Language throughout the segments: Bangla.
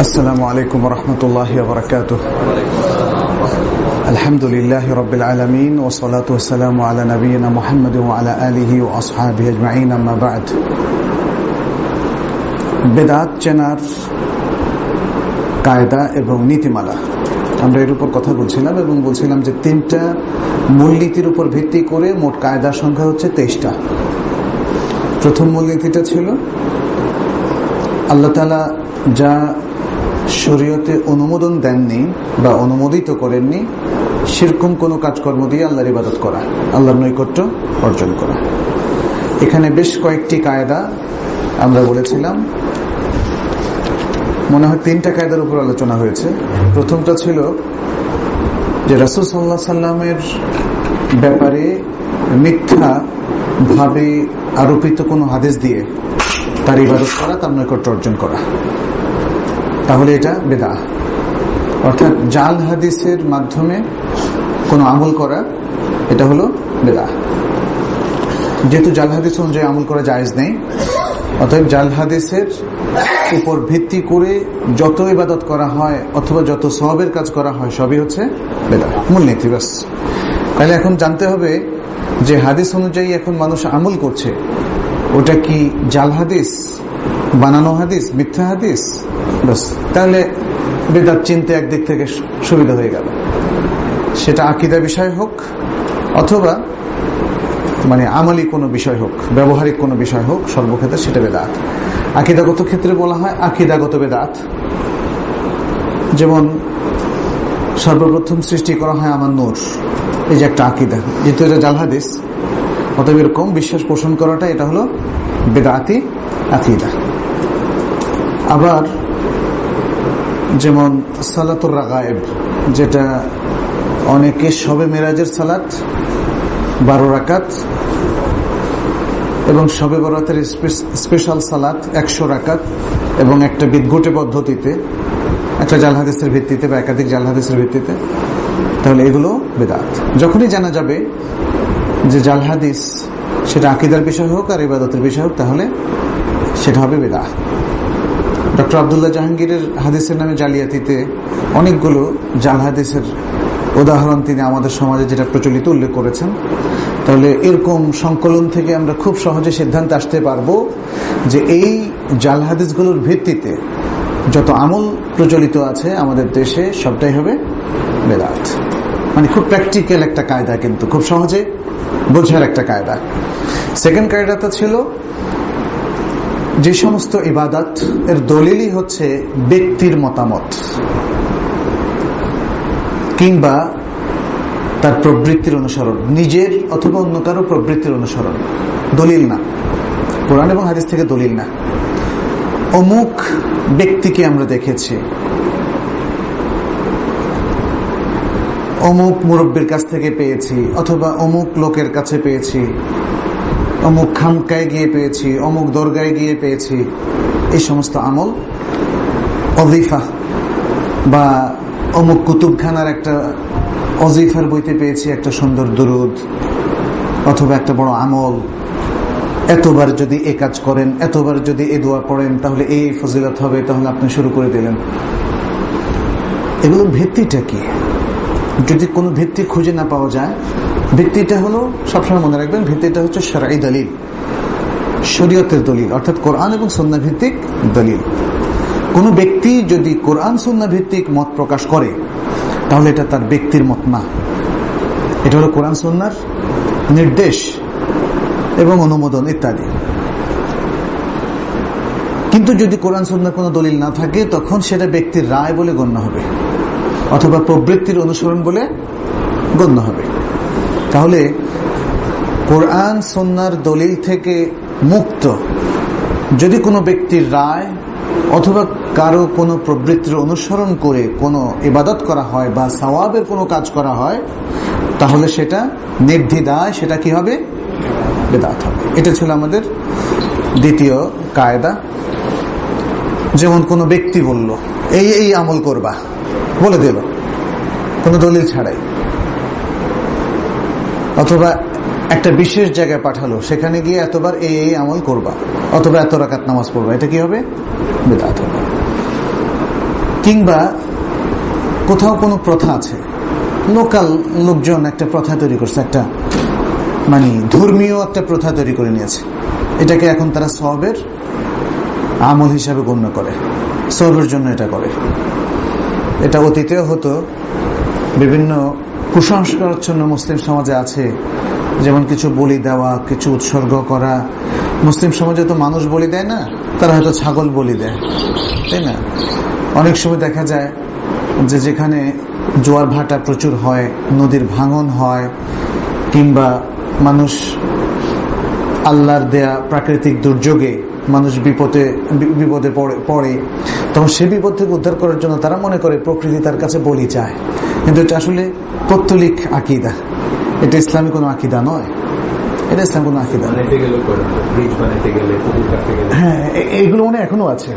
السلام عليكم ورحمة الله وبركاته. الحمد لله رب العالمين والصلاة والسلام على نبينا محمد وعلى آله وأصحابه أجمعين. أما بعد, বেদাত চেনার কায়দা এবং নীতিমালা আমরা এর উপর কথা বলছিলাম এবং বলছিলাম যে তিনটা মূলনীতির উপর ভিত্তি করে মোট কায়দার সংখ্যা হচ্ছে 23টা। প্রথম মূলনীতিটা ছিল আল্লাহ তাআলা যা শরীয়তে অনুমোদন দেননি বা অনুমোদিত করেননি সেরকম কোনো কাজকর্ম দিয়ে আল্লাহর ইবাদত করা, আল্লাহর নৈকট্য অর্জন করা। এখানে বেশ কয়েকটি কায়দা আমরা বলেছিলাম, মনে হয় 3টা কায়দার উপর আলোচনা হয়েছে। প্রথমটা ছিল যে রাসূল সাল্লাল্লাহু আলাইহি সাল্লামের ব্যাপারে মিথ্যা ভাবে আরোপিত কোনো হাদিস দিয়ে তার ইবাদত করা, তার নৈকট্য অর্জন করা, তাহলে এটা বেদাত। অর্থাৎ জাল হাদিসের মাধ্যমে কোনো আমল করা, এটা হলো বেদাত। যেহেতু জাল হাদিস অনুযায়ী আমল করা জায়েজ নেই, অতএব জাল হাদিসের উপর ভিত্তি করে যত ইবাদত করা হয় অথবা যত সওয়াবের কাজ করা হয় সবই হচ্ছে বেদাত, মূলনীতি। বাস, তাহলে এখন জানতে হবে যে হাদিস অনুযায়ী এখন মানুষ আমল করছে, ওটা কি জাল হাদিস, বানানো হাদিস, মিথ্যা হাদিস? বাস, তাহলে বেদাত চিনতে একদিক থেকে সুবিধা হয়ে গেল। সেটা আকীদা বিষয় হোক অথবা আমলি কোনো বিষয় হোক, ব্যবহারিক কোনো বিষয় হোক, সর্বক্ষেত্রে সেটা বেদাত। আকীদাগত ক্ষেত্রে বলা হয় আকীদাগত বেদাত, যেমন সর্বপ্রথম সৃষ্টি করা হয় আমার নূর, এই যে একটা আকীদা, যেহেতু এটা জাল হাদিস অতএব এরকম বিশ্বাস পোষণ করাটা এটা হলো বেদাতি আকীদা। আবার যেমন সালাতুর রাগায়েব, যেটা অনেকে শবে মেরাজের সালাত 12 রাকাত এবং শবে বরাতের স্পেশাল সালাত 100 রাকাত এবং একটা বিদঘুটে পদ্ধতিতে, একটা জাল হাদিসের ভিত্তিতে বা একাধিক জাল হাদিসের ভিত্তিতে, তাহলে এগুলো বেদাত। যখনই জানা যাবে যে জাল হাদিস সেটা আকীদার বিষয় হোক আর ইবাদতের বিষয় হোক, তাহলে সেটা হবে বেদাত। ডক্টর আব্দুল্লাহ জাহাঙ্গীরের হাদিসের নামে জালিয়াতিতে অনেকগুলো জাল হাদিসের উদাহরণ তিনি আমাদের সমাজে যেটা প্রচলিত উল্লেখ করেছেন। তাহলে এরকম সংকলন থেকে আমরা খুব সহজে সিদ্ধান্ত আসতে পারবো যে এই জাল হাদিসগুলোর ভিত্তিতে যত আমল প্রচলিত আছে আমাদের দেশে সবটাই হবে বেদাত। খুব প্র্যাকটিক্যাল একটা কায়দা, কিন্তু খুব সহজে বোঝার একটা কায়দা। সেকেন্ড কায়দাটা ছিল যে সমস্ত ইবাদত এর দলিলই হচ্ছে ব্যক্তির মতামত কিংবা তার প্রবৃত্তির অনুসরণ, নিজের অথবা অন্য কারো প্রবৃত্তির অনুসরণ, দলিল না, কোরআন এবং হাদিস থেকে দলিল না। অমুক ব্যক্তিকে আমরা দেখেছি, অমুক মুরব্বীর কাছ থেকে পেয়েছি, অথবা অমুক লোকের কাছে পেয়েছি, অমুক খানকায় গিয়ে পেয়েছি, অমুক দরগায় গিয়ে পেয়েছি, এই সমস্ত আমল অজিফা বা অমুক কুতুবখানার একটা অজিফার বইতে পেয়েছি একটা সুন্দর দুরুদ অথবা একটা বড় আমল, এতবার যদি এ কাজ করেন, এতবার যদি এ দোয়া পড়েন তাহলে এই ফজিলত হবে, তাহলে আপনি শুরু করে দিলেন। এগুলোর ভিত্তিটা কি? যদি কোনো ভিত্তি খুঁজে না পাওয়া যায়, ভিত্তিটা হলো, সবসময় মনে রাখবেন, ভিত্তিটা হচ্ছে শরঈ দলিল, শরীয়তের দলিল, অর্থাৎ কোরআন এবং সুন্নাহ ভিত্তিক দলিল। কোনো ব্যক্তি যদি কোরআন সুন্নাহ ভিত্তিক মত প্রকাশ করে তাহলে এটা তার ব্যক্তির মত না, এটা হলো কোরআন সুন্নাহর নির্দেশ এবং অনুমোদন ইত্যাদি। কিন্তু যদি কোরআন সুন্নাহর কোনো দলিল না থাকে তখন সেটা ব্যক্তির রায় বলে গণ্য হবে অথবা প্রবৃত্তির অনুসরণ বলে গণ্য হবে। তাহলে কোরআন সুন্নাহর দলিল থেকে মুক্ত যদি কোনো ব্যক্তির রায় অথবা কারো কোনো প্রবৃত্তির অনুসরণ করে কোনো ইবাদত করা হয় বা সওয়াবের কোনো কাজ করা হয়, তাহলে সেটা নির্দ্বিধায় সেটা কি হবে? বেদাত হবে। এটা ছিল আমাদের দ্বিতীয় কায়দা। যেমন কোনো ব্যক্তি বলল এই এই আমল করবা, বলে দিল কোনো দলিল ছাড়াই, অথবা একটা বিশেষ জায়গায় পাঠালো, সেখানে গিয়ে এতবার এই এই আমল করবা অথবা এত রাকাত নামাজ পড়বা, এটা কি হবে? বিদআত হবে। কিংবা কোথাও কোনো প্রথা আছে, লোকাল লোকজন একটা প্রথা তৈরি করছে, একটা মানে ধর্মীয় একটা প্রথা তৈরি করে নিয়েছে, এটাকে এখন তারা সওয়াবের আমল হিসাবে গণ্য করে, সওয়াবের জন্য এটা করে। এটা অতীতেও হতো, বিভিন্ন কুসংস্কারাচ্ছন্ন মুসলিম সমাজে আছে, যেমন কিছু বলি দেওয়া, কিছু উৎসর্গ করা। মুসলিম সমাজে তো মানুষ বলি দেয় না, তারা হয়তো ছাগল বলি দেয়, তাই না? অনেক সময় দেখা যায় যে যেখানে জোয়ার ভাটা প্রচুর হয়, নদীর ভাঙন হয়, কিংবা মানুষ আল্লাহর দেয়া প্রাকৃতিক দুর্যোগে মানুষ বিপদে পড়ে, তখন সে বিপদ থেকে উদ্ধার করার জন্য তারা মনে করে প্রকৃতি তার কাছে বলি চায়। কিন্তু এটা আসলে পৌত্তলিক আকীদা, এটা ইসলামী কোনো আকীদা নয়, এটা ইসলাম কোনো আকীদা। হ্যাঁ, এইগুলো মনে এখনো আছে।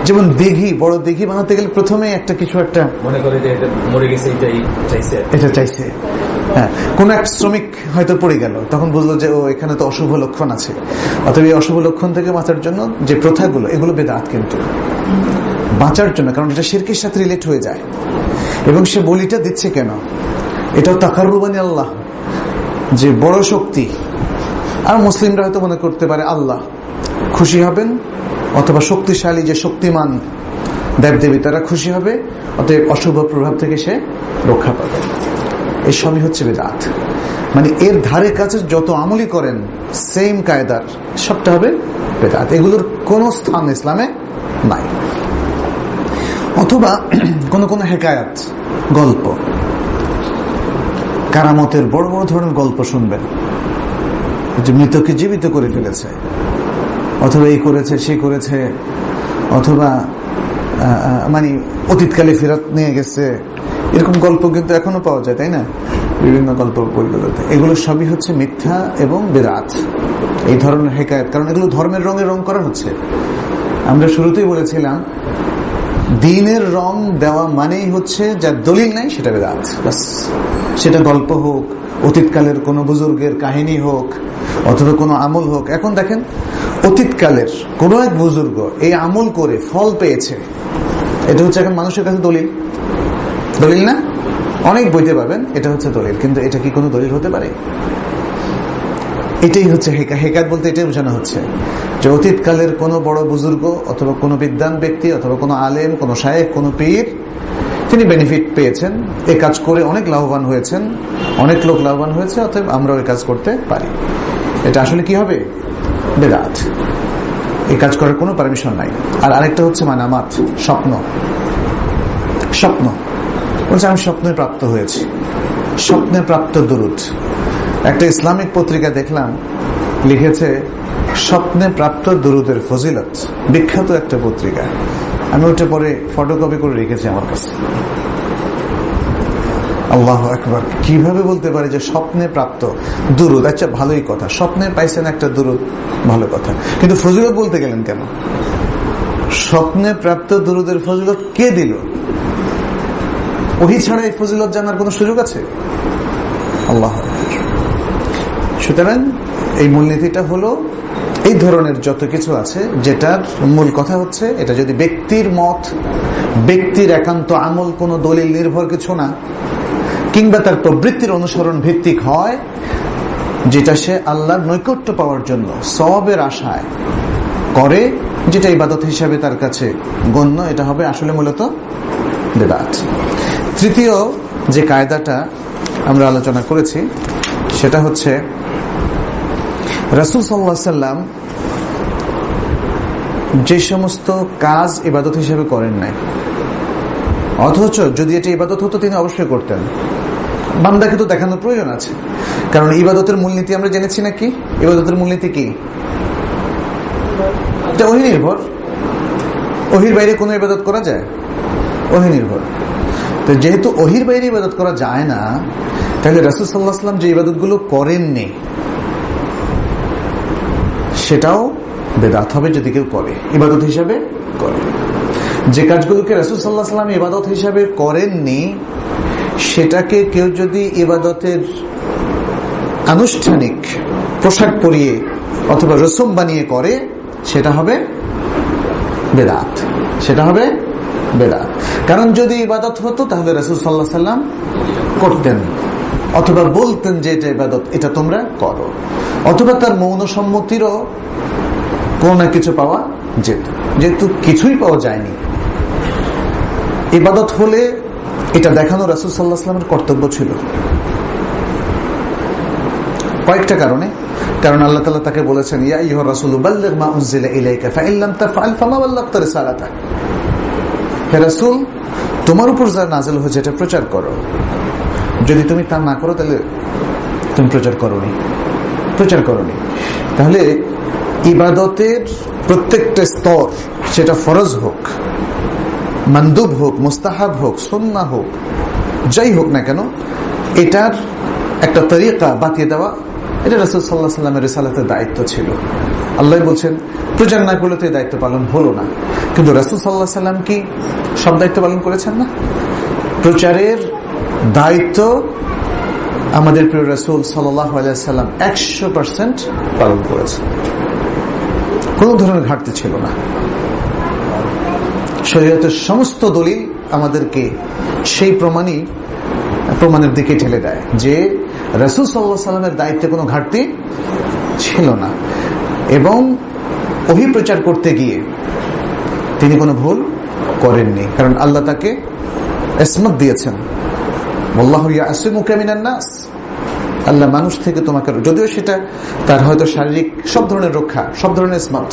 যেমন দিঘি, বড় দিঘি বানাতে গেলে প্রথমে একটা কিছু একটা মনে করে যে এটা মরে গেছে, এটা চাইছে। হ্যাঁ, কোন এক শ্রমিক হয়তো পড়ে গেল, তখন বুঝলো যে ও এখানে তো অশুভ লক্ষণ আছে, অথবা এই অশুভ লক্ষণ থেকে বাঁচার জন্য যে প্রথাগুলো, এগুলো বেদাত, কিন্তু বাঁচার জন্য, কারণ এটা শিরকের সাথে রিলেট হয়ে যায়। এবং সে বলিটা দিচ্ছে কেন? এটাও তাকাররুবানি আল্লাহ, যে বড় শক্তি। আর মুসলিমরা হয়তো মনে করতে পারে আল্লাহ খুশি হবেন, অথবা শক্তিশালী যে শক্তিমান দেবদেবী তারা খুশি হবে, অতএব অশুভ প্রভাব থেকে সে রক্ষা পাবে। এই সবই হচ্ছে বেদাত। মানে এর ধারে কাছে যত আমলি করেন সেম কায়দার, সবটা হবে বেদাত। এগুলোর কোনো স্থান ইসলামে নাই। অথবা কোন কোন হেকায়াত, গল্প, কারামতের বড় বড় ধরনের গল্প শুনবেন, যে মৃতকে জীবিত করে ফেলেছে, অথবা এই করেছে সে করেছে, অথবা মানে অতীতকালে ফেরত নিয়ে গেছে, এরকম গল্প কিন্তু এখনো পাওয়া যায়, তাই না? বিভিন্ন গল্প বইগুলোতে। এগুলো সবই হচ্ছে মিথ্যা এবং বেদাত, এই ধরনের হেকায়াত। কারণ এগুলো ধর্মের রঙে রং করা হচ্ছে। আমরা শুরুতেই বলেছিলাম দ্বীনের রং দেওয়া মানেই হচ্ছে যার দলিল নাই সেটা বেদাত। বাস, সেটা গল্প হোক, অতীতকালের কোনো বুজুর্গের কাহিনী হোক, অথবা কোনো আমল হোক। এখন দেখেন, অতীতকালের কোনো এক বুজুর্গ এই আমল করে ফল পেয়েছে, এটা হচ্ছে এখন মানুষের কাছে দলিল। দলিল না? অনেক বইতে পাবেন এটা হচ্ছে দলিল, কিন্তু এটা কি কোনো দলিল হতে পারে? এটাই হচ্ছে হেকায়াত বলতে এটাই বোঝানো হচ্ছে যে অতীতকালের কোনো বড় বুজুর্গ, অথবা কোনো বিদ্বান ব্যক্তি, অথবা কোনো আলেম, কোনো শায়েখ, কোনো পীর, তিনি বেনিফিট পেয়েছেন, এই কাজ করে অনেক লাভবান হয়েছেন, অনেক লোক লাভবান হয়েছে, অতএব আমরাও এই কাজ করতে পারি। এটা আসলে কি হবে? বেদাত। এই কাজ করার কোনো পারমিশন নাই। আর আরেকটা হচ্ছে মানামাত, স্বপ্ন। স্বপ্ন বলছে আমি স্বপ্নে প্রাপ্ত হয়েছি, স্বপ্নে প্রাপ্ত দুরূদ। একটা ইসলামিক পত্রিকা দেখলাম লিখেছে স্বপ্নে প্রাপ্ত দুরূদের ফজিলত, বিখ্যাত একটা পত্রিকা। আমি ওটা পরে ফটোকপি করে রেখেছি আমার কাছে। আল্লাহু আকবার, কিভাবে বলতে পারে যে স্বপ্নে প্রাপ্ত দুরূদ? আচ্ছা, ভালোই কথা, স্বপ্নে পাইছেন একটা দুরূদ, ভালো কথা, কিন্তু ফজিলত বলতে গেলেন কেন? স্বপ্নে প্রাপ্ত দুরূদের ফজিলত কে দিল? ওহী ছাড়া এই ফজিলত জানার কোন সুযোগ আছে? আল্লাহ। সুতরাং এই মূলনীতিটা হলো, এই ধরনের যত কিছু আছে, যেটার মূল কথা হচ্ছে এটা যদি ব্যক্তির মত, ব্যক্তির একান্ত আমল, কোনো দলিল নির্ভর কিছু না, কিংবা তার প্রবৃত্তির অনুসরণ ভিত্তিক হয়, যেটা সে আল্লাহর নৈকট্য পাওয়ার জন্য সওয়াবের আশায় করে, যেটা ইবাদত হিসাবে তার কাছে গণ্য, এটা হবে আসলে মূলত বেদাত। তৃতীয় যে কায়দাটা আমরা আলোচনা করেছি সেটা হচ্ছে রাসূল সাল্লাল্লাহু আলাইহি ওয়াসাল্লাম যে সমস্ত কাজ ইবাদত হিসেবে করেন নাই, অথচ যদি এটা ইবাদত হতো তিনি অবশ্যই করতেন। বান্দাকে তো দেখানোর প্রয়োজন আছে, কারণ ইবাদতের মূলনীতি আমরা জেনেছি নাকি? ইবাদতের মূলনীতি কি? এটা ওহী নির্ভর। ওহীর বাইরে কোনো ইবাদত করা যায়? ওহী নির্ভর। তো যেহেতু ওহীর বাইরে ইবাদত করা যায় না, তাহলে রাসূল সাল্লাল্লাহু আলাইহি ওয়াসাল্লাম যে ইবাদতগুলো করেননি সেটাও বেদাত হবে যদি কেউ করে, ইবাদত হিসাবে করে। যে কাজগুলোকে রাসূল সাল্লাল্লাহু আলাইহি ওয়াসাল্লাম ইবাদত হিসাবে করেননি, সেটাকে কেউ যদি ইবাদতের আনুষ্ঠানিক পোশাক পরিয়ে অথবা রসম বানিয়ে করে, সেটা হবে বেদাত, সেটা হবে বেদাত। কারণ যদি ইবাদত হতো তাহলে রাসূল সাল্লাল্লাহু আলাইহি সাল্লাম করতেন, অথবা বলতেন যে এটা ইবাদত, এটা তোমরা করো, অথবা তার মৌন সম্মতিরও কোনো না কিছু পাওয়া যেত। যেহেতু কিছুই পাওয়া যায়নি, ইবাদত হলে এটা দেখানো রাসূল সাল্লাল্লাহু আলাইহি ওয়াসাল্লামের কর্তব্য ছিল কয়েকটা কারণে। কারণ আল্লাহ তাআলা তাকে বলেছেন, ইয়া আইয়ুহার রাসূলু বাল্লিগ মা উনজিলা ইলাইকা ফাইন লাম তাফআল ফামা বাল্লাগতা রিসালাতা। হে রাসূল, তোমার উপর যা নাযিল হয়েছে এটা প্রচার করো, যদি তুমি তা না করো তাহলে তুমি প্রচার করোনি। তাহলে ইবাদতের প্রত্যেকটা স্তর, সেটা ফরজ হোক, মানদুব হোক, মুস্তাহাব হোক, সুন্নাহ হোক, যাই হোক না কেন, এটার একটা তরিকা বাতিয়ে দেওয়া, এটা রাসূল সাল্লাল্লাহু আলাইহি ওয়াসাল্লামের রিসালাতের দায়িত্ব ছিল। আল্লাহ বলছেন প্রচার না করলে তো এই দায়িত্ব পালন হলো না। কিন্তু রাসূল সাল্লাল্লাহু আলাইহি ওয়াসাল্লাম কি সব দায়িত্ব পালন করেছেন না? প্রচারের দায়িত্ব আমাদের প্রিয় রাসূল সাল্লাল্লাহু আলাইহি ওয়াসাল্লাম 100% পালন করেছেন, কোন ধরনের ঘাটতি ছিল না। শরীয়তের সমস্ত দলিল আমাদেরকে সেই প্রমাণের দিকে ঠেলে দেয় যে রাসূল সাল্লাল্লাহু আলাইহি ওয়াসাল্লামের দায়িত্বে কোনো ঘাটতি ছিল না, এবং ওহী প্রচার করতে গিয়ে তিনি কোনো ভুল করেননি। কারণ আল্লাহ তাকে ইসমত দিয়েছেন, ওয়াল্লাহু ইয়াসিমুকা মিনান নাস, আল্লাহ মানুষ থেকে তোমাকে, যদিও সেটা তার হয়তো শারীরিক সব ধরনের রক্ষা, সব ধরনের ইসমত,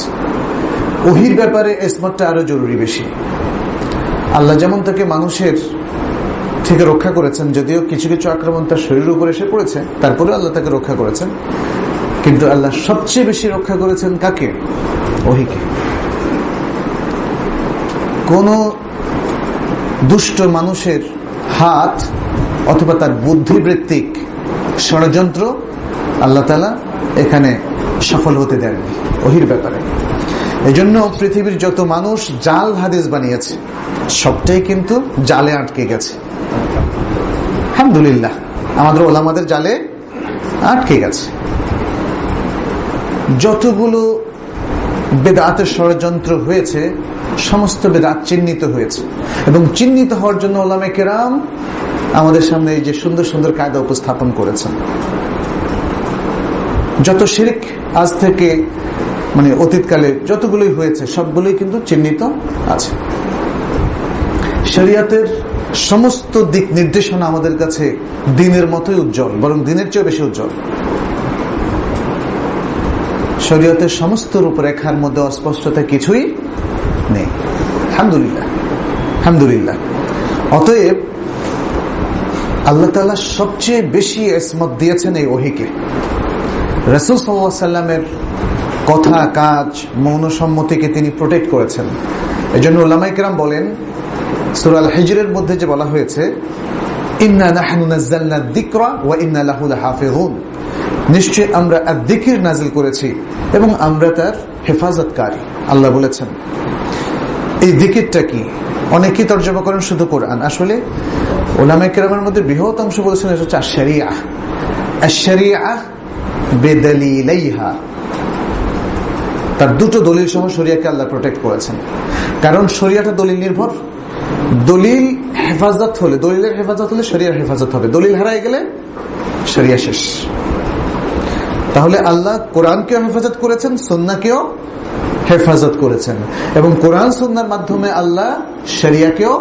ওহীর ব্যাপারে ইসমতটা আরো জরুরি বেশি। আল্লাহ যেমন তাকে মানুষের থেকে রক্ষা করেছেন, যদিও কিছু কিছু আক্রমণ তার শরীরের উপর এসে পড়েছে, তারপরে আল্লাহ তাকে রক্ষা করেছেন, কিন্তু আল্লাহ সবচেয়ে বেশি রক্ষা করেছেন কাকে? ওহীকে। কোন দুষ্ট মানুষের হাত অথবা তার বুদ্ধিবৃত্তিক ষড়যন্ত্র আল্লাহ তাআলা এখানে সফল হতে দেননি ওহীর ব্যাপারে। এজন্য পৃথিবীর যত মানুষ জাল হাদিস বানিয়েছে সবটাই কিন্তু জালে আটকে গেছে। আলহামদুলিল্লাহ, আমাদের ওলামাদের জালে আটকে গেছে। যতগুলো বেদাতের ষড়যন্ত্র হয়েছে সমস্ত বেদাত চিহ্নিত হয়েছে, এবং চিহ্নিত হওয়ার জন্য ওলামায়ে কেরাম আমাদের সামনে এই যে সুন্দর সুন্দর কায়দা উপস্থাপন করেছেন। যত শিরক আজ থেকে অতীতকালে যতগুলোই হয়েছে সবগুলোই কিন্তু চিহ্নিত আছে। শরিয়াতের সমস্ত দিক নির্দেশনা আমাদের কাছে দিনের মতোই উজ্জ্বল, বরং দিনের চেয়ে বেশি উজ্জ্বল। শরিয়তের সমস্ত রূপরেখার মধ্যে অস্পষ্টতা কিছুই নেই। আলহামদুলিল্লাহ। অতএব আল্লাহ তাআলা সবচেয়ে বেশি ইসমত দিয়েছেন এই ওহীকে। রাসূল সাল্লাল্লাহু আলাইহি ওয়াসাল্লামের কথা, কাজ, মৌন সম্মতিকে তিনি প্রোটেক্ট করেছেন। এজন্য উলামায়ে কেরাম বলেন, সূরা আল হিজরের মধ্যে যে বলা হয়েছে, ইন্না নাহনু নাযালনা যিকরা ওয়া ইন্না লাহু লাহাফিজুন, নিশ্চয় আমরা যিকির নাযিল করেছি এবং আমরা তার হেফাজতকারী। আল্লাহ বলেছেন। এই যিকিরটা কি? অনেকেই তরজমা করেন শুধু কোরআন। আসলে উলামায়ে কেরামের মধ্যে বৃহৎ অংশ বলেছেন এটা হচ্ছে আশ-শরিয়াহ। আশ-শরিয়াহ বিদালিলাইহা, তার দুটো দলিল সহ শরিয়াকে আল্লাহ প্রোটেক্ট করেছেন। কারণ শরিয়াটা দলিল নির্ভর। দলিল হেফাজত হলে, দলিলের হেফাজত হলে শরিয়ার হেফাজত হবে, দলিল হারায় গেলে শরিয়া শেষ। তাহলে আল্লাহ কোরআনকেও হেফাজত করেছেন, সুন্নাহকেও হেফাজত করেছেন, এবং কোরআন সুন্নাহর মাধ্যমে আল্লাহ শরিয়াকেও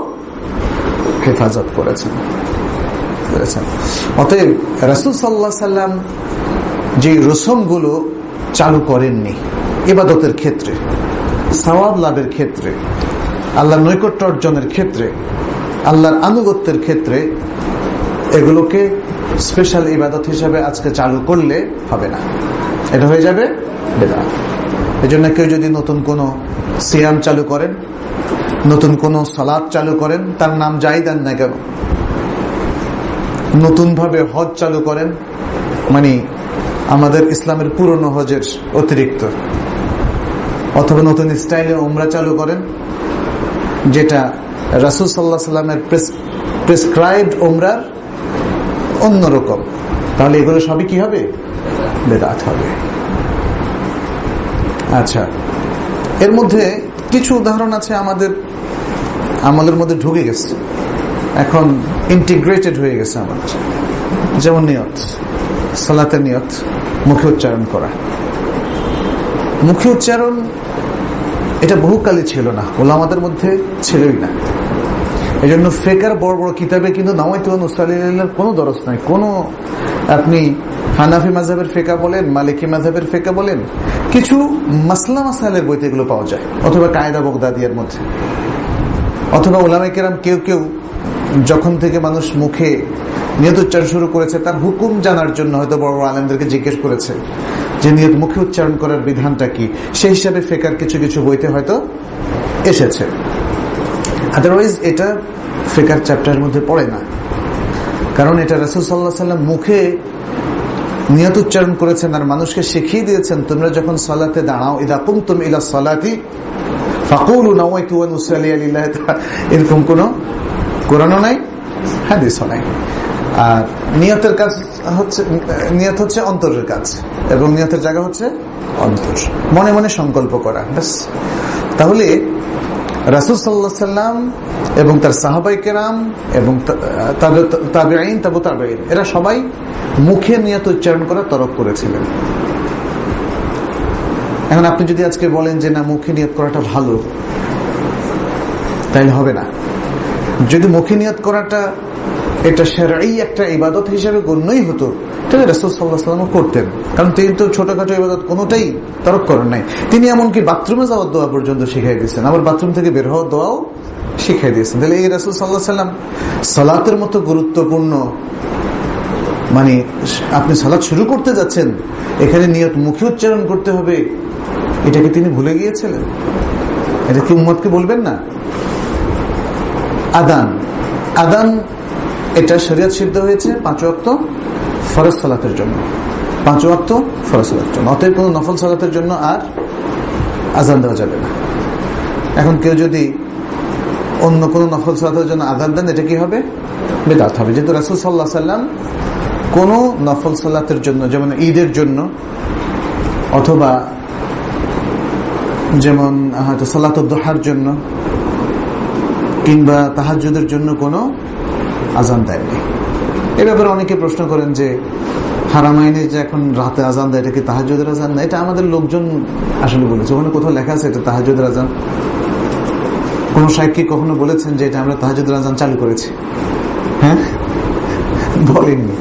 হেফাজত করেছেন। অতএব রাসূল সাল্লাল্লাহু আলাইহি সাল্লাম যে রসুমগুলো চালু করেননি ইবাদতের ক্ষেত্রে, সওয়াব লাভের ক্ষেত্রে, আল্লাহর নৈকট্য অর্জনের ক্ষেত্রে, আল্লাহর আনুগত্যের ক্ষেত্রে, এগুলোকে স্পেশাল ইবাদত হিসাবে আজকে চালু করলে হবে না, এটা হয়ে যাবে বেদাত। এজন্য কেউ যদি নতুন কোনো সিয়াম চালু করেন, নতুন কোনো সালাত চালু করেন, তার নাম যাই দেন না কেন, নতুন ভাবে হজ চালু করেন, আমাদের ইসলামের পুরনো হজের অতিরিক্ত, অথবা নতুন স্টাইলে উমরা চালু করেন, যেটা রাসূল সাল্লাল্লাহু আলাইহি ওয়াসাল্লামের প্রেসক্রাইবড উমরার অন্যরকম, তাহলে এগুলো সবই কি হবে? বেদাত হবে। আচ্ছা, এর মধ্যে কিছু উদাহরণ আছে আমাদের আমলের মধ্যে ঢুকে গেছে, এখন ইন্টিগ্রেটেড হয়ে গেছে আমাদের। যেমন নিয়ত, সালাতের নিয়ত মুখে উচ্চারণ করা। মুখে উচ্চারণ এটা বহুকালই ছিল না, ওলামাদের মধ্যে ছিলই না। এই জন্য ফেকার বড় বড় কিতাবে কিন্তু নাওয়াইতু আন উসাল্লির কোনো দরজ নাই। কোনো আপনি হানাফি মাযহাবের ফেকা বলেন, মালিকি মাযহাবের ফেকা বলেন, কিছু মাসলা মাসাইলের বইতে এগুলো পাওয়া যায়, অথবা কায়দা বগদাদিয়ার মধ্যে, অথবা উলামায়ে কেরাম কেউ কেউ যখন থেকে মানুষ মুখে নিয়ত উচ্চারণ শুরু করেছে তার হুকুম জানার জন্য হয়তো বড় বড় আলেমদেরকে জিজ্ঞেস করেছে যে নিয়ত মুখে উচ্চারণ করার বিধানটা কি, সেই হিসাবে ফেকার কিছু কিছু বইতে হয়তো এসেছে। আদারওয়াইজ এটা ফিকার চ্যাপ্টারের মধ্যে পড়ে না, কারণ এটা রাসূল সাল্লাল্লাহু আলাইহি ওয়াসাল্লাম মুখে নিয়ত উচ্চারণ করেছেন আর মানুষকে শিখিয়ে দিয়েছেন, তোমরা যখন সালাতে দাঁড়াও, ইদা কুমতুম ইলা সালাতি ফাকুলু নাওয়াইতু আন উসাল্লি লিল্লাহি তাআলা, এরকম কোনো কোরআনও নাই, হাদিসও নাই। আর নিয়তের কাজ হচ্ছে, নিয়ত হচ্ছে অন্তরের কাজ, এবং নিয়তের জায়গা হচ্ছে অন্তর, মনে মনে সংকল্প করা, ব্যাস। তাহলে রাসূল সাল্লাল্লাহু আলাইহি সাল্লাম এবং তার সাহাবায়ে কেরাম এবং তাবেঈন, তাবু তাবেঈন, এরা সবাই মুখে নিয়ত উচ্চারণ করা তরক করেছিলেন। এখন আপনি যদি আজকে বলেন যে না মুখে নিয়ত করাটা ভালো, তাইলে হবে না। যদি মুখে নিয়ত করাটা এটা শারঈ একটা ইবাদত হিসেবে গণ্যই হতো, তাহলে রাসূল সাল্লাল্লাহু আলাইহি ওয়াসাল্লাম করতেন, কারণ তিনি তো ছোটখাটো ইবাদত কোনোটাই তরক করেন নাই। তিনি এমনকি বাথরুমে যাওয়ার দোয়া পর্যন্ত শিখিয়ে দিয়েছেন, আবার বাথরুম থেকে বের হওয়ার দোয়াও শিখিয়ে দিয়েছেন। তাহলে এই রাসূল সাল্লাল্লাহু আলাইহি ওয়াসাল্লাম সালাতের মতো গুরুত্বপূর্ণ, মানে আপনি সালাত শুরু করতে যাচ্ছেন, এখানে নিয়ত মুখে উচ্চারণ করতে হবে, এটাকে তিনি ভুলে গিয়েছিলেন? এটা কি উম্মতকে বলবেন না? আদান, আদান এটা শরীয়ত সিদ্ধ হয়েছে 5 ওয়াক্ত ফরজ সালাতের জন্য, 5 ওয়াক্ত ফরজ সালাতের জন্য। অতএব কোনো নফল সালাতের জন্য আর আজান দেওয়া যাবে না। এখন কেউ যদি অন্য কোনো নফল সালাতের জন্য আজান দেন, এটা কি হবে? বিদআত হবে। যেহেতু রাসূল সাল্লাল্লাহু আলাইহি ওয়াসাল্লাম কোনো নফল সালাতের জন্য, যেমন ঈদের জন্য অথবা যেমন হয়তো সালাতুদ দুহার জন্য কিংবা তাহাজ্জুদের জন্য কোনো আজান দেয়নি। এ ব্যাপারে অনেকে প্রশ্ন করেন যে হারামাইনে যে এখন রাতে আজান দেয়, এটা কি তাহাজ্জুদের আজান? না, এটা আমাদের লোকজন আসলে বলেছে। ওখানে কোথাও লেখা আছে এটা তাহাজ্জুদের আজান? কোন শাইখ কি কখনো বলেছেন যে এটা আমরা তাহাজ্জুদের আজান চালু করেছি? হ্যাঁ, বলেননি।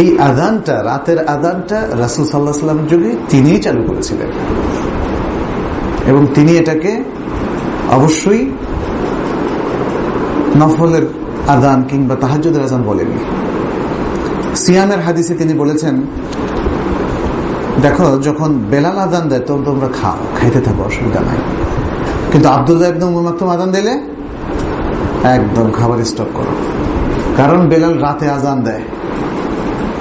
এই আজানটা, রাতের আজানটা রাসূল সাল্লাল্লাহু আলাইহি ওয়াসাল্লামের যুগে তিনিই চালু করেছিলেন, এবং তিনি এটাকে অবশ্যই নফলের আজান কিংবা তাহাজ্জুদের আজান বলেননি। সিয়ামের হাদিসে তিনি বলেছেন, দেখো যখন বেলাল আজান দেয় তখন তোমরা খাও, খাইতে থাকো, অসুবিধা নাই, কিন্তু আব্দুল্লাহ ইবনে উম্মে মাকতুম আজান দিলে একদম খাবার স্টপ করো, কারণ বেলাল রাতে আজান দেয়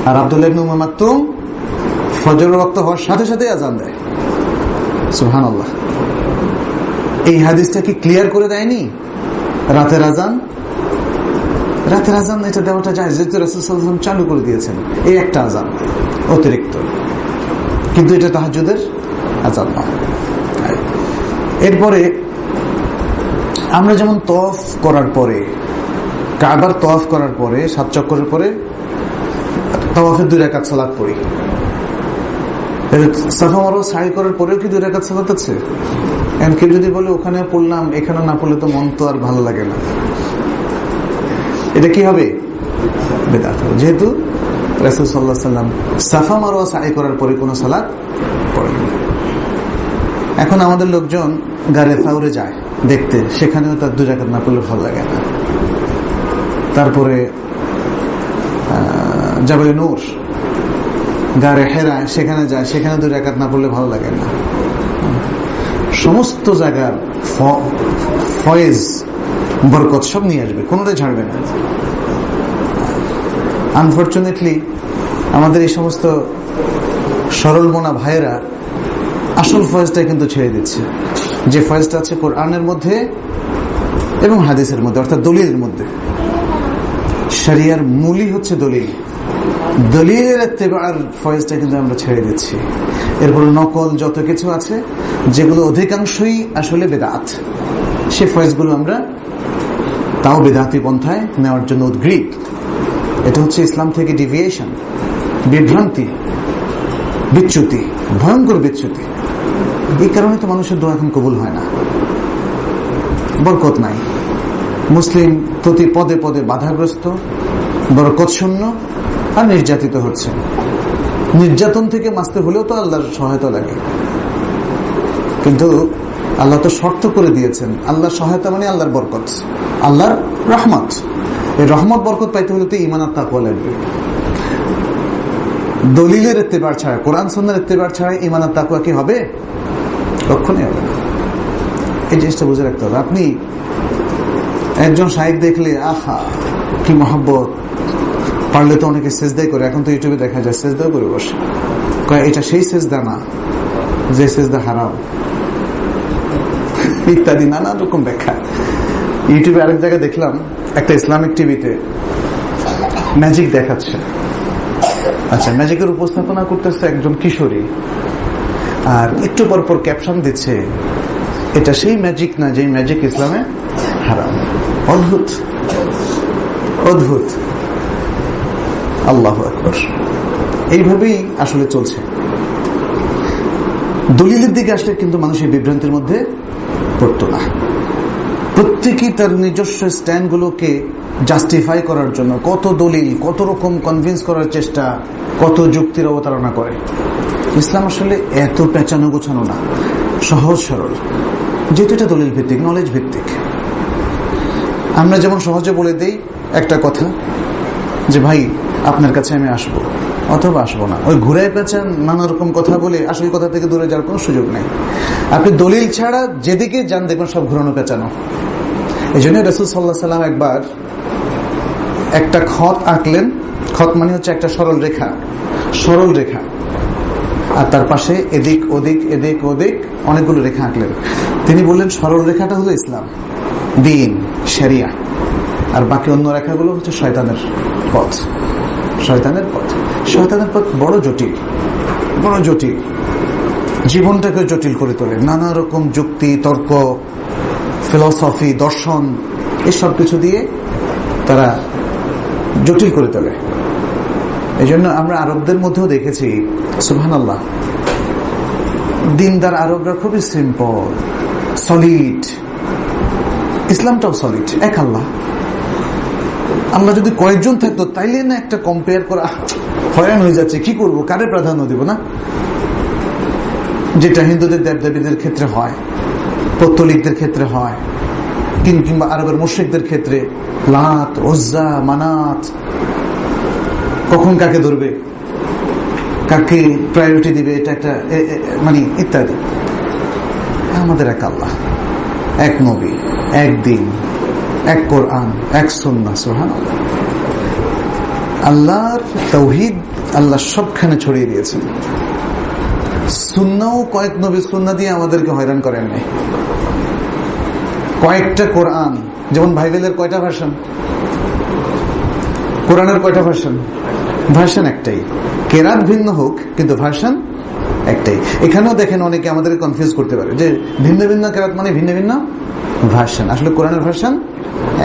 আর আব্দুল্লাহ ইবনে উম্মে মাকতুম ফজরের ওয়াক্ত হওয়ার সাথে সাথে আজান দেয়। সুবহানাল্লাহ। এই হাদিসটা কি ক্লিয়ার করে দেয়নি রাতের আজান? রাতের আজান এটা দেওয়াটা যায়, যেহেতু রাসূল সাল্লাল্লাহু আলাইহি ওয়াসাল্লাম চালু করে দিয়েছেন এই একটা আজান অতিরিক্ত, কিন্তু এটা তাহাজ্জুদের আজান নয়। এরপরে আমরা যেমন তওয়াফ করার পরে, কাবার তওয়াফ করার পরে 7 চক্করের পরে তওয়াফের 2 রাকাত সালাত পড়ি। সাফা মারওয়া সাই করার পরেও কি 2 রাকাত সালাত আছে? এখন কেউ যদি বলে ওখানে পড়লাম, এখানে না পড়লে তো মন তো আর ভালো লাগে না, এটা কি হবে? বিদআত হবে। যেহেতু রাসূল সাল্লাল্লাহু আলাইহি ওয়াসাল্লাম সাফা মারওয়া সাই করার পরে কোনো সালাত পড়েন। এখন আমাদের লোকজন গারে সাউরে যায় দেখতে, সেখানেও তার 2 রাকাত না পড়লে ভালো লাগে না। তারপরে জাবালে নূর, গারে হেরা, সেখানে যায়, সেখানে 2 রাকাত না পড়লে ভালো লাগে না। সমস্ত জায়গার ফয়েজ বরকত সব নিয়ে আসবে, কোনোটাই ছাড়বে না। আনফরচুনেটলি আমাদের এই সমস্ত সরল মনা ভাইয়েরা আসল ফয়েজটাই কিন্তু ছেড়ে দিচ্ছে, যে ফয়েজটা আছে কোরআনের মধ্যে এবং হাদিসের মধ্যে, অর্থাৎ দলিলের মধ্যে। শরিয়ার মূলই হচ্ছে দলিল, দলিলের ইত্তেবার ফয়েজটা কিন্তু আমরা ছেড়ে দিচ্ছি। এরপর নকল যত কিছু আছে যেগুলো অধিকাংশই আসলে বেদাত, সে ফয়েজগুলো আমরা তাও বেদাতি পন্থায় নেওয়ার জন্য উদ্গ্রীব। এটা হচ্ছে ইসলাম থেকে ডিভিয়েশন, বিভ্রান্তি, বিচ্যুতি, ভয়ঙ্কর বিচ্যুতি। এই কারণে তো মানুষের দোয়া এখন কবুল হয় না, বরকত নাই। মুসলিম প্রতি পদে পদে বাধাগ্রস্ত, বরকত শূন্য, আর নির্যাতিত হচ্ছে। নির্যাতন থেকে বাঁচতে হলেও তো আল্লাহর সহায়তা লাগে, কিন্তু আল্লাহ তো শর্ত করে দিয়েছেন। আল্লাহর সহায়তা মানে আল্লাহর বরকত, আল্লাহর রহমত। এই রহমত বরকত পাইতে হলে তো ঈমান আর তাকওয়া লাগবে। দলিলের ইত্তেবা ছাড়া, কোরআন সুন্নাহর ইত্তেবা ছাড়া ঈমান আর তাকওয়া কি হবে? কখনোই হবে না। এই জিনিসটা বুঝে রাখতে হবে। আপনি একজন শাইখ দেখলে আহা কি মহব্বত, পারলে তো অনেকে সেজদাই করে, এখন তো ইউটিউবে দেখা যায় সেজদাও করে বসে, কয় এটা সেই সেজদা না যে সেজদা হারাম, ইত্যাদি নানা রকম ব্যাখ্যা। ইউটিউবে আরেক জায়গায় দেখলাম একটা ইসলামিক টিভিতে ম্যাজিক দেখাচ্ছে। আচ্ছা, ম্যাজিকের উপস্থাপনা করতেছে একজন কিশোরী, আর একটু পর পর ক্যাপশন দিচ্ছে এটা সেই ম্যাজিক না যে ম্যাজিক ইসলামে হারাম। অদ্ভুত অদ্ভুত, আল্লাহু আকবার। এইভাবেই আসলে চলছে। দলিলের দিকে আসলে কিন্তু মানুষের বিভ্রান্তির মধ্যে পড়তো না। প্রত্যেকেই তার নিজস্ব স্ট্যান্ডগুলোকে জাস্টিফাই করার জন্য কত দলিল, কত রকম কনভিন্স করার চেষ্টা, কত যুক্তির অবতারণা করে। ইসলাম আসলে এত পেঁচানো গোছানো না, সহজ সরল। যেহেতু এটা দলিল ভিত্তিক, নলেজ ভিত্তিক। আমরা যেমন সহজে বলে দেই একটা কথা যে ভাই আপনার কাছে আমি আসবো অথবা আসবো না, ওই ঘুরায় পেঁচান নানা রকম কথা বলে আসল কথা থেকে দূরে যাওয়ার কোনো সুযোগ নেই। আপনি দলিল ছাড়া যেদিকে যান দেখবেন সব ঘুরানো পেঁচানো। এই জন্য রাসূল সাল্লাল্লাহু আলাইহি ওয়াসাল্লাম একবার একটা খত আঁকলেন। খত মানে হচ্ছে একটা সরল রেখা, সরল রেখা, আর তার পাশে এদিক ওদিক এদিক ওদিক অনেকগুলো রেখা আঁকলেন। তিনি বললেন সরল রেখাটা হলো ইসলাম, দ্বীন, শরিয়া, আর বাকি অন্য রেখাগুলো হচ্ছে শয়তানের পথ। শয়তানের পথ, শয়তানের পথ বড় জটিল, বড় জটিল, জীবনটাকে জটিল করে তোলে। নানা রকম যুক্তি, তর্ক, ফিলসফি, দর্শন, এসব কিছু দিয়ে তারা জটিল করে তোলে। এই জন্য আমরা আরবদের মধ্যেও দেখেছি, সুবহানাল্লাহ, দিনদার আরবরা খুবই সিম্পল, সলিড। ইসলামটাও সলিড, এক আল্লাহ। আমরা যদি কয়েকজন থাকতো তাইলে না একটা কম্পেয়ার করা হয়রান হয়ে যাচ্ছে, কি করব, কারে প্রাধান্য দিব না, যেটা হিন্দুদের দেবদেবীদের ক্ষেত্রে হয়, পৌত্তলিকদের ক্ষেত্রে হয়, কিংবা আরবের মুশরিকদের ক্ষেত্রে লাত, উজ্জা, মানাত, কখন কাকে ধরবে, কাকে প্রায়োরিটি দিবে, এটা একটা মানে ইত্যাদি। আমাদের এক আল্লাহ, এক নবী, এক দিন, এক কোরআন, এক সুন্নাহ। সুবহানাল্লাহ, আল্লাহর তাওহীদ আল্লাহ সবখানে ছড়িয়ে দিয়েছেন। সুন্নাহও কয়েক নবী সুন্নাহ দিয়ে আমাদেরকে হয়রান করেন নাই। কয়েকটা কোরআন, যেমন বাইবেলের কয়টা ভার্সন, কোরআনের কয়টা ভার্সন? ভার্সন একটাই। কেরাত ভিন্ন হোক কিন্তু ভার্সন একটাই। এখানেও দেখেন অনেকে আমাদের কনফিউজ করতে পারে যে ভিন্ন ভিন্ন কেরাত মানে ভিন্ন ভিন্ন ভার্সন। আসলে কোরআনের ভার্সন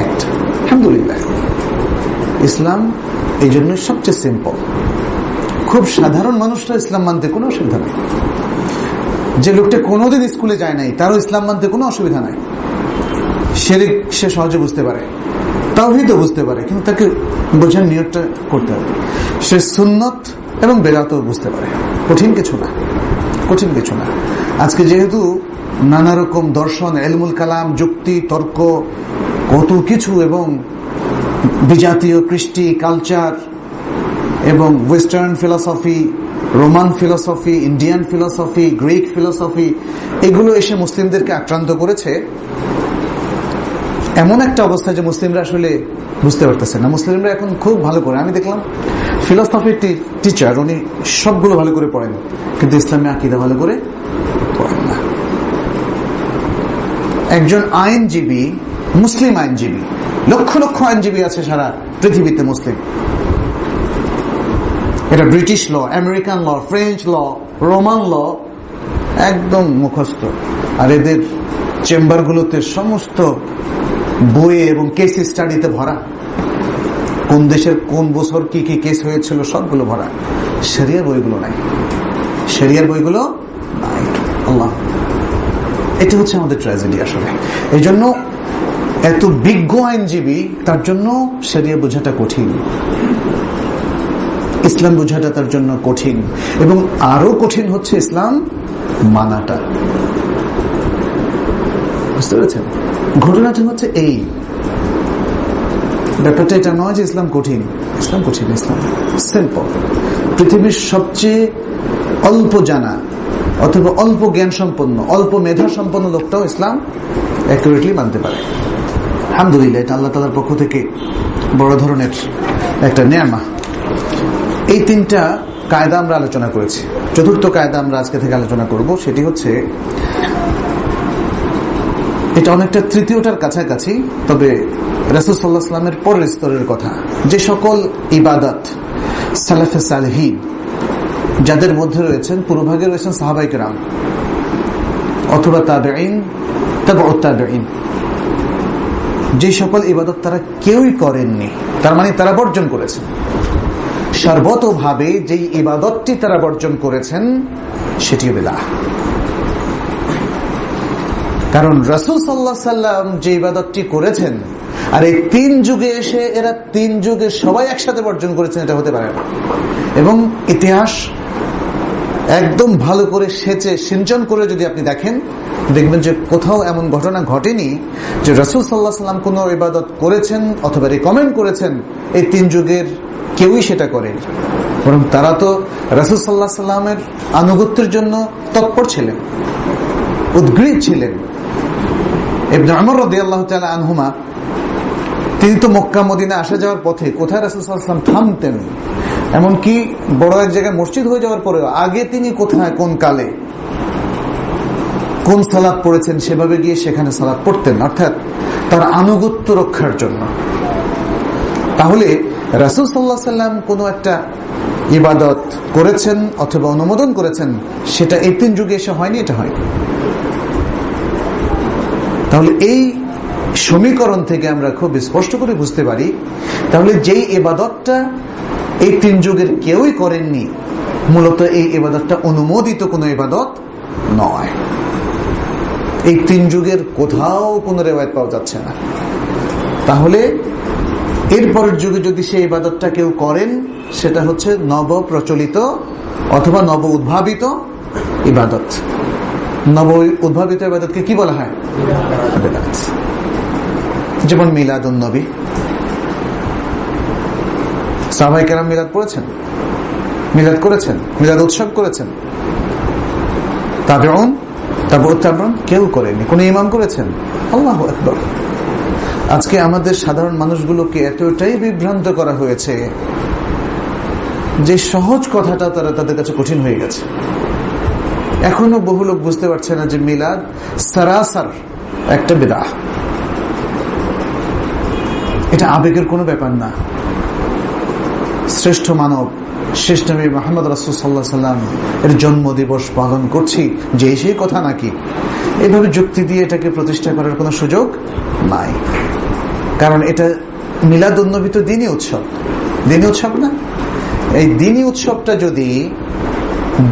একটা। আলহামদুলিল্লাহ, ইসলাম এই জন্য সবচেয়ে সিম্পল। খুব সাধারণ মানুষরা ইসলাম মানতে কোনো অসুবিধা নেই। যে লোকটা কোনোদিন স্কুলে যায় নাই তারও ইসলাম মানতে কোনো অসুবিধা নাই। শিরক সে সহজে বুঝতে পারে, তাওহীদও বুঝতে পারে, কিন্তু তাকে বোঝার নিয়তটা করতে হবে। সে সুন্নত এবং বেদাতও বুঝতে পারে। কঠিন কিছু না, কঠিন কিছু না। আজকে যেহেতু নানা রকম দর্শন, ইলমুল কালাম, যুক্তি, তর্ক, কত কিছু, এবং বিজাতীয় কৃষ্টি, কালচার, এবং western philosophy, Roman philosophy, Indian philosophy, Greek philosophy, এগুলো এসে মুসলিমদেরকে আক্রান্ত করেছে এমন একটা অবস্থা যে মুসলিমরা আসলে বুঝতে পারতেছে না। মুসলিমরা এখন খুব ভালো করে, আমি দেখলাম ফিলসফির টিচার, উনি সবগুলো ভালো করে পড়েন, কিন্তু ইসলামে আকীদা ভালো করে পড়েন না। একজন আইনজীবী, মুসলিম আইনজীবী, লক্ষ লক্ষ আইনজীবী আছে সারা পৃথিবীতে মুসলিম। এটা ব্রিটিশ ল, আমেরিকান ল, ফ্রেঞ্চ ল, রোমান ল একদম মুখস্থ। আর এদের চেম্বারগুলোতে সমস্ত বইয়ে এবং কেস স্টাডিতে ভরা, কোন দেশের কোন বছর কি কি কেস হয়েছিল সবগুলো ভরা। শরিয়ার বইগুলো নাই, শরিয়ার বইগুলো নাই। আল্লাহ, এটা হচ্ছে আমাদের ট্র্যাজেডি আসলে। এই জন্য এত বিজ্ঞ আইনজীবী, তার জন্য শরিয়া বোঝাটা কঠিন, ইসলাম বোঝাটা তার জন্য কঠিন, এবং আরো কঠিন হচ্ছে ইসলাম মানাটা। বুঝতে পেরেছেন? ঘটনাটা হচ্ছে এই ব্যাপারটা, এটা নয় যে ইসলাম কঠিন। ইসলাম কঠিন, ইসলাম সিম্পল। পৃথিবীর সবচেয়ে অল্প জানা অথবা অল্প জ্ঞান সম্পন্ন, অল্প মেধা সম্পন্ন লোকটাও ইসলাম অ্যাকুরেটলি মানতে পারে। আলহামদুলিল্লাহ, এটা আল্লাহ তাআলার পক্ষ থেকে বড় ধরনের একটা নেয়ামা। এই তিনটা কায়দা আমরা আলোচনা করেছি। চতুর্থ কায়দা আমরা আজকে থেকে আলোচনা করব, সেটি হচ্ছে, এটা অনেকটা তৃতীয়টার কাছাকাছি, তবে রাসূল সাল্লাল্লাহু আলাইহি ওয়াসাল্লামের পরের স্তরের কথা। যে সকল ইবাদত সালাফে সালেহিন, যাদের মধ্যে রয়েছেন, পুরোভাগে রয়েছেন সাহাবায়ে কেরাম অথবা তাবেঈন, তাবউত তাবেঈন, যে সকল ইবাদত তারা কেউই করেননি, তার মানে তারা বর্জন করেছেন সর্বতোভাবে, যেই ইবাদতটি তারা বর্জন করেছেন সেটিও বিদআহ। কারণ রাসূল সাল্লাল্লাহু আলাইহি ওয়াসাল্লাম যে ইবাদতটি করেছেন, আর এই তিন যুগে এসে এরা তিন যুগে সবাই একসাথে বর্জন করেছেন, এটা হতে পারে না। এবং ইতিহাস একদম ভালো করে সেচে সিঞ্চন করে যদি আপনি দেখেন, দেখবেন যে কোথাও এমন ঘটনা ঘটেনি যে রাসূল সাল্লাল্লাহু আলাইহি ওয়াসাল্লাম কোনো ইবাদত করেছেন অথবা রিকমেন্ড করেছেন এই তিন যুগের কেউই সেটা করেন, বরং তারা তো রাসূল সাল্লাল্লাহু আলাইহি ওয়াসাল্লামের আনুগত্যের জন্য তৎপর ছিলেন, উদ্গ্রীব ছিলেন। ইবনে উমর রাদিয়াল্লাহু তাআলা আনহুমা, তিনি তো মক্কা মদিনা আসা যাওয়ার পথে কোথায় রাসূল সাল্লাল্লাহু আলাইহি ওয়াসাল্লাম থামতেন, এমনকি বড় এক জায়গায় মসজিদ হয়ে যাওয়ার পরেও আগে তিনি কোথায় কোন কালে কোন সালাত পড়েছেন সেভাবে গিয়ে সেখানে সালাত পড়তেন, অর্থাৎ তার আনুগত্য রক্ষার জন্য। তাহলে রাসূল সাল্লাল্লাহু আলাইহি ওয়াসাল্লাম কোনো একটা ইবাদত করেছেন অথবা অনুমোদন করেছেন, সেটা এই তিন যুগে এসে হয়নি, এটা হয়। তাহলে এই সমীকরণ থেকে আমরা খুব স্পষ্ট করে বুঝতে পারি, তাহলে যেই ইবাদতটা এই তিন যুগের কেউই করেননি, মূলত এই ইবাদতটা অনুমোদিত কোনো ইবাদত নয়। এই তিন যুগের কোথাও কোনো রিওয়ায়াত পাওয়া যাচ্ছে না। তাহলে এরপরের যুগে যদি সেই ইবাদতটা কেউ করেন, সেটা হচ্ছে নব প্রচলিত অথবা নব উদ্ভাবিত ইবাদত। নব উদ্ভাবিত ইবাদতকে কি বলা হয়? বিদআত। যেমন মিলাদুন নবী, সাহাবায়ে কেরাম মিলাদ পড়েছেন, মিলাদ করেছেন, মিলাদ উৎসব করেছেন। তাবেঈন, তাবউত তাবেঈন কেউ করেনি। কোন ইমাম করেছেন? আল্লাহু আকবার। আজকে আমাদের সাধারণ মানুষগুলোকে এতটাই বিভ্রান্ত করা হয়েছে যে সহজ কথাটা তারা তাদের কাছে কঠিন হয়ে গেছে। এখনো বহু লোক বুঝতে পারছে না যে মিলাদ সারাসার একটা বিদআহ, এটা আবেগের কোনো ব্যাপার না। শ্রেষ্ঠ মানব শেষ নবী মুহাম্মদ রাসূল সাল্লাল্লাহু আলাইহি ওয়াসাল্লাম এর জন্ম দিবস পালন করছি, যে সেই কথা নাকি? এভাবে যুক্তি দিয়ে এটাকে প্রতিষ্ঠা করার কোনো সুযোগ নাই। কারণ এটা মিলাদুন নবী তো দ্বীনি উৎসব, দ্বীনি উৎসব না। এই দ্বীনি উৎসবটা যদি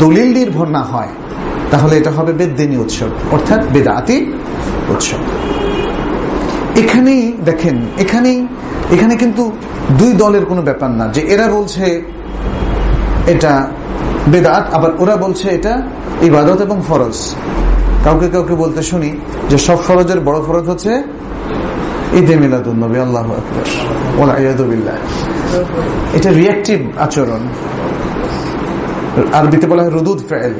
দলিল নির্ভর না হয়, তাহলে এটা হবে বেদ্দীনি উৎসব, অর্থাৎ বিদআতি উৎসব। এখানেই দেখেন, এখানে কিন্তু দুই দলের কোনো ব্যাপার না, যে এরা বলছে এটা বিদআত, আবার ওরা বলছে এটা ইবাদত এবং ফরজ। কাউকে কাউকে বলতে শুনি যে সব ফরজের বড় ফরজ হচ্ছে ঈদে মিলাদুন নবী। আল্লাহু আকবার, ওয়াল ইয়াদু বিল্লাহ। এটা রিঅ্যাকটিভ আচরণ, আরবিতে বলা হয় রুদুদ ফেল,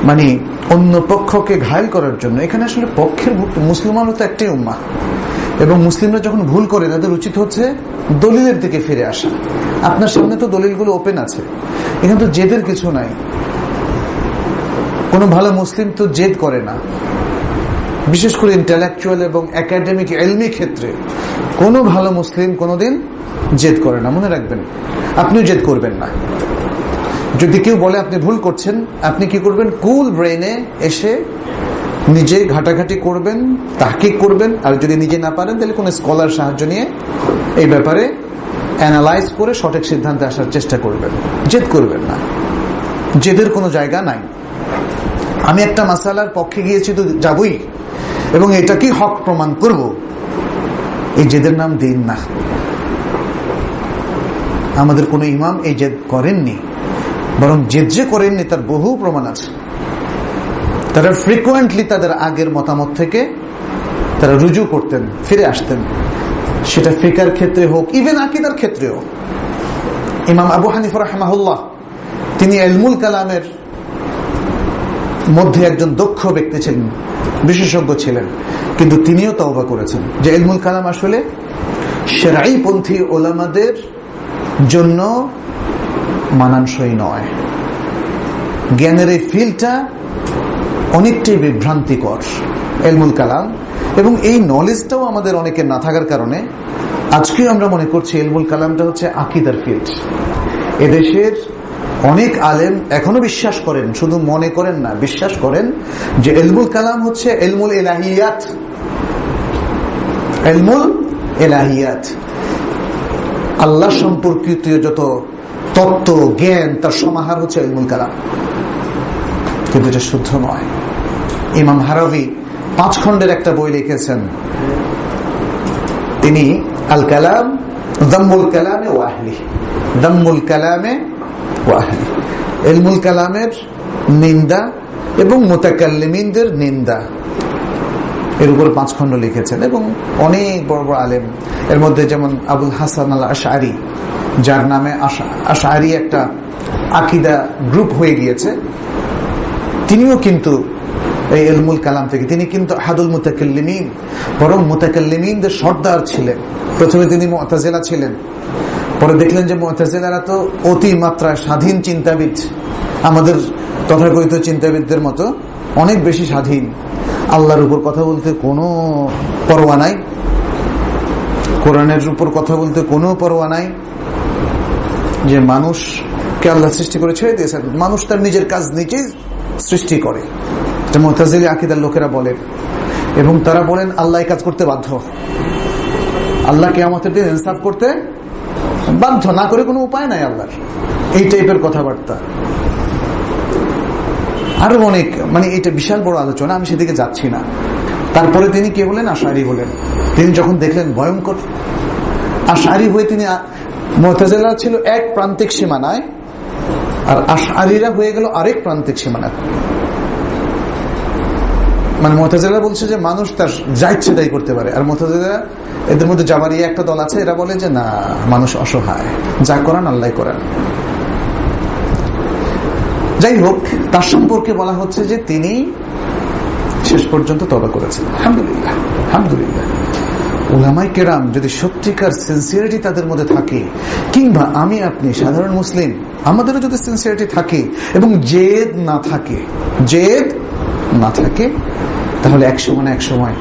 মানে অন্য পক্ষকে ঘায়েল করার জন্য। এখানে আসলে পক্ষের মুসলমানও তো একটাই উম্মাহ, এবং মুসলিমরা যখন ভুল করে তাদের উচিত হচ্ছে দলিলের দিকে ফিরে আসা। আপনার সামনে তো দলিলগুলো ওপেন আছে, এখানে তো জেদের কিছু নাই। কোনো ভালো মুসলিম তো জেদ করে না, বিশেষ করে ইন্টেলেকচুয়াল এবং একাডেমিক এলমি ক্ষেত্রে কোনো ভালো মুসলিম কোনোদিন জেদ করে না। মনে রাখবেন, আপনিও জেদ করবেন না। যদি কেউ বলে আপনি ভুল করছেন, আপনি কি করবেন? কুল ব্রেইনে এসে নিজে ঘাটাঘাটি করবেন, তাহকিক করবেন, আর যদি নিজে না পারেন তাহলে কোন স্কলার সাহায্য নিয়ে এই ব্যাপারে অ্যানালাইজ করে সঠিক সিদ্ধান্তে আসার চেষ্টা করবেন। জেদ করবেন না, জেদের কোনো জায়গা নাই। আমি একটা মাসালার পক্ষে গিয়েছি তো যাবই এবং এটাকেই হক প্রমাণ করব, এই জেদের নাম দিন না। আমাদের কোনো ইমাম এই জেদ করেননি, বরং জেদ যে করেননি তার বহু প্রমাণ আছে। তারা ফ্রিকুয়েন্টলি তাদের আগের মতামত থেকে তারা রুজু করতেন, ফিরে আসতেন, সেটা ফিকার ক্ষেত্রে হোক, ইভেন আকীদার ক্ষেত্রেও। ইমাম আবু হানিফা রাহিমাহুল্লাহ তিনি ইলমুল কালামের মধ্যে একজন দক্ষ ব্যক্তি ছিলেন, বিশেষজ্ঞ ছিলেন, কিন্তু তিনিও তওবা করেছেন যে ইলমুল কালাম আসলে শরঈ পন্থী উলামাদের জন্য মানানসই নয়। জ্ঞানের এই ফিল্ডটা অনেকটাই বিভ্রান্তিকর, ইলমুল কালাম, এবং এই নলেজটাও আমাদের অনেকের না থাকার কারণে আজকেও আমরা মনে করছি ইলমুল কালামটা হচ্ছে আকীদার ফিল্ড। এদেশের অনেক আলেম এখনো বিশ্বাস করেন, শুধু মনে করেন না, বিশ্বাস করেন যে ইলমুল কালাম হচ্ছে ইলমুল ইলাহিয়াত। ইলমুল ইলাহিয়াত, আল্লাহ সম্পর্কিত যত তত্ত্ব জ্ঞান তার সমাহার হচ্ছে ইলমুল কালাম, কিন্তু এটা শুদ্ধ নয়। ইমাম হারাভি 5 খণ্ডের একটা বই লিখেছেন, তিনি আল কালাম দাম্মুল কালামে ওয়া আহলিহি, দাম্মুল কালামে ওয়া আহলিহি, ইলমুল কালামের নিন্দা এবং মুতাকাল্লিমিনদের নিন্দা, এর উপর 5 খণ্ড লিখেছেন। এবং অনেক বড় বড় আলেম, এর মধ্যে যেমন আবুল হাসান আল আশআরী, যার নামে আশআরী একটা আকীদা গ্রুপ হয়ে গিয়েছে, তিনিও কিন্তু এই ইলমুল কালাম থেকে, তিনি কিন্তু আহাদুল মুতাকাল্লিমিন, বরং মুতাকাল্লিমিনদের সর্দার ছিলেন। প্রথমে তিনি মুতাজিলা ছিলেন, পরে দেখলেন যে মুতাজিলারা তো অতি মাত্রায় স্বাধীন চিন্তাবিদ, আমাদের তথাকথিত চিন্তাবিদদের মতো অনেক বেশি স্বাধীন, আল্লাহর উপর কথা বলতে কোনো পরোয়া নাই, কোরআনের উপর কথা বলতে কোনো পরোয়া নাই, যে মানুষকে আল্লাহ সৃষ্টি করে ছেড়ে দিয়েছেন, মানুষ তার নিজের কাজ নিজেই সৃষ্টি করে, এটা মুতাজিলি আকীদার লোকেরা বলেন। এবং তারা বলেন আল্লাহ কাজ করতে বাধ্য, আল্লাহ কিয়ামতের দিন ইনসাফ করতে বাধ্য, না করে কোনো উপায় নাই আল্লাহর, এই টাইপের কথাবার্তা। আরো অনেক, মানে এটা বিশাল বড় আলোচনা, আমি সেদিকে যাচ্ছি না। তারপরে তিনি কে বলেন? আশআরী হলেন। তিনি যখন দেখলেন ভয়ঙ্কর, আশআরী হয়ে তিনি, মুতাজিলা ছিল এক প্রান্তিক সীমানায় আর আশআরীরা হয়ে গেল আরেক প্রান্তিক সীমানায়। মানে মুতাজিলা বলছে যে মানুষ তার যা ইচ্ছে তাই করতে পারে, আর মুতাজিলা, এদের মধ্যে জাবারিয়া একটা দল আছে, এরা বলে যে না, মানুষ অসহায়, যা করান আল্লাহ করান। যাই হোক, তার সম্পর্কে বলা হচ্ছে যে তিনি শেষ পর্যন্ত তওবা করেছেন। আলহামদুলিল্লাহ, আলহামদুলিল্লাহ। উলামায়ে কেরাম যদি সত্যিকার সিনসিয়ারিটি তাদের মধ্যে থাকে, কিংবা আমি আপনি সাধারণ মুসলিম আমাদেরও যদি সিনসিয়ারিটি থাকে এবং জেদ না থাকে, জেদ না থাকে, তাহলে এক সময়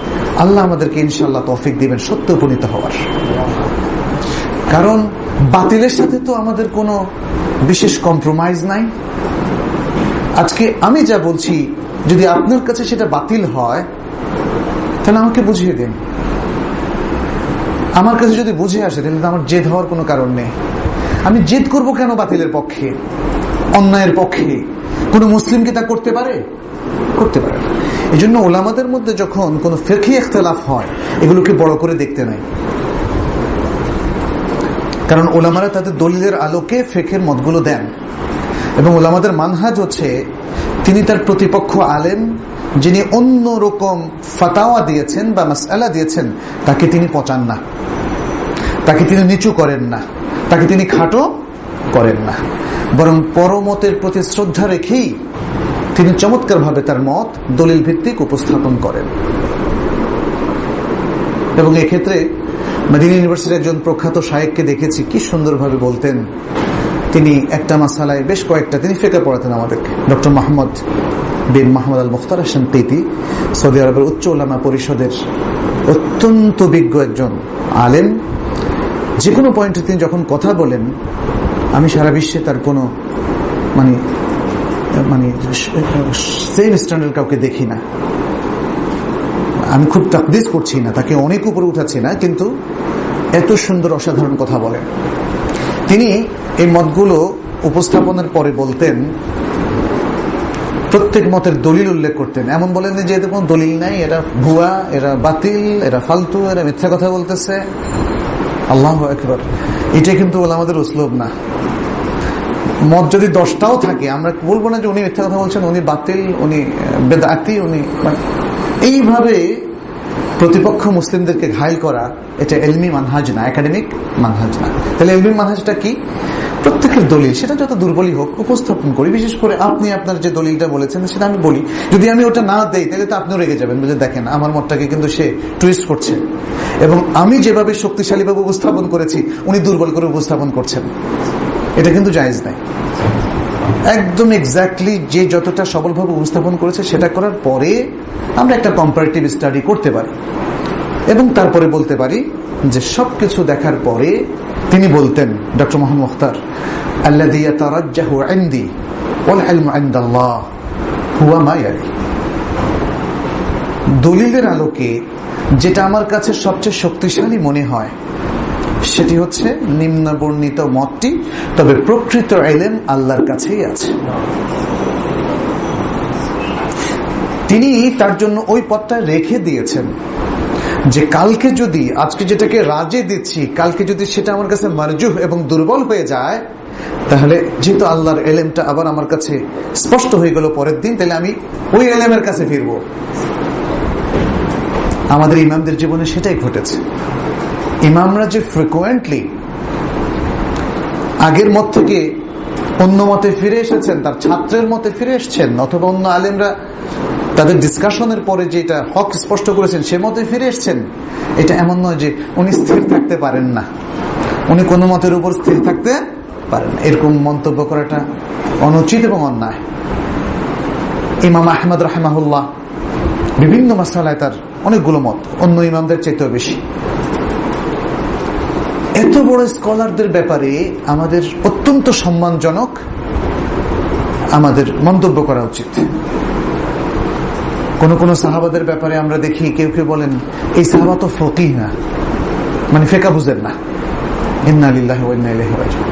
আল্লাহ আমাদেরকে ইনশাআল্লাহ তৌফিক দিবেন সত্য উপনীত হওয়ার। কারণ বাতিলের সাথে তো আমাদের কোনো বিশেষ কম্প্রোমাইজ নাই। আজকে আমি যা বলছি, যদি আপনার কাছে সেটা বাতিল হয় তাহলে আমাকে বুঝিয়ে দিন। আমার কাছে যদি বুঝে আসে তাহলে তো আমার জেদ হওয়ার কোনো কারণ নেই। আমি জেদ করব কেন বাতিলের পক্ষে, অন্যায়ের পক্ষে? কোন মুসলিম কি তা করতে পারে? করতে পারে না। এই জন্য ওলামাদের মধ্যে যখন কোনো ফিকহি ইখতিলাফ হয়, এগুলোকে বড় করে দেখতে নাই, কারণ ওলামারা তাদের দলিলের আলোকে ফিকহের মতগুলো দেন। এবং ওলামাদের মানহাজ হচ্ছে, তিনি তার প্রতিপক্ষ আলেম যিনি অন্য রকম ফাতাওয়া দিয়েছেন বা মাসআলা দিয়েছেন, তাকে তিনি পচান না, তাকে তিনি নিচু করেন না, তাকে তিনি খাটো করেন না, বরং পরমতের প্রতি শ্রদ্ধা রেখেই তিনি চমৎকারভাবে তার মত দলিল ভিত্তিক উপস্থাপন করেন। এবং এক্ষেত্রে মদিনা ইউনিভার্সিটির একজন প্রখ্যাত শায়েখকে দেখেছি, কি সুন্দরভাবে বলতেন। তিনি একটা মাসালায় বেশ কয়েকটা তিনি ফিকহ পড়াতেন আমাদেরকে। ডক্টর মোহাম্মদ বিন মোহাম্মদ আল মুখতার শানকিতি, সৌদি আরবের উচ্চ উলামা পরিষদের অত্যন্ত বিজ্ঞ একজন আলেম। যে কোনো পয়েন্টে তিনি যখন কথা বলেন, আমি সারা বিশ্বে তার কোনো মানে সেম স্ট্যান্ডার্ড কাউকে দেখি না। আমি খুব তাকদিস করছি না, তাকে অনেক উপরে উঠাচ্ছি না, কিন্তু এত সুন্দর অসাধারণ কথা বলেন। তিনি এই মতগুলো উপস্থাপনের পরে বলতেন, প্রত্যেক মতের দলিল উল্লেখ করতেন। এমন বলেন যে এতে কোনো দলিল নাই, এরা ভুয়া, এরা বাতিল, এরা ফালতু, এরা মিথ্যা কথা বলতেছে। আল্লাহু আকবার। এটা কিন্তু আমাদের উসলুব না। মত যদি 10টাও থাকে, আমরা বলবো না যে উনি মিথ্যা কথা বলছেন, উনি বাতিল, উনি বেদাতি, উনি এইভাবে প্রতিপক্ষ মুসলিমদেরকে ঘায়ল করা, এটা এলমি মানহাজ না, একাডেমিক মানহাজ না। তাহলে এলমি মানহাজটা কি? প্রত্যেকের দলিল, সেটা যত দুর্বলই হোক, উপস্থাপন করি। বিশেষ করে আপনি আপনার যে দলিলটা বলেছেন সেটা আমি বলি। যদি আমি ওটা না দেই তাহলে তো আপনিও রেগে যাবেন, বুঝে দেখেন আমার মতটাকে কিন্তু সে টুইস্ট করছে, এবং আমি যেভাবে শক্তিশালীভাবে উপস্থাপন করেছি উনি দুর্বল করে উপস্থাপন করছেন। এটা কিন্তু জায়েজ নাই। একদম এক্স্যাক্টলি যে যতটা সবলভাবে উপস্থাপন করেছে সেটা করার পরে আমরা একটা কম্পারেটিভ স্টাডি করতে পারি, এবং তারপরে বলতে পারি যে সবকিছু দেখার পরে তিনি বলতেন, ডক্টর মোহাম্মদ মুখতার, আল্লাযী ইয়াতারাজ্জাহু ইনদি ওয়াল ইলমু ইনদাল্লাহ হুয়া মা ইয়ালি। দলিলের আলোকে যেটা আমার কাছে সবচেয়ে শক্তিশালী মনে হয় সেটি হচ্ছে নিম্ন বর্ণিত মতটি, তবে প্রকৃত ইলম আল্লাহর কাছেই আছে। তিনি তার জন্য ওই পথটা রেখে দিয়েছেন যে কালকে যদি, আজকে যেটাকে রাজে দিচ্ছি, কালকে যদি সেটা আমার কাছে মারজুহ এবং দুর্বল হয়ে যায়, তাহলে যেহেতু আল্লাহর ইলমটা আবার আমার কাছে স্পষ্ট হয়ে গেল পরের দিন, তাহলে আমি ওই ইলমের কাছে ফিরব। আমাদের ইমামদের জীবনে সেটাই ঘটেছে। ইমামরা যে ফ্রিকুয়েন্টলি আগের মত থেকে অন্য মতে ফিরে এসেছেন, তার ছাত্রের মতে ফিরে এসেছেন, অথবা অন্য আলেমরা তাদের ডিসকাশনের পরে যেটা হক স্পষ্ট করেছেন সে মতে ফিরে এসেছেন, এটা এমন নয় যে উনি স্থির থাকতে পারেন না, উনি কোনো মতের উপর স্থির থাকতে পারেন না। এরকম মন্তব্য করাটা অনুচিত এবং অন্যায়। ইমাম আহমদ রাহিমাহুল্লাহ বিভিন্ন মাসআলায় তার অনেকগুলো মত, অন্য ইমামদের চাইতেও বেশি। এত বড় স্কলারদের ব্যাপারে আমাদের অত্যন্ত সম্মানজনক আমাদের মন্তব্য করা উচিত। কোন কোন সাহাবাদের ব্যাপারে আমরা দেখি কেউ কেউ বলেন এই সাহাবা তো ফকিহ না, মানে ফেকা বুঝেন না, ইন্না লিল্লাহি ওয়া ইন্না ইলাইহি রাজিউন।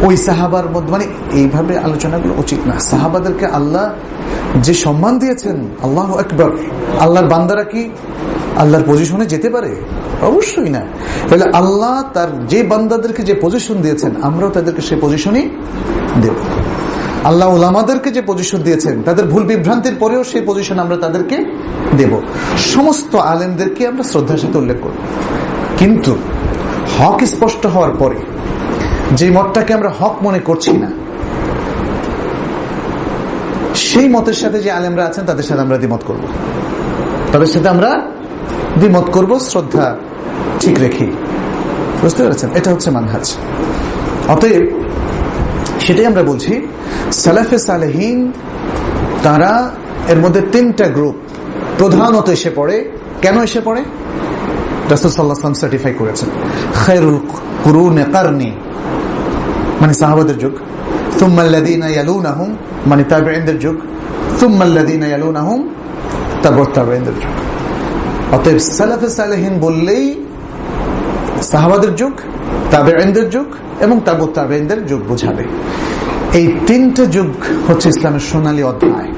ওই সাহাবার মধ্যে মানে এইভাবে আলোচনাগুলো উচিত না। সাহাবাদেরকে আল্লাহ যে সম্মান দিয়েছেন, আল্লাহু আকবার। আল্লাহর বান্দারা কি আল্লাহর পজিশনে যেতে পারে? অবশ্যই না। তাহলে আল্লাহ তার যে বান্দাদেরকে যে পজিশন দিয়েছেন, আমরাও তাদেরকে সেই পজিশনই দেব। আল্লাহ উলামাদেরকে যে পজিশন দিয়েছেন, তাদের ভুল বিভ্রান্তির পরেও সেই পজিশন আমরা তাদেরকে দেব। সমস্ত আলেমদেরকে আমরা শ্রদ্ধার সাথে উল্লেখ করব। কিন্তু হক স্পষ্ট হওয়ার পরে যে মতটাকে আমরা হক মনে করছি না, সেই মতের সাথে যে আলেমরা আছেন তাদের সাথে আমরা দ্বিমত করব, তাদের সাথে আমরা দ্বিমত করব, শ্রদ্ধা ঠিক রেখে। বুঝতে পেরেছেন? এটা হচ্ছে মানহাজ। অতএব সেটাই আমরা বলছি, সালাফে সালেহীন তারা এর মধ্যে 3টা গ্রুপ প্রধানত এসে পড়ে। কেন এসে পড়ে? রাসূল সাল্লাল্লাহু আলাইহি ওয়াসাল্লাম সার্টিফাই করেছেন খায়রুল কুরুনি কারনি, মানে সাহাবাদের যুগ, সুম্মা আল্লাযীনা ইয়ালুনাহুম মানে তাবেঈনদের যুগ, সুম্মা আল্লাযীনা ইয়ালুনাহুম তাবউ তাবেঈনদের যুগ। অতএব সালাফে সালেহীন বললেই সাহাবাদের যুগ, তাবেঈনদের যুগ এবং তাবউ তাবেঈনদের যুগ বোঝাবে। এই 3টা যুগ হচ্ছে ইসলামের সোনালী অধ্যায়।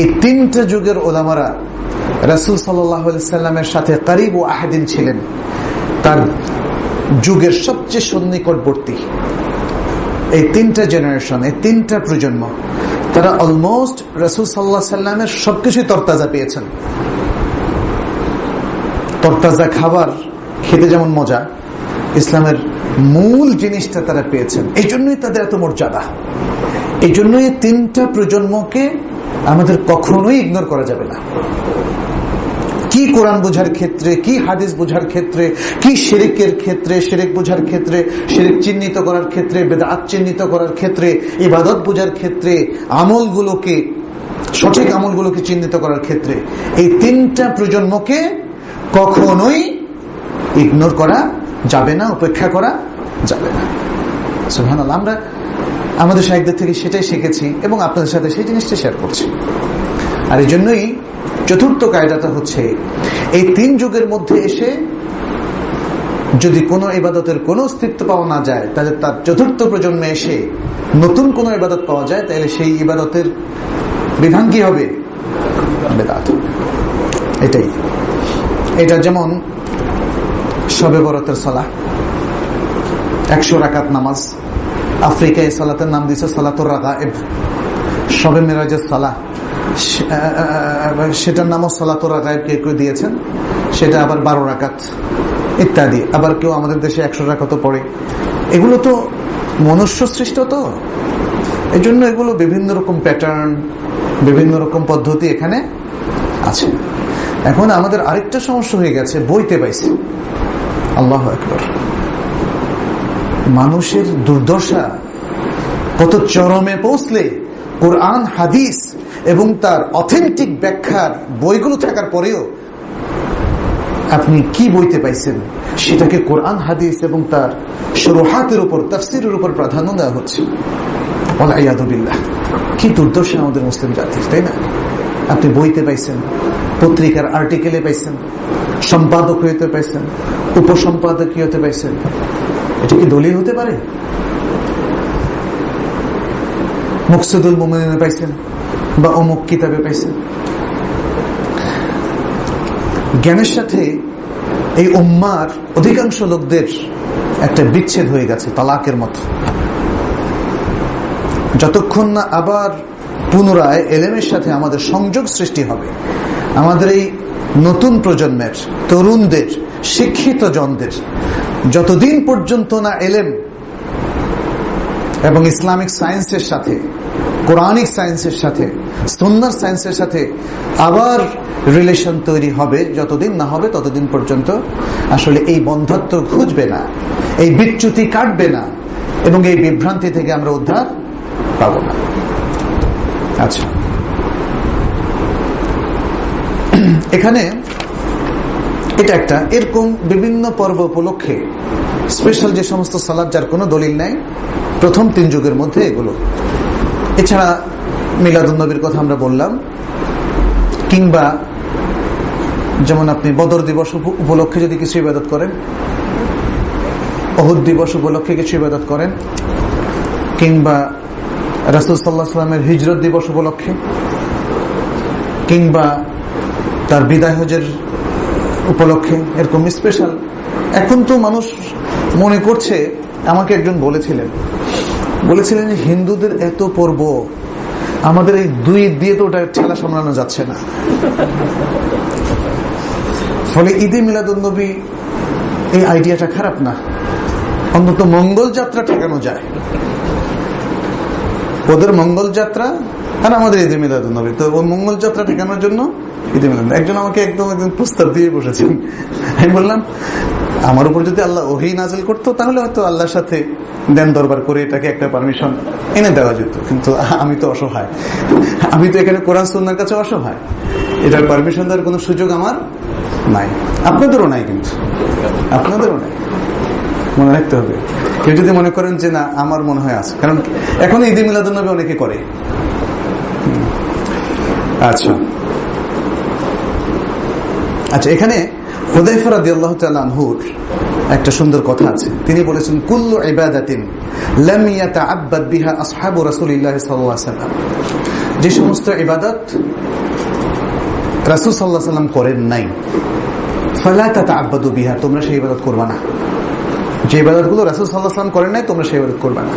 এই 3টা যুগের ওলামারা রাসূল সাল্লাল্লাহু আলাইহি সাল্লামের সাথে করিব ও আহাদিন ছিলেন, তার যুগের সবচেয়ে সন্নিকটবর্তী। এই 3টা জেনারেশন, এই 3টা প্রজন্ম, তারা অলমোস্ট রাসূল সাল্লাল্লাহু আলাইহি সাল্লামের সবকিছুই তরতাজা পেয়েছেন। তরতাজা খাবার খেতে যেমন মজা, ইসলামের মূল জিনিসটা তারা পেয়েছেন। এই জন্যই তাদের এত মর্যাদা। এই জন্যই 3টা প্রজন্মকে আমাদের কখনোই ইগনোর করা যাবে না। কি কোরআন বোঝার ক্ষেত্রে, কি হাদিস বোঝার ক্ষেত্রে, কি শিরকের ক্ষেত্রে, শিরক বোঝার ক্ষেত্রে, শিরক চিহ্নিত করার ক্ষেত্রে, বিদআত চিহ্নিত করার ক্ষেত্রে, ইবাদত বোঝার ক্ষেত্রে, আমলগুলোকে, সঠিক আমলগুলোকে চিহ্নিত করার ক্ষেত্রে এই 3টা প্রজন্মকে কখনোই ইগনোর করা যাবে না, উপেক্ষা করা যাবে না। সুবহানাল্লাহ। আমরা আমাদের শাইখদের থেকে সেটাই শিখেছি এবং আপনাদের সাথে সেই জিনিসটা শেয়ার করছি। আর এই জন্যই চতুর্থ কায়দাটা হচ্ছে এই 3 যুগের মধ্যে এসে যদি কোনো ইবাদতের কোনো অস্তিত্ব পাওয়া না যায়, তাহলে তার চতুর্থ প্রজন্মে এসে নতুন কোনো ইবাদত পাওয়া যায়, তাহলে সেই ইবাদতের বিধান কি হবে? বেদাত। এটাই। এটা যেমন শবে বরাতের সালাহ, 100 রাকাত নামাজ। আফ্রিকায় সালাতের নাম দিয়েছে সালাতুর রাগায়েব। শবে মেরাজের সালাহ, সেটার নামও সালাতুর রাগায়েব কেউ দিয়েছেন, সেটা আবার 12 রাকাত ইত্যাদি। আবার কেউ আমাদের দেশে 100 রাকাতও পড়ে। এগুলো তো মনুষ্য সৃষ্ট, তো এই জন্য এগুলো বিভিন্ন রকম প্যাটার্ন, বিভিন্ন রকম পদ্ধতি এখানে আছে। এখন আমাদের আরেকটা সমস্যা হয়ে গেছে, বইতে পাইছে। আল্লাহু আকবার। মানুষের দুর্দশা কত চরমে পৌঁছলে কোরআন হাদিস এবং তার অথেন্টিক ব্যাখ্যার বইগুলো থাকার পরেও আপনি কি বইতে পাইছেন সেটাকে কোরআন হাদিস এবং তার শুরুহাতের উপর, তাফসীরের উপর প্রাধান্য দেওয়া হচ্ছে। ওয়ালাইয়াযু বিল্লাহ। কি দুর্দশা আমাদের মুসলিম জাতির, তাই না? আপনি বইতে পাইছেন, পত্রিকার আর্টিকেলে পাইছেন, সম্পাদক হইতে পাইছেন, উপসম্পাদকীয়তে পাইছেন। এটা কি দলিল হতে পারে? মুকসিদুল মুমিনিনে পাইছেন বা অমুক কিতাবে পাইছেন। জ্ঞানের সাথে এই উম্মার অধিকাংশ লোকদের একটা বিচ্ছেদ হয়ে গেছে, তালাকের মতো। যতক্ষণ না আবার পুনরায় এলেমের সাথে আমাদের সংযোগ সৃষ্টি হবে, আমাদের এই নতুন প্রজন্মের তরুণদের, শিক্ষিত জনদের যতদিন পর্যন্ত না এলেম এবং ইসলামিক সায়েন্সের সাথে, কোরআনিক সায়েন্সের সাথে, সুন্নাহর সায়েন্সের সাথে আবার রিলেশন তৈরি হবে, যতদিন না হবে ততদিন পর্যন্ত আসলে এই বন্ধত্ব খুঁজবে না, এই বিচ্যুতি কাটবে না এবং এই বিভ্রান্তি থেকে আমরা উদ্ধার পাব না। আচ্ছা, এখানে এটা একটা এরকম বিভিন্ন পর্ব উপলক্ষে স্পেশাল যে সমস্ত সালাত যার কোনো দলিল নাই, প্রথম 3 যুগের মধ্যে এগুলো। এছাড়া মিলাদুন নবীর কথা আমরা বললাম, কিংবা যেমন আপনি বদর দিবস উপলক্ষে যদি কিছু ইবাদত করেন, উহুদ দিবস উপলক্ষে কিছু ইবাদত করেন, কিংবা রাসূল সাল্লাল্লাহু আলাইহি ওয়াসাল্লামের হিজরত দিবস উপলক্ষে, কিংবা তার বিদায় হজের উপলক্ষে, এরকম স্পেশাল। এখন তো মানুষ মনে করছে, আমাকে একজন বলেছিলেন যে হিন্দুদের এত পর্ব, আমাদের এই 2 দিয়ে তো ওটা ঠেলা সামলানো যাচ্ছে না। ফলে ঈদে মিলাদুন্নবী এই আইডিয়াটা খারাপ না, অন্তত মঙ্গল যাত্রা ঠেকানো যায়। ওদের মঙ্গল যাত্রা আর আমাদের ঈদে মিলাদুন্নবী, তো ওই মঙ্গল যাত্রা ঠেকানোর জন্য ঈদে মিলাদুন্নবী। একজন আমাকে একদম প্রস্তাব দিয়ে বসেছেন। আমি বললাম, আমার উপর যদি আল্লাহ ওহী নাযিল করতো তাহলে হয়তো আল্লাহর সাথে দেন দরবার করে এটাকে একটা পারমিশন এনে দেওয়া যেত, কিন্তু আমি তো অসহায়, আমি তো এখানে কোরআন সুন্নাহর কাছে অসহায়, এটার পারমিশন দেওয়ার কোনো সুযোগ আমার নাই, আপনাদেরও নাই, কিন্তু আপনাদেরও নাই। মনে রাখতে হবে, কেউ যদি মনে করেন যে না আমার মনে হয় আছে, কারণ এখন ঈদে মিলাদুন্নবী অনেকে করে। আচ্ছা, এখানে হুযায়ফা রাদিয়াল্লাহু তাআলা আনহুর একটা সুন্দর কথা আছে। তিনি বলেছেন, কুল্লু ইবাদাতিন লাম ইয়াতাআব্বাদ বিহা আসহাবু রাসূলিল্লাহ সাল্লাল্লাহু আলাইহি ওয়াসাল্লাম, যে সমস্ত ইবাদত রাসূল সাল্লাল্লাহু আলাইহি ওয়াসাল্লাম করেন নাই, ফালা তাতাআব্বাদু বিহা, তোমরা সেই ইবাদত করবে না। যে ইবাদতগুলো রাসূল সাল্লাল্লাহু আলাইহি ওয়াসাল্লাম করেন নাই, তোমরা সেই ইবাদত করবে না।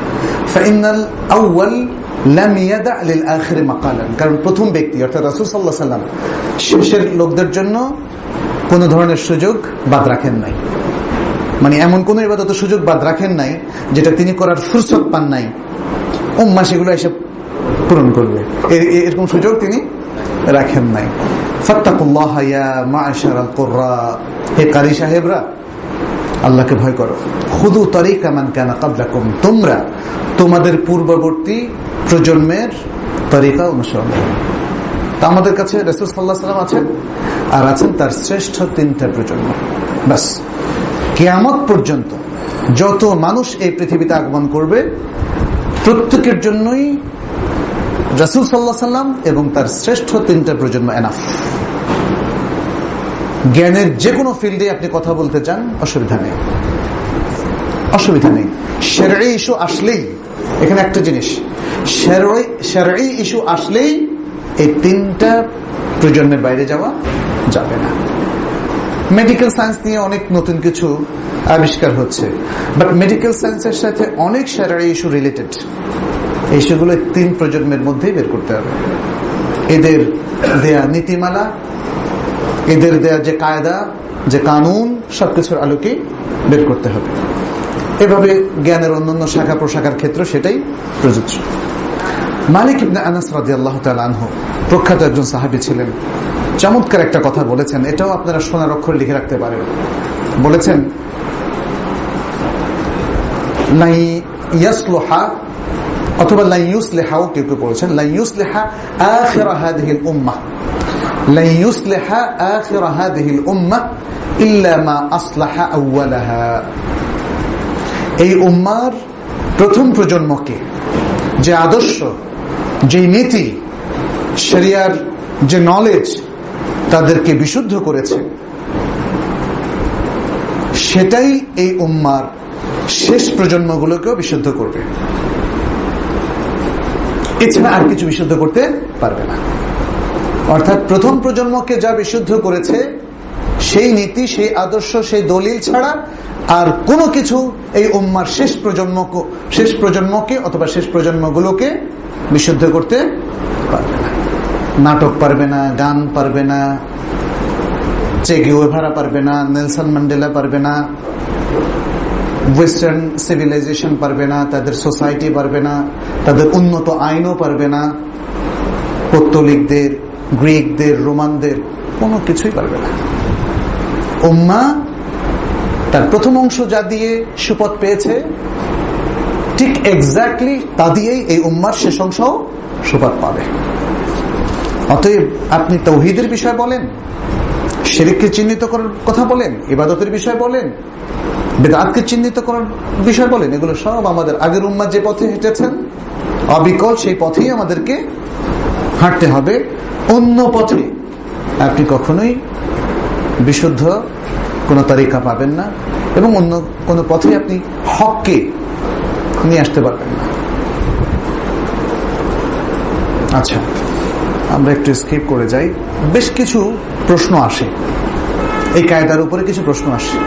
ফাইনাল আউয়াল লাম ইয়াদা লিল আখির মাকালান, কারণ প্রথম ব্যক্তি অর্থাৎ রাসূল সাল্লাল্লাহু আলাইহি ওয়াসাল্লাম শেষের লোকদের জন্য কোন ধরনের সুযোগ বাদ রাখেন নাই। মানে এমন কোন ইবাদতের সুযোগ বাদ রাখেন নাই যেটা তিনি করার ফুরসত পান নাই, উম্মাহ সেগুলো এসে পূরণ করবে, এরকম সুযোগ তিনি রাখেন নাই। ফাত্তাকুল্লাহ ইয়া মা'আশারাল কুররা, হে কারি সাহেবরা আল্লাহকে ভয় করো। খুদু তারিকা মান কানা ক্বাবলাকুম, তোমরা তোমাদের পূর্ববর্তী প্রজন্মের তরিকা অনুসরণ করো। তা আমাদের কাছে রাসূল সাল্লাল্লাহু আলাইহি ওয়াসাল্লাম আছেন, আর আছেন তার শ্রেষ্ঠ 3টা প্রজন্ম। বাস, কিয়ামত পর্যন্ত যত মানুষ এই পৃথিবীতে আগমন করবে প্রত্যেকের জন্যই রাসূল সাল্লাল্লাহু আলাইহি ওয়াসাল্লাম এবং তার শ্রেষ্ঠ 3টা প্রজন্ম এনাফ। জ্ঞানের যে কোনো ফিল্ডে আপনি কথা বলতে চান, অসুবিধা নেই, অসুবিধা নেই। শরঈ ইস্যু আসলেই, এখানে একটা জিনিস, শরঈ ইস্যু আসলেই এই তিনটা প্রজন্মের বাইরে যাওয়া যাবে না। মেডিকেল সায়েন্স নিয়ে অনেক নতুন কিছু আবিষ্কার হচ্ছে, বাট মেডিকেল সায়েন্সের সাথে অনেক শরঈ ইস্যু রিলেটেড। এই ইস্যুগুলো 3 প্রজন্মের মধ্যেই বের করতে হবে। এদের দেয়া নীতিমালা, এদের দেয়া যে কায়দা, যে কানুন, সবকিছুর আলোকে বের করতে হবে। এভাবে জ্ঞানের অন্যান্য শাখা প্রশাখার ক্ষেত্রে সেটাই প্রযোজ্য। মালিক ইবনে আনাস রাদিয়াল্লাহু তাআলা আনহু প্রখ্যাত একজন সাহাবী ছিলেন। চমৎকার একটা কথা বলেছেন, এটাও আপনারা সোনার অক্ষরে লিখে রাখতে পারেন। বলেছেন, লাই ইয়াসলুহা, অথবা লাই ইউসলিহাও, কেউ কেউ বলেছেন লাই ইউসলিহা আখির হাদিহিল উম্মাহ, লাই ইউসলিহা আখির হাদিহিল উম্মাহ ইল্লা মা আসলাহা আউওয়ালাহা। এই উম্মার প্রথম প্রজন্মকে যে আদর্শ, যে নীতি, শরিয়ার যে নলেজ তাদেরকে বিশুদ্ধ করেছে, সেটাই এই উম্মার শেষ প্রজন্মগুলোকেও বিশুদ্ধ করবে। এছাড়া আর কিছু বিশুদ্ধ করতে পারবে না। অর্থাৎ প্রথম প্রজন্মকে যা বিশুদ্ধ করেছে, সেই নীতি, সেই আদর্শ, সেই দলিল ছাড়া আর কোনো কিছু এই উম্মার শেষ প্রজন্মকে অথবা শেষ প্রজন্মগুলোকে বিশুদ্ধ করতে পারবে না। নাটক পারবে না, গান পারবে না, চে গুয়েভারা পারবে না, নেলসন ম্যান্ডেলা পারবে না, ওয়েস্টার্ন সিভিলাইজেশন পারবে না, তাদের সোসাইটি পারবে না, তাদের উন্নত আইনও পারবে না, পৌত্তলিকদের, গ্রিকদের, রোমানদের কোনো কিছুই পারবে না। উম্মা তার প্রথম অংশ যা দিয়ে সুপথ পেয়েছে, ঠিক এক্স্যাক্টলি তা দিয়েই এই উম্মার শেষ অংশ সুপথ পাবে। অতএব আপনি তাওহীদের বিষয় বলেন, শিরককে চিহ্নিত করার কথা বলেন, ইবাদতের বিষয় বলেন, বিদআতকে চিহ্নিত করার বিষয় বলেন, এগুলো সব আমাদের আগের উম্মাহ যে পথে হেঁটেছেন অবিকল, সেই পথেই আমাদেরকে হাঁটতে হবে। অন্য পথে আপনি কখনোই বিশুদ্ধ কোন তরিকা পাবেন না, এবং অন্য কোন পথে আপনি হককে নিয়ে আসতে পারবেন না। আচ্ছা, আমরা একটু স্কিপ করে যাই। বেশ কিছু প্রশ্ন আসে, এই কায়দার উপরে কিছু প্রশ্ন আসে,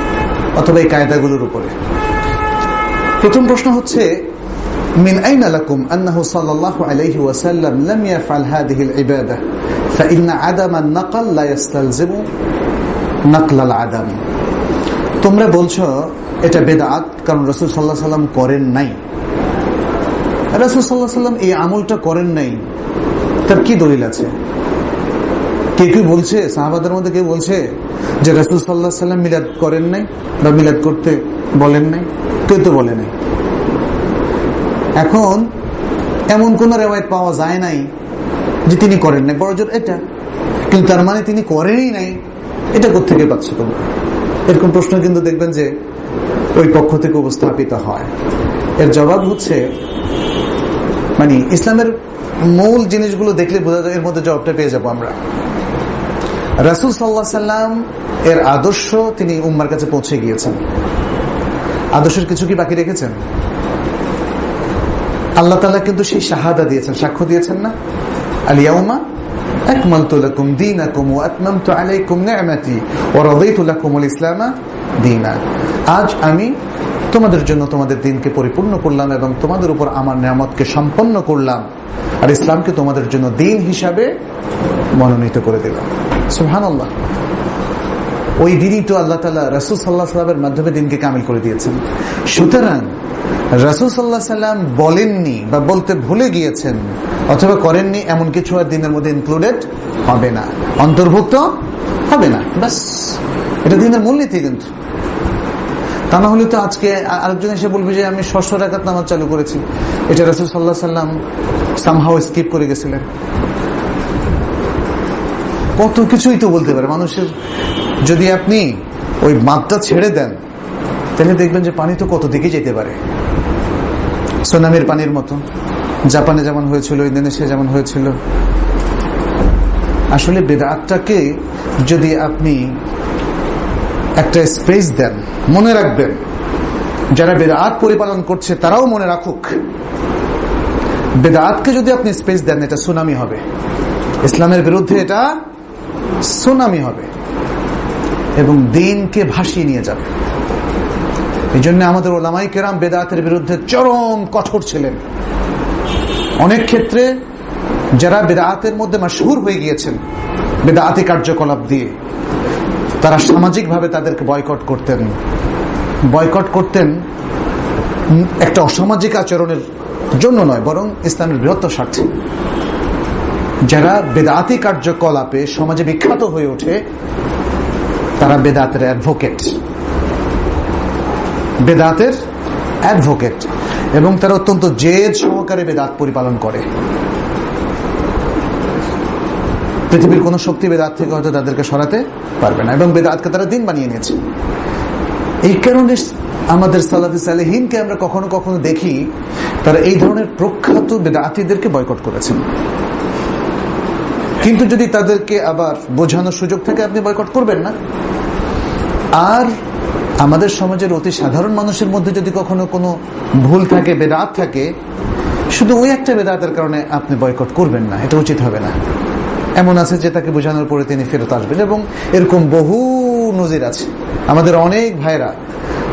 অথবা এই কায়দাগুলোর উপরে। প্রথম প্রশ্ন হচ্ছে, মিন আইনা লাকুম আন্নাহু সাল্লাল্লাহু আলাইহি ওয়াসাল্লাম লাম ইয়াফআল হাযিহি আল-ইবাদা ফাইন্না আদামা আন-নাকল লা ইস্তালজিমু নাকল আল-আদাম। তোমরা বলছো এটা বিদআত, কারণ রাসূল সাল্লাল্লাহু আলাইহি ওয়াসাল্লাম করেন নাই। রাসূল সাল্লাল্লাহু আলাইহি ওয়াসাল্লাম এই আমলটা করেন নাই, তার কি দলিল আছে? কেউ বলছে, সাহাবাদের মধ্যে কেউ বলছে যে রাসূল সাল্লাল্লাহু আলাইহি ওয়াসাল্লাম মিলাদ করেন নাই বা মিলাদ করতে বলেন নাই? কেউ তো বলে নাই। এখন এমন কোন রিওয়ায়াত পাওয়া যায় নাই যে তিনি করেন নাই, বড়জোর এটা, কিন্তু তার মানে তিনি করেনই নাই, এটা কোত্থেকে পাচ্ছ তোমরা? এরকম প্রশ্ন কিন্তু দেখবেন যে ওই পক্ষ থেকে উপস্থাপিত হয়। এর জবাব হচ্ছে, মানে ইসলামের মূল জিনিসগুলো দেখলে বোঝা যায়, এর মধ্যে জবাবটা পেয়ে যাবো আমরা। রাসূল সাল্লাল্লাহু আলাইহি ওয়াসাল্লাম এর আদর্শ তিনি উম্মার কাছে পৌঁছে গিয়েছেন। আদর্শের কিছু কি বাকি রেখেছেন? আল্লাহ তাআলা কিন্তু সেই শাহাদা দিয়েছেন, সাক্ষ্য দিয়েছেন না, আল ইয়াউমা আকমালতু লাকুম দীনাকুম ওয়া আতমামতু আলাইকুম নি'মাতি ওয়া রাদিতু লাকুমুল ইসলামা দীনা। আজ আমি তোমাদের জন্য তোমাদের দিনকে পরিপূর্ণ করলাম এবং তোমাদের উপর আমার নিয়ামতকে সম্পন্ন করলাম, আর ইসলামকে তোমাদের জন্য দিন হিসাবে মনোনীত করে দিলাম। সুবহানাল্লাহ। ওই দিনই তো আল্লাহ তাআলা রাসূল সাল্লাল্লাহু আলাইহি ওয়াসাল্লামের মাধ্যমে দিনকে কামিল করে দিয়েছেন। সুতরাং রাসূল সাল্লাল্লাহু আলাইহি ওয়াসাল্লাম বলেননি বা বলতে ভুলে গিয়েছেন অথবা করেননি এমন কিছু আর দিনের মধ্যে ইনক্লুডেড হবে না, অন্তর্ভুক্ত হবে না। বাস, এটা দিনের মূলনীতি। কিন্তু তা না হলে তো আজকে আরেকজন এসে বলবে যে আমি ৬০০ রাকাত নামাজ চালু করেছি, এটা রাসূল সাল্লাল্লাহু আলাইহি ওয়াসাল্লাম সামহাউ স্কিপ করে গেছিলেন। কত কিছুই তো বলতে পারে মানুষের। যদি আপনি ওই মাত্রা ছেড়ে দেন তাহলে দেখবেন যে পানি তো কত দিকে যেতে পারে, সুনামির পানির মতো। জাপানে যেমন হয়েছিল, ইন্দোনেশিয়া যেমন হয়েছিল। আসলে বিদআতটাকে যদি আপনি একটা স্পেস দেন। মনে রাখবেন, যারা বেদাত পরিপালন করছে তারাও মনে রাখুক, বেদাতকে যদি আপনি স্পেস দেন এটা সুনামি হবে, ইসলামের বিরুদ্ধে এটা সুনামি হবে এবং দ্বীনকে ভাসিয়ে নিয়ে যাবে। এই জন্য আমাদের ওলামায়ে কেরাম বেদাতের বিরুদ্ধে চরম কঠোর ছিলেন। অনেক ক্ষেত্রে যারা বেদাতের মধ্যে মাশহুর হয়ে গিয়েছেন বেদাতি কার্যকলাপ দিয়ে, তারা সামাজিকভাবে তাদেরকে বয়কট করতেন একটা অসামাজিক আচরণের জন্য নয়, বরং ইসলামের বৃহত্তর স্বার্থে। যারা বেদাতি কার্যকলাপে সমাজে বিখ্যাত হয়ে ওঠে তারা বেদাতের অ্যাডভোকেট এবং তারা অত্যন্ত জেদ সহকারে বেদাত পরিপালন করে। পৃথিবীর কোন শক্তি বেদাত থেকে হয়তো তাদেরকে সরাতে পারবে না এবং বেদাতকে তারা দিন বানিয়ে নিয়েছে। এই কারণে আমাদের সালাফি সালেহিনকে আমরা কখনো কখনো দেখি তারা এই ধরনের প্রখ্যাত বেদাতীদেরকে বয়কট করেছেন। কিন্তু যদি তাদেরকে আবার বোঝানোর সুযোগ থাকে আপনি বয়কট করবেন না। আর আমাদের সমাজের অতি সাধারণ মানুষের মধ্যে যদি কখনো কোনো ভুল থাকে, বেদাত থাকে, শুধু ওই একটা বেদাতের কারণে আপনি বয়কট করবেন না, এটা উচিত হবে না। এমন আছে যে তাকে বোঝানোর পরে তিনি ফেরত আসবেন এবং এরকম বহু নজির আছে। আমাদের অনেক ভাইরা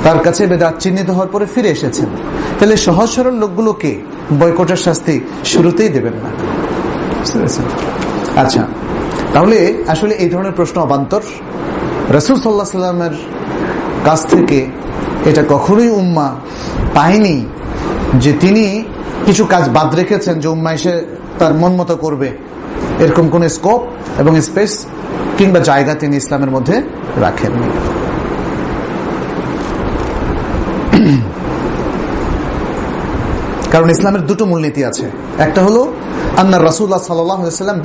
তার কাছে বেদাত চিহ্নিত হওয়ার পরে ফিরে এসেছেন। তাহলে সহজ সরল লোকগুলোকে বয়কটের শাস্তি শুরুতেই দেবেন না। আচ্ছা, তাহলে আসলে এই ধরনের প্রশ্ন অবান্তর। রাসূল সাল্লাল্লাহু আলাইহি ওয়াসাল্লামের কাছ থেকে এটা কখনোই উম্মাহ পায়নি যে তিনি কিছু কাজ বাদ রেখেছেন যে উম্মাহ এসে তার মন মতো করবে, এরকম কোন স্কোপ এবং স্পেস কিংবা জায়গা তিনি ইসলামের মধ্যে রাখেননি। কারণ ইসলামের দুটো মূলনীতি আছে। একটা হলো আন্না রাসূলুল্লাহ সাল্লাল্লাহু আলাইহি ওয়াসাল্লাম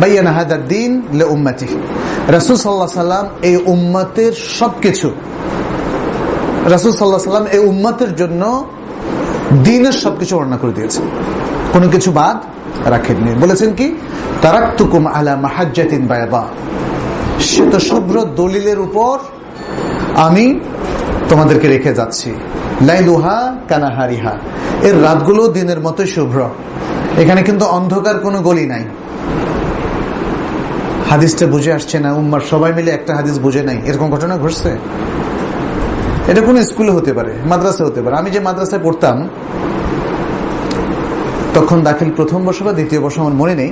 বায়ানা হাদা দ্বীন লিউম্মতিহি। রাসূল সাল্লাল্লাহু আলাইহি ওয়াসাল্লাম এই উম্মতের সবকিছু, রাসূল সাল্লাল্লাহু আলাইহি ওয়াসাল্লাম এই উম্মতের জন্য দ্বীনের সবকিছু বর্ণনা করে দিয়েছেন, কোনো কিছু বাদ রাখেননি। বলেছেন কি, তারাকতুকুম আলা মাহাজ্জাতিন বায়দা, শ্বেত শুভ্র দলিলের উপর আমি তোমাদেরকে রেখে যাচ্ছি। লাইলুহা কানাহারিহা, এর রাতগুলো দিনের মতো শুভ্র। এখানে কিন্তু অন্ধকার কোনো গলি নাই। হাদিসটা বুঝে আসছে না, উম্মার সবাই মিলে একটা হাদিস বুঝে নাই, এরকম ঘটনা ঘটছে। এটা কোনো স্কুলে হতে পারে, মাদ্রাসা হতে পারে। আমি যে মাদ্রাসায় পড়তাম তখন দাখিল প্রথম বর্ষ বা দ্বিতীয় বর্ষ, আমার মনে নেই,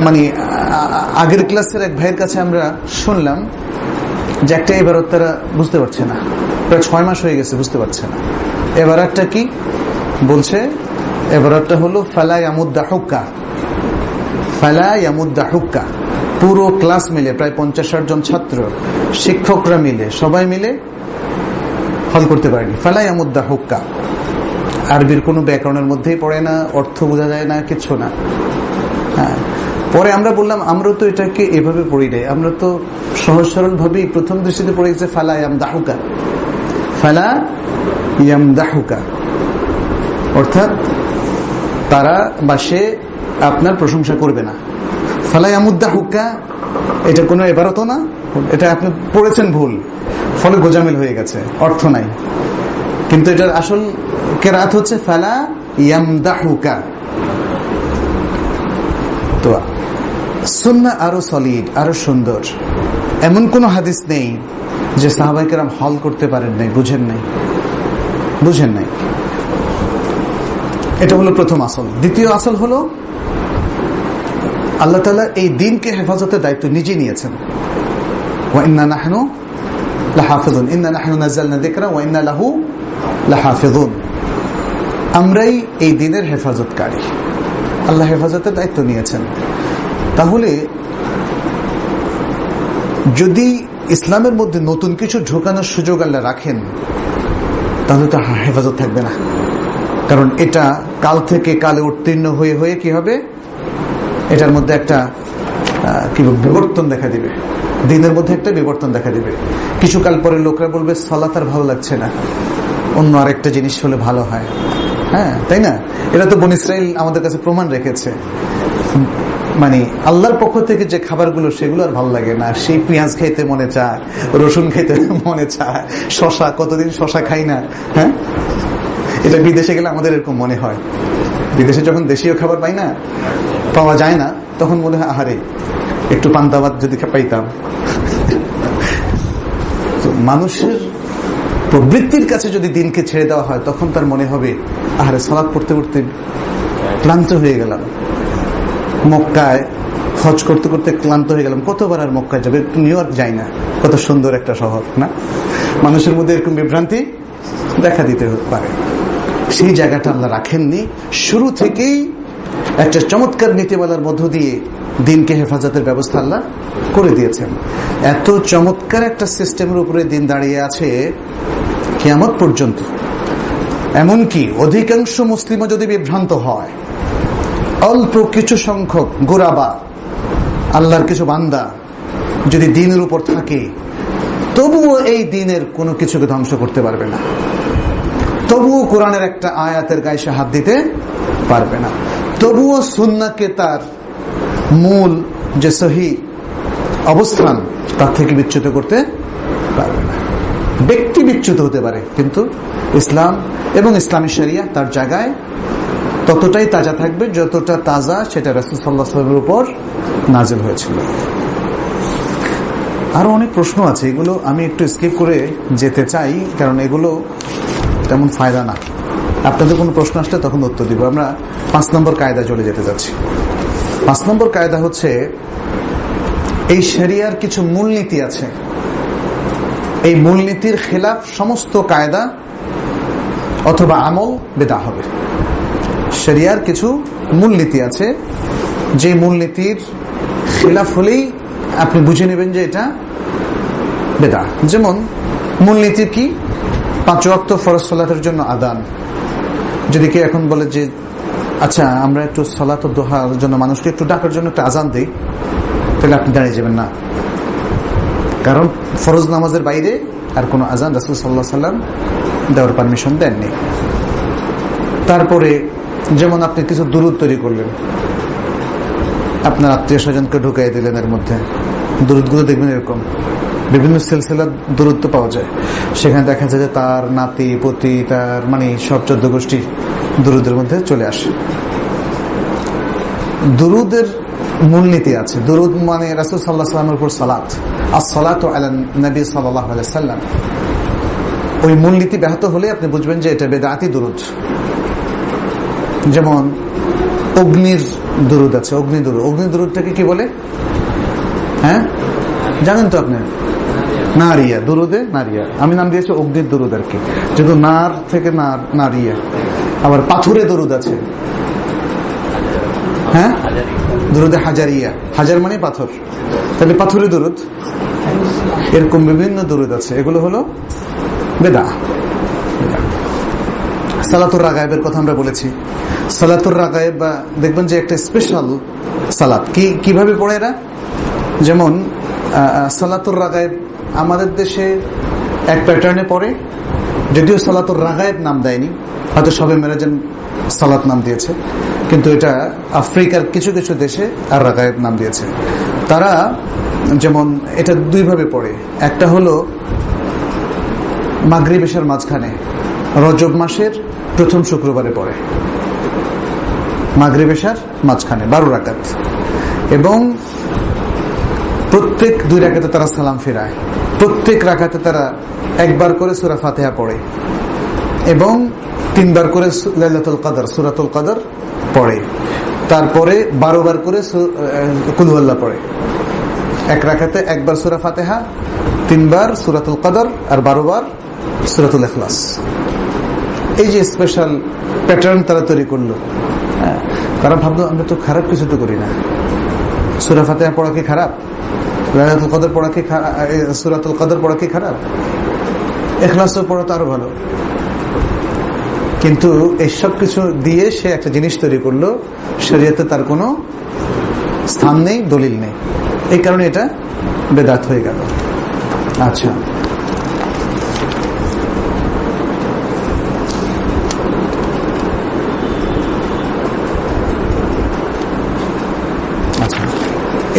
মানে আগের ক্লাসের এক ভাইয়ের কাছে আমরা শুনলাম যে একটা এবারত তারা বুঝতে পারছে না, প্রায় 6 মাস হয়ে গেছে বুঝতে পারছে না। এবারতটা কি বলছে? এবারতটা হলো ফালা ইয়ামুদ্দা হুক্কা। ফালা ইয়ামুদ্দা হুক্কা, পুরো ক্লাস মিলে প্রায় 50-60 জন ছাত্র, শিক্ষকরা মিলে সবাই মিলে হল করতে পারেনি। ফালা ইয়ামুদ্দা হুক্কা, আরবির কোনো ব্যাকরণের মধ্যেই পড়ে না, অর্থ বোঝা যায় না, কিছু না। হ্যাঁ, পরে আমরা বললাম আমরা তো এটাকে এভাবে পড়ি নাই, আমরা তো সহজ সরল ভাবেই প্রথম দৃষ্টিতে পড়ে গেছে ফালা ইয়ামদাহুকা। ফালা ইয়ামদাহুকা অর্থাৎ তারা বা সে আপনার প্রশংসা করবে না। ফালা ইয়ামুদ্দাহুকা এটা কোনো এবারত না, এটা আপনি পড়েছেন ভুল, ফলে গোজামিল হয়ে গেছে, অর্থ নাই। কিন্তু এটার আসল কেরাত হচ্ছে ফালা ইয়ামদাহুকা। তো সুন্নাহ আরো সলিড, আরো সুন্দর। এমন কোন হাদিস নেই যে সাহাবায়ে কেরাম হল করতে পারেন নাই, বুঝেন নাই। এটা হলো প্রথম আসল। দ্বিতীয় আসল হলো আল্লাহ তাআলা এই দ্বীনকে হেফাজতের দায়িত্ব নিজে নিয়েছেন। ওয়া ইন্না নাহনু লাহাফিজুন, ইন্না নাহনু নাযালনা যিকরা ওয়া ইন্না লাহু লাহাফিজুন। আমরাই এই দ্বীনের হেফাজতকারী, আল্লাহ হেফাজতের দায়িত্ব নিয়েছেন। তাহলে যদি ইসলামের মধ্যে নতুন কিছু ঢোকানোর সুযোগ আল্লাহ রাখেন তাহলে তো হেফাজত থাকবে না। কারণ এটা কাল থেকে কালে উত্তীর্ণ হয়ে হয়ে কি হবে, এটার মধ্যে একটা বিবর্তন দেখা দিবে, দিনের মধ্যে একটা বিবর্তন দেখা দিবে। কিছু কাল পরে লোকরা বলবে সালাত আর ভালো লাগছে না, অন্য আরেকটা জিনিস হলে ভালো হয়। হ্যাঁ, তাই না? এটা তো বনী ইসরাইল আমাদের কাছে প্রমাণ রেখেছে। মানে আল্লাহর পক্ষ থেকে যে খাবারগুলো সেগুলো আর ভালো লাগে না। সেই পেঁয়াজ খাইতে মনে চায়, রসুন খাইতে মনে চায়, শশা, কতদিন শশা খাই না। হ্যাঁ, এটা বিদেশে গেলে আমাদের এরকম মনে হয়। বিদেশে যখন দেশীয় খাবার পাই না, পাওয়া যায় না, তখন মনে হয় আহারে একটু পান্তা ভাত যদি পাইতাম। মানুষের প্রবৃত্তির কাছে যদি দিনকে ছেড়ে দেওয়া হয়, তখন তার মনে হবে আহারে সালাত পড়তে পড়তে ক্লান্ত হয়ে গেলাম, মক্কায় হজ করতে করতে ক্লান্ত হয়ে গেলাম, কতবার আর মক্কায় যাবে, একটু নিউ ইয়র্ক যাই না, কত সুন্দর একটা শহর না। মানুষের মধ্যে এরকম বিভ্রান্তি দেখা দিতে পারে। সেই জায়গাটা আল্লাহ রাখেননি। শুরু থেকেই একটা চমৎকার নীতিমালার মধ্য দিয়ে দিনকে হেফাজতের ব্যবস্থা আল্লাহ করে দিয়েছেন। এত চমৎকার একটা সিস্টেমের উপরে দিন দাঁড়িয়ে আছে কিয়ামত পর্যন্ত। এমনকি অধিকাংশ মুসলিমও যদি বিভ্রান্ত হয়, অল্প কিছু সংখ্যক গোরাবা আল্লাহর কিছু বান্দা যদি দিনের উপর থাকে, তবুও এই দিনের কোনো কিছুকে ধ্বংস করতে পারবে না, তবুও কোরআনের একটা আয়াতের গায়ে সে হাত দিতে পারবে না, তবুও সুন্নাহকে তার মূল যে সহি অবস্থান তার থেকে বিচ্যুত করতে পারবে না। ব্যক্তি বিচ্যুত হতে পারে, কিন্তু ইসলাম এবং ইসলামী শরিয়া তার জায়গায় ততটাই তাজা থাকবে যতটা তাজা সেটা রাসূল সাল্লাল্লাহু আলাইহি ওয়াসাল্লামের উপর নাযিল হয়েছিল। আরো অনেক প্রশ্ন আছে, এগুলো আমি একটু স্কিপ করে যেতে চাই, কারণ এগুলো তেমন ফায়দা না। আপনাদের কোনো প্রশ্ন আসলে তখন উত্তর দিব। আমরা 5 নম্বর কায়দা চলে যেতে যাচ্ছি। 5 নম্বর কায়দা হচ্ছে, এই শরিয়ার কিছু মূলনীতি আছে, এই মূলনীতির খেলাফ সমস্ত কায়দা অথবা আমল বেদা হবে। শরিয়ার কিছু মূলনীতি আছে, যে মূলনীতির খেলাফ হলেই আপনি বুঝে নেবেন যে এটা বেদা। যেমন মূলনীতি কি? 5 ওয়াক্ত ফরজ সালাতের জন্য আযান। যদি কেউ এখন বলে যে আচ্ছা আমরা একটু সালাত ও দোহার জন্য মানুষকে একটু ডাকার জন্য একটা আযান দেই, তাহলে আপনি দাঁড়িয়ে যাবেন না, কারণ ফরজ নামাজের বাইরে আর কোনো আযান রাসূল সাল্লাল্লাহু আলাইহি ওয়াসাল্লাম দেওয়ার পারমিশন দেননি। তারপরে যেমন আপনি কিছু দুরূদ তৈরি করলেন, আপনার আত্মীয় স্বজনকে ঢুকাই দিলেন, এর মধ্যে দুরূদগুলো দেখবেন এরকম বিভিন্ন সিলসিলার দূরত্ব পাওয়া যায়। সেখানে দেখা যায় যে তার নাতি পতি, তার মানে সব 14 গোষ্ঠী দুরূদের মধ্যে চলে আসে। দুরূদের মূলনীতি আছে। দুরূদ মানে রাসূল সাল্লাল্লাহু আলাইহি ওয়াসাল্লামের উপর সালাত, আসসালাতু আলা নবী সাল্লাল্লাহু আলাইহি ওয়াসাল্লাম। ওই মূলনীতি ব্যাহত হলে আপনি বুঝবেন যে এটা বেদাতি দুরূদ। যেমন অগ্নির দুরূদ আছে, অগ্নি দুরূদ। অগ্নি দুরূদটাকে কি বলে? হ্যাঁ জানেন তো আপনি? নারিয়া, দুরুদে নারিয়া। আমি নাম দিয়েছি অগ্নির দুরুদ আর কি, যেহেতু নার থেকে নারিয়া। আবার পাথুরে দুরুদ আছে, হ্যাঁ দুরুদে হাজারিয়া, হাজার মানে পাথর, তাহলে পাথুরে দুরুদ। এরকম বিভিন্ন দুরুদ আছে, এগুলো হলো বেদা। সালাতুর রাগায়েবের কথা আমরা বলেছি। সালাতুর রাগায়েব বা দেখবেন যে একটা স্পেশাল সালাত, কিভাবে পড়ে এরা? যেমন সালাতুর রাগায়েব আমাদের দেশে এক প্যাটার্নে পড়ে, যদিও সালাতুর রাগায়েব নাম দেয়নি, হয়তো সবে মেরাজের সালাত নাম দিয়েছে, কিন্তু এটা আফ্রিকার কিছু কিছু দেশে আর রাগায়েব নাম দিয়েছে। তারা যেমন এটা 2 ভাবে পড়ে। একটা হলো মাগরিব এশার মাঝখানে, রজব মাসের প্রথম শুক্রবারে পড়ে, মাগরিব এশার মাঝখানে 12 রাকাত, এবং প্রত্যেক 2 রাকাতে তারা সালাম ফেরায়, প্রত্যেক রাকাতে তারা একবার করে সূরা ফাতিহা পড়ে, এবং 3 বার করে লাইলাতুল কদর, সূরাতুল কদর পড়ে, তারপরে 12 বার করে কুল হুয়াল্লাহ পড়ে। এক রাকাতে একবার সূরা ফাতিহা, 3 বার সূরাতুল কদর, আর 12 বার সূরাতুল ইখলাস। এই যে স্পেশাল প্যাটার্ন তারা তৈরি করলো, তারা ভাবলো আমরা তো খারাপ কিছু তো করি না, সূরা ফাতিহা পড়া কি খারাপ? লাইলাতুল কদর পড়া কি খারাপ? সূরাতুল কদর পড়া কি খারাপ? ইখলাস পড়া তো আরো ভালো। কিন্তু এই সব কিছু দিয়ে সে একটা জিনিস তৈরি করলো, শরীয়তে তার কোনো স্থান নেই, দলিল নেই, এই কারণে এটা বেদাত হয়ে গেল। আচ্ছা,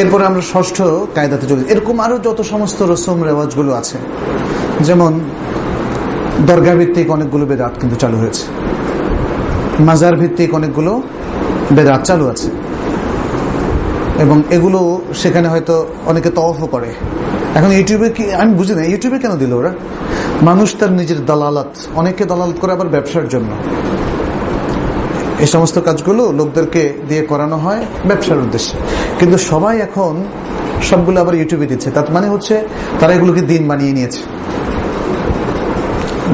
এরপরে আমরা ষষ্ঠ কায়দাতে চলি। এরকম আরো যত সমস্ত রসম রেওয়াজগুলো আছে, যেমন দরগা ভিত্তিক অনেকগুলো বেদাত কিন্তু চালু হয়েছে, মাজার ভিত্তিক অনেকগুলো বেদাত চালু আছে, এবং এগুলো সেখানে হয়তো অনেকে তওয়াফও করে। এখন ইউটিউবে কি আমি বুঝি না, ইউটিউবে কেন দিল ওরা? মানুষ তার নিজের দালালাত, অনেকে দালালাত করে আবার ব্যবসার জন্য। এই সমস্ত কাজগুলো লোকদেরকে দিয়ে করানো হয় ব্যবসার উদ্দেশ্যে, কিন্তু সবাই এখন সবগুলো আবার ইউটিউবে দিচ্ছে। তার মানে হচ্ছে তারা এগুলোকে দিন বানিয়ে নিয়েছে।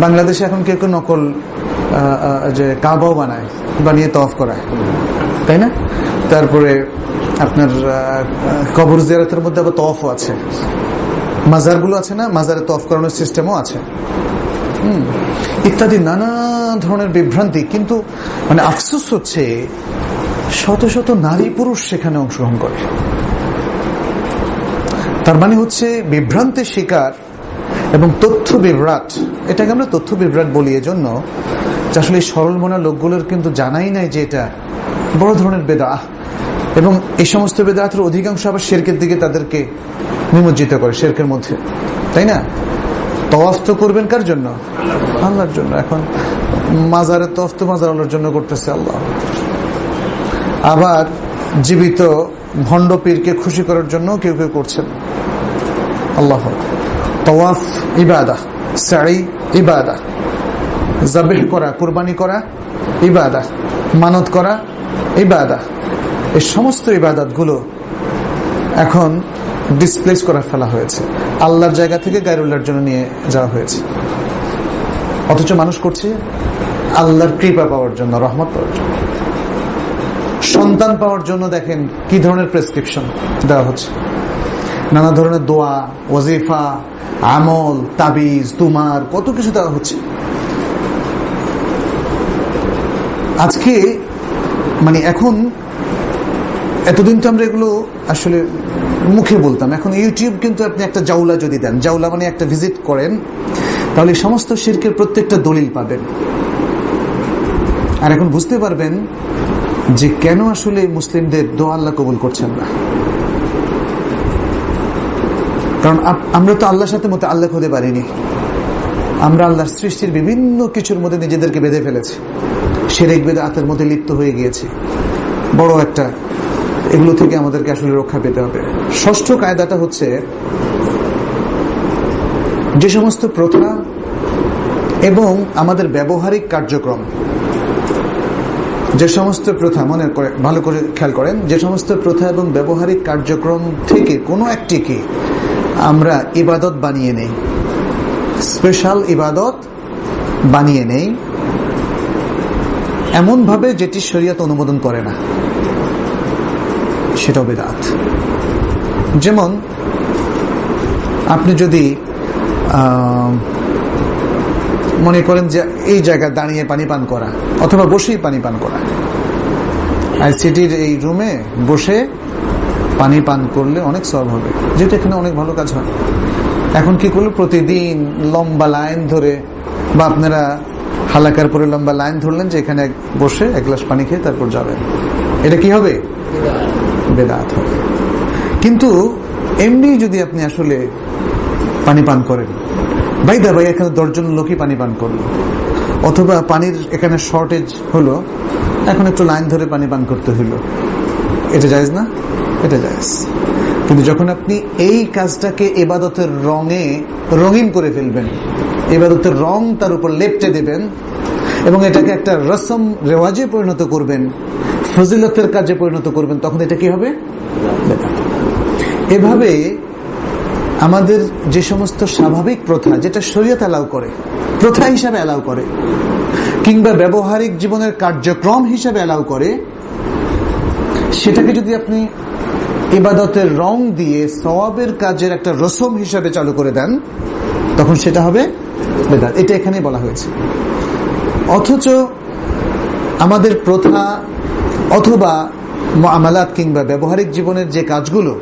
বাংলাদেশে এখন কেউ কেউ নকল যে কাবাও বানিয়ে তওয়াফ করায়, তাই না? তারপরে আপনার কবর জিয়ারতের মধ্যে আবার তওয়াফও আছে, মাজারগুলো আছে না, মাজারে তওয়াফ করানোর সিস্টেমও আছে, ইত্যাদি নানা ধরনের বিভ্রান্তি। কিন্তু মানে আফসোস হচ্ছে শত শত নারী পুরুষ সেখানে অংশগ্রহণ করে। তার মানে হচ্ছে বিভ্রান্তের শিকার এবং তথ্য বিভ্রাট। এটাকে আমরা তথ্য বিভ্রাট বলি এজন্য যে আসলে এই সরল মনা লোকগুলোর কিন্তু জানাই নাই যে এটা বড় ধরনের বেদাত, এবং এই সমস্ত বেদাতের অধিকাংশ আবার শিরকের দিকে তাদেরকে নিমজ্জিত করে, শিরকের মধ্যে, তাই না? তওয়াফ তো করবেন কার জন্য? আল্লাহর জন্য। এখন মাজারের তওয়াফ তো মাজার আল্লাহর জন্য করতেছে আল্লাহ। আবার জীবিত ভণ্ড পীরকে খুশি করার জন্য কেউ কেউ করছেন। আল্লাহ তওয়াফ ইবাদা, সাই ইবাদা, যাবেহ করা, কুরবানি করা ইবাদা, মানত করা ইবাদা। এই সমস্ত ইবাদতগুলো এখন ডিসপ্লেস করা ফেলা হয়েছে, আল্লাহর জায়গা থেকে গায়রুল্লাহর জন্য নিয়ে যাওয়া হয়েছে। অথচ মানুষ করছে আল্লাহর কৃপা পাওয়ার জন্য, রহমত পাওয়ার জন্য, সন্তান পাওয়ার জন্য। দেখেন কি ধরনের প্রেসক্রিপশন দেওয়া হচ্ছে, নানা ধরনের দোয়া, ওয়াজিফা, আমল, তাবিজ, তুমার, কত কিছু দেওয়া হচ্ছে। আজকে মানে এখন, এতদিন তো আমরা এগুলো আসলে মুখে বলতাম, এখন ইউটিউব কিন্তু আপনি একটা জাউলা যদি দেন, জাউলা মানে একটা ভিজিট করেন, তাহলে সমস্ত শিরকের প্রত্যেকটা দলিল পাবেন। আর এখন বুঝতে পারবেন যে কেন আসলে মুসলিমদের দোয়া আল্লাহ কবুল করছেন না। কারণ আমরা তো আল্লাহর সাথে মোতাআল্লিক হতে পারিনি। আমরা আল্লাহর সৃষ্টির বিভিন্ন কিছুর মধ্যে নিজেদেরকে বেঁধে ফেলেছি, শিরক বিদআতের মধ্যে লিপ্ত হয়ে গিয়েছি। বড় একটা, এগুলো থেকে আমাদেরকে আসলে রক্ষা পেতে হবে। ষষ্ঠ কায়দাটা হচ্ছে যে সমস্ত প্রথা এবং আমাদের ব্যবহারিক কার্যক্রম, যে সমস্ত প্রথা, মনে করে ভালো করে খেয়াল করেন, যে সমস্ত প্রথা এবং ব্যবহারিক কার্যক্রম থেকে কোনো একটিকে আমরা ইবাদত বানিয়ে নেই, স্পেশাল ইবাদত বানিয়ে নেই এমন ভাবে যেটি শরীয়ত অনুমোদন করে না, সেটাও বিদআত। যেমন আপনি যদি মনে করেন যে এই জায়গায় দাঁড়িয়ে পানি পান করা অথবা বসেই পানি পান করা, আইসিটির এই রুমে বসে পানি পান করলে অনেক সওয়াব হবে, যেটা এখানে অনেক ভালো কাজ হয়। এখন কি করলো, প্রতিদিন লম্বা লাইন ধরে, বা আপনারা হালাকার পরে লম্বা লাইন ধরলেন যে এখানে বসে এক গ্লাস পানি খেয়ে তারপর যাবেন, এটা কি হবে? বেদাত হবে। কিন্তু এমনি যদি আপনি আসলে পানি পান করেন, ভাই এখানে 10 জন লোকই পানি পান করলো, অথবা পানির এখানে শর্টেজ হলো, এখন একটু লাইন ধরে পানি পান করতে হইলো, এটা জায়েজ না? এটা জায়েজ। কিন্তু যখন আপনি এই কাজটাকে ইবাদতের রঙে রঙিন করে ফেলবেন, ইবাদতের রং তার উপর লেপটে দেবেন এবং এটাকে একটা রসম রেওয়াজে পরিণত করবেন, ফজিলতের কাজে পরিণত করবেন, তখন এটা কি হবে? এভাবে আমাদের যে সমস্ত স্বাভাবিক প্রথা, যেটা শরীয়ত অ্যালাউ করে, প্রথা হিসাবে অ্যালাউ করে, কিংবা ব্যবহারিক জীবনের কার্যক্রম হিসাবে অ্যালাউ করে, সেটাকে যদি আপনি ইবাদতের রং দিয়ে সওয়াবের কাজের একটা রসম হিসাবে চালু করে দেন, তখন সেটা হবে বেদাত। এটা এখানে বলা হয়েছে। অথচ আমাদের প্রথা অথবা মুআমালাত কিংবা ব্যবহারিক জীবনের যে কাজগুলো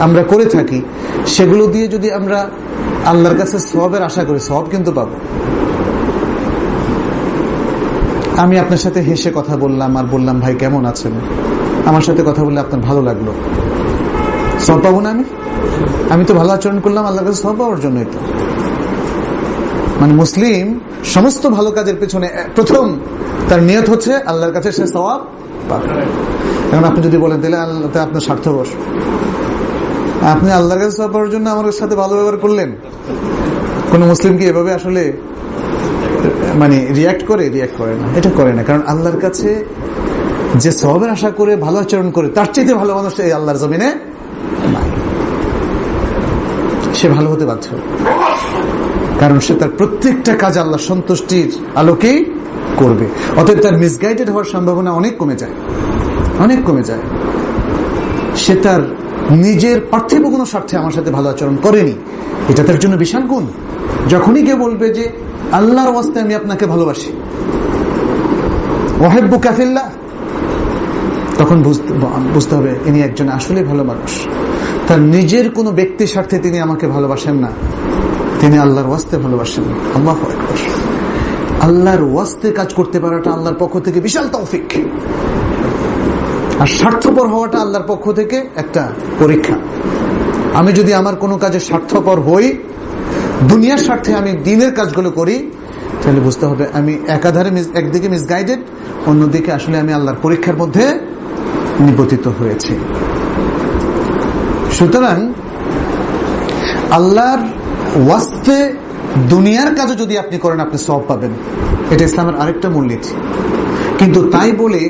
আমরা করে থাকি, সেগুলো দিয়ে যদি আমরা আল্লাহর কাছে সওয়াবের আশা করি, সওয়াব কিন্তু পাবো। আমি আপনার সাথে হেসে কথা বললাম আর বললাম, ভাই কেমন আছেন, আমার সাথে কথা বললে আপনার ভালো লাগলো, সওয়াব পাবো না? আমি তো ভালো আচরণ করলাম আল্লাহর কাছে সওয়াব পাওয়ার জন্যই তো। মানে মুসলিম সমস্ত ভালো কাজের পেছনে প্রথম তার নিয়ত হচ্ছে আল্লাহর কাছে সে সওয়াব পাবে। এখন আপনি যদি বলেন তাহলে আল্লাহ আপনার স্বার্থপর, আপনি আল্লাহর কাছে সওয়াব পাওয়ার জন্য আমার সাথে ভালো ব্যবহার করলেন। কোন মুসলিম কি এভাবে আসলে মানে রিয়াক্ট করে না, এটা করে না। কারণ আল্লাহর কাছে যে সওয়াবের আশা করে ভালো আচরণ করে তার চাইতে ভালো মানুষ এই আল্লাহর জমিনে নাই। সে ভালো হতে বাধ্য, কারণ সে তার প্রত্যেকটা কাজ আল্লাহ সন্তুষ্টির আলোকেই করবে। অতএব তার মিসগাইডেড হওয়ার সম্ভাবনা অনেক কমে যায়। সে তার নিজের পার্থিব কোনো স্বার্থে আমার সাথে ভালো আচরণ করেনি, এটা তার জন্য বিশাল গুণ। যখনই কেউ বলবে যে আল্লাহর ওয়াস্তে আমি আপনাকে ভালোবাসি, ওয়াহিব্বুকা ফিল্লাহ, তখন বুঝতে হবে ইনি একজন আসলে ভালো মানুষ। তার নিজের কোনো ব্যক্তি স্বার্থে তিনি আমাকে ভালোবাসেন না, তিনি আল্লাহর ওয়াস্তে ভালোবাসেন। আল্লাহু আকবার। আল্লাহর ওয়াস্তে কাজ করতে পারাটা আল্লাহর পক্ষ থেকে বিশাল তৌফিক, আর স্বার্থপর হওয়াটা আল্লাহর পক্ষ থেকে একটা পরীক্ষা। আমি যদি আমার কোনো কাজে স্বার্থপর হই, দুনিয়ার স্বার্থে আমি দিনের কাজগুলো করি, তাহলে বুঝতে হবে আমি একাধারে একদিকে মিসগাইডেড, অন্যদিকে আসলে আমি আল্লাহর পরীক্ষার মধ্যে নিপতিত হয়েছি। সুতরাং আল্লাহর ওয়াস্তে দুনিয়ার কাজও যদি আপনি করেন আপনি সওয়াব পাবেন, এটা ইসলামের আরেকটা মূলনীতি। কিন্তু তাই বলে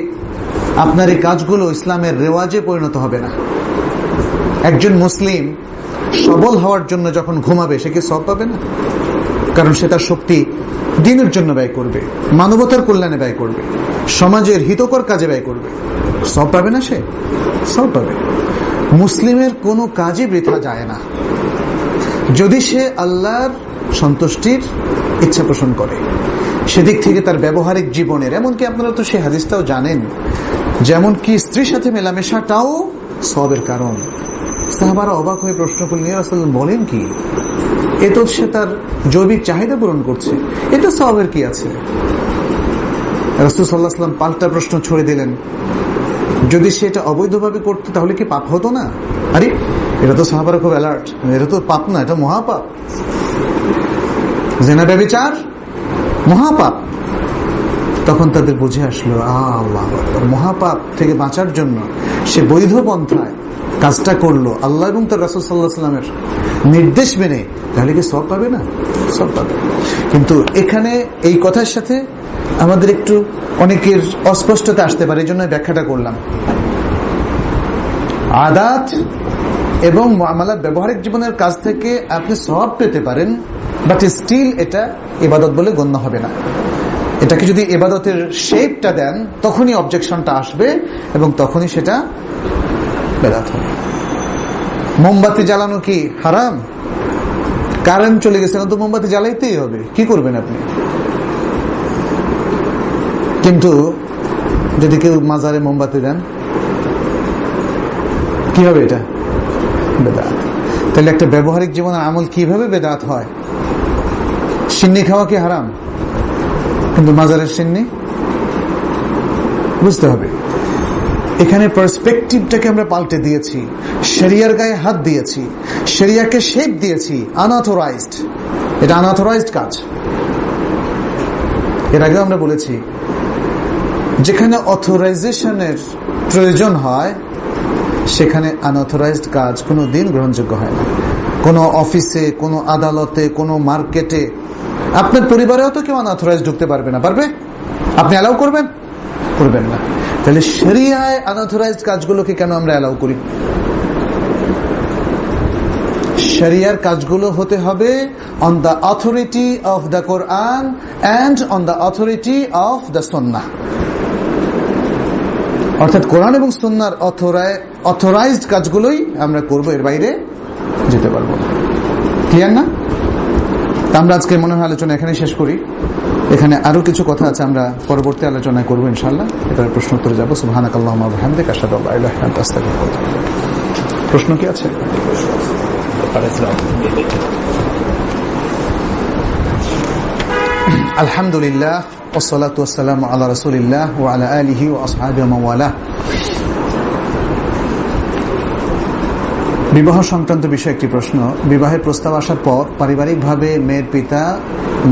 আপনার এই কাজগুলো ইসলামের রেওয়াজে পরিণত হবে না। একজন মুসলিম সবল হওয়ার জন্য যখন ঘুমাবে সে কি সওয়াব পাবে না? কারণ সে তার শক্তি দিনের জন্য ব্যয় করবে, মানবতার কল্যাণে ব্যয় করবে, সমাজের হিতকর কাজে ব্যয় করবে। সওয়াব পাবে না? সে সওয়াব পাবে। মুসলিমের কোনো কাজই বৃথা যায় না যদি সে আল্লাহর সন্তুষ্টির ইচ্ছা পোষণ করে। সেদিক থেকে তার ব্যবহারিক জীবনের, এমনকি আপনারা তো সেই হাদিসটাও জানেন, যেমন কি স্ত্রীর সাথে মেলামেশাটাও সওয়াবের কারণ। সাহাবারা অবাক হয়ে প্রশ্ন করলেন, ইয়া রাসূলুল্লাহ বলেন কি? এ তো সে তার জৈবিক চাহিদা পূরণ করছে, এটা সওয়াবের কি আছে? রাসূল সাল্লাল্লাহু আলাইহি ওয়াসাল্লাম পাল্টা প্রশ্ন ছড়ে দিলেন, যদি সে এটা অবৈধভাবে করতো তাহলে কি পাপ হতো না? আরে এটা তো সাহাবারা খুব অ্যালার্ট, এটা তো পাপ না, এটা মহাপাপ। জিনা ব্যভিচার মহাপাপ। তখন তাদের বুঝে আসলো আল্লাহ মহাপাপ থেকে বাঁচার জন্য সে বৈধ পন্থায় কাজটা করলো আল্লাহ এবং তার রাসূল সাল্লাল্লাহু আলাইহি ওয়াসাল্লামের নির্দেশ মেনে, তাহলে কি সওয়াব পাবে না? সওয়াব পাবে। কিন্তু এখানে এই কথার সাথে আমাদের একটু অনেকের অস্পষ্টতা আসতে পারে, এই জন্য ব্যাখ্যাটা করলাম। আদাত এবং মুআমালাত ব্যবহারিক জীবনের কাজ থেকে আপনি সওয়াব পেতে পারেন, বাট স্টিল এটা ইবাদত বলে গণ্য হবে না। এটাকে যদি ইবাদতের শেপটা দেন তখনই অবজেকশনটা আসবে এবং তখনই সেটা বেদাত হবে। মোমবাতি জ্বালানো কি হারাম? কারেন্ট চলে গেছে, তো মোমবাতি জ্বালাইতেই হবে, কি করবেন আপনি? কিন্তু যদি কেউ মাজারে মোমবাতি দেন কি হবে? এটা বেদাত। তাহলে একটা ব্যবহারিক জীবনের আমল কিভাবে বেদাত হয়? সিন্নি খাওয়া কি হারাম? কিন্তু মাজারের সিন্নি, বুঝতে হবে। এখানে পার্সপেক্টিভটাকে আমরা পাল্টে দিয়েছি, শরিয়ার গায়ে হাত দিয়েছি, শরিয়াকে শেপ দিয়েছি আনঅথরাইজড। এটা আনঅথরাইজড কাজ। এর আগে আমরা বলেছি যেখানে অথরাইজেশনের প্রয়োজন হয় সেখানে আনঅথরাইজড কাজ কোনো দিন গ্রহণযোগ্য হয় না। কোনো অফিসে, কোনো আদালতে, কোনো মার্কেটে, আপনার পরিবারেও তো কেউ আনঅথরাইজড ঢুকতে পারবে না। পারবে? আপনি অ্যালাউ করবেন? করবেন না। তাহলে শরিয়ায় আনঅথরাইজড কাজগুলোকে কেন আমরা অ্যালাউ করি? শরিয়ার কাজগুলো হতে হবে on the authority of the Quran and on the authority of the সুন্নাহ। অর্থাৎ কোরআন এবং সুন্নাহর অথরাইজড কাজগুলোই আমরা করব, এর বাইরে যেতে পারবো না। ক্লিয়ার না? আমরা আজকে মনে হয় আলোচনা এখানে শেষ করি। এখানে আরো কিছু কথা আছে, আমরা পরবর্তী আলোচনায় করবো ইনশাআল্লাহ। এটার প্রশ্ন উত্তরে যাবো। সুবহানাকাল্লাহুম্মা ওয়া বিহামদিকা আশহাদু আল্লা ইলাহা ইল্লা আনতা আস্তাগফিরুকা ওয়া আতুবু ইলাইক। প্রশ্ন কি আছে? আলহামদুলিল্লাহ ওয়াসসালাতু ওয়াসসালামু আলা রাসূলিল্লাহ ওয়া আলা আলিহি ওয়া আসহাবিহি ওয়া মান ওয়ালাহ। বিবাহ সংক্রান্ত বিষয়ে একটি প্রশ্ন। বিবাহের প্রস্তাব আসার পর পারিবারিকভাবে মেয়ের পিতা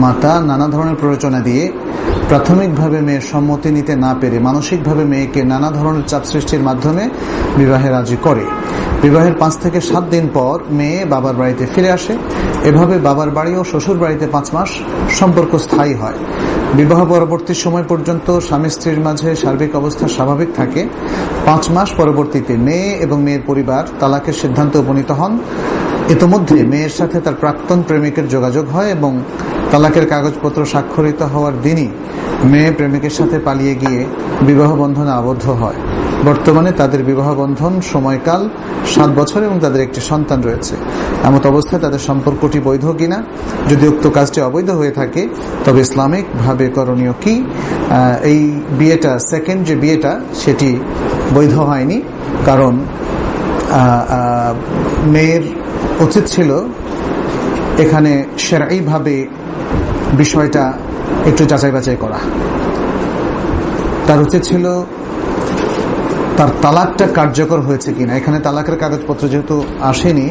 মাতা নানা ধরনের প্ররোচনা দিয়ে প্রাথমিকভাবে মেয়ের সম্মতি নিতে না পেরে মানসিকভাবে মেয়েকে নানা ধরনের চাপ সৃষ্টির মাধ্যমে বিবাহে রাজি করে। বিবাহের 5 থেকে 7 দিন পর মেয়ে বাবার বাড়িতে ফিরে আসে। এভাবে বাবার বাড়ি ও শ্বশুর বাড়িতে 5 মাস সম্পর্ক স্থায়ী হয়। বিবাহ পরবর্তী সময় পর্যন্ত স্বামী স্ত্রীর মাঝে সার্বিক অবস্থা স্বাভাবিক থাকে। 5 মাস পরবর্তীতে মেয়ে এবং মেয়ের পরিবার তালাকের সিদ্ধান্তে উপনীত হন। ইতোমধ্যে মেয়ের সাথে তার প্রাক্তন প্রেমিকের যোগাযোগ হয় এবং তালাকের কাগজপত্র স্বাক্ষরিত হওয়ার দিনই মেয়ে প্রেমিকের সাথে পালিয়ে গিয়ে বিবাহ বন্ধনে আবদ্ধ হয়। বর্তমানে তাদের বিবাহ বন্ধন সময়কাল 7 বছর এবং তাদের একটি সন্তান রয়েছে। এমত অবস্থায় তাদের সম্পর্কটি বৈধ কিনা? যদি উক্ত কাজটি অবৈধ হয়ে থাকে তবে ইসলামিক ভাবে করণীয় কি? এই বিয়েটা, সেকেন্ড যে বিয়েটা, সেটি বৈধ হয়নি। কারণ মেয়ের উচিত ছিল এখানে শরঈ ভাবে বিষয়টা একটু যাচাই বাছাই করা। তার উচিত ছিল তার তালাকটা কার্যকর হয়েছে কিনা। এখানে তালাকের কাগজপত্র যেহেতু আসেনি,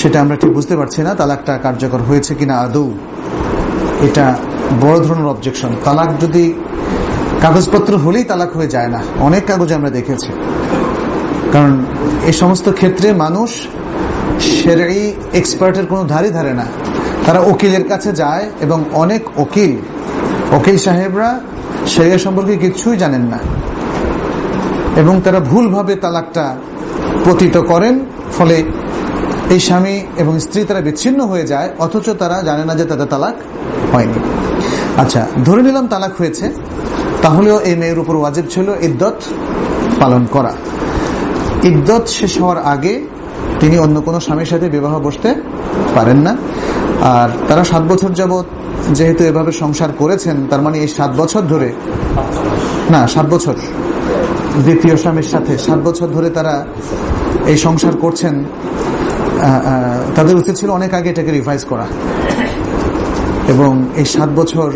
সেটা আমরা ঠিক বুঝতে পারছি না তালাকটা কার্যকর হয়েছে কিনা আদৌ। এটা বড় ধরনের অবজেকশন। তালাক যদি কাগজপত্র হলেই তালাক হয়ে যায় না, অনেক কাগজে আমরা দেখেছি। কারণ এই সমস্ত ক্ষেত্রে মানুষ শরঈ এক্সপার্টের কোনো ধারে ধারে না। তারা উকিলের কাছে যায় এবং অনেক উকিল সাহেবরা শরিয়া সম্পর্কে কিছুই জানেন না এবং তারা ভুলভাবে তালাকটা পতিত করেন। ফলে এই স্বামী এবং স্ত্রী তারা বিচ্ছিন্ন হয়ে যায়, অথচ তারা জানে না যে তাদের তালাক হয়নি। আচ্ছা, ধরে নিলাম তালাক হয়েছে, তাহলেও এই মেয়ের উপর ওয়াজিব ছিল ইদ্দত পালন করা। ইদ্দত শেষ হওয়ার আগে তিনি অন্য কোনো স্বামীর সাথে বিবাহ বসতে পারেন না। আর তারা 7 বছর যাবৎ যেহেতু এভাবে সংসার করেছেন, তার মানে এই 7 বছর ধরে, না 7 বছর দ্বিতীয় স্বামীর সাথে 7 বছর ধরে তারা এই সংসার করছেন। তাদের উচিত ছিল অনেক আগে এটাকে রিভাইজ করা এবং এই 7 বছর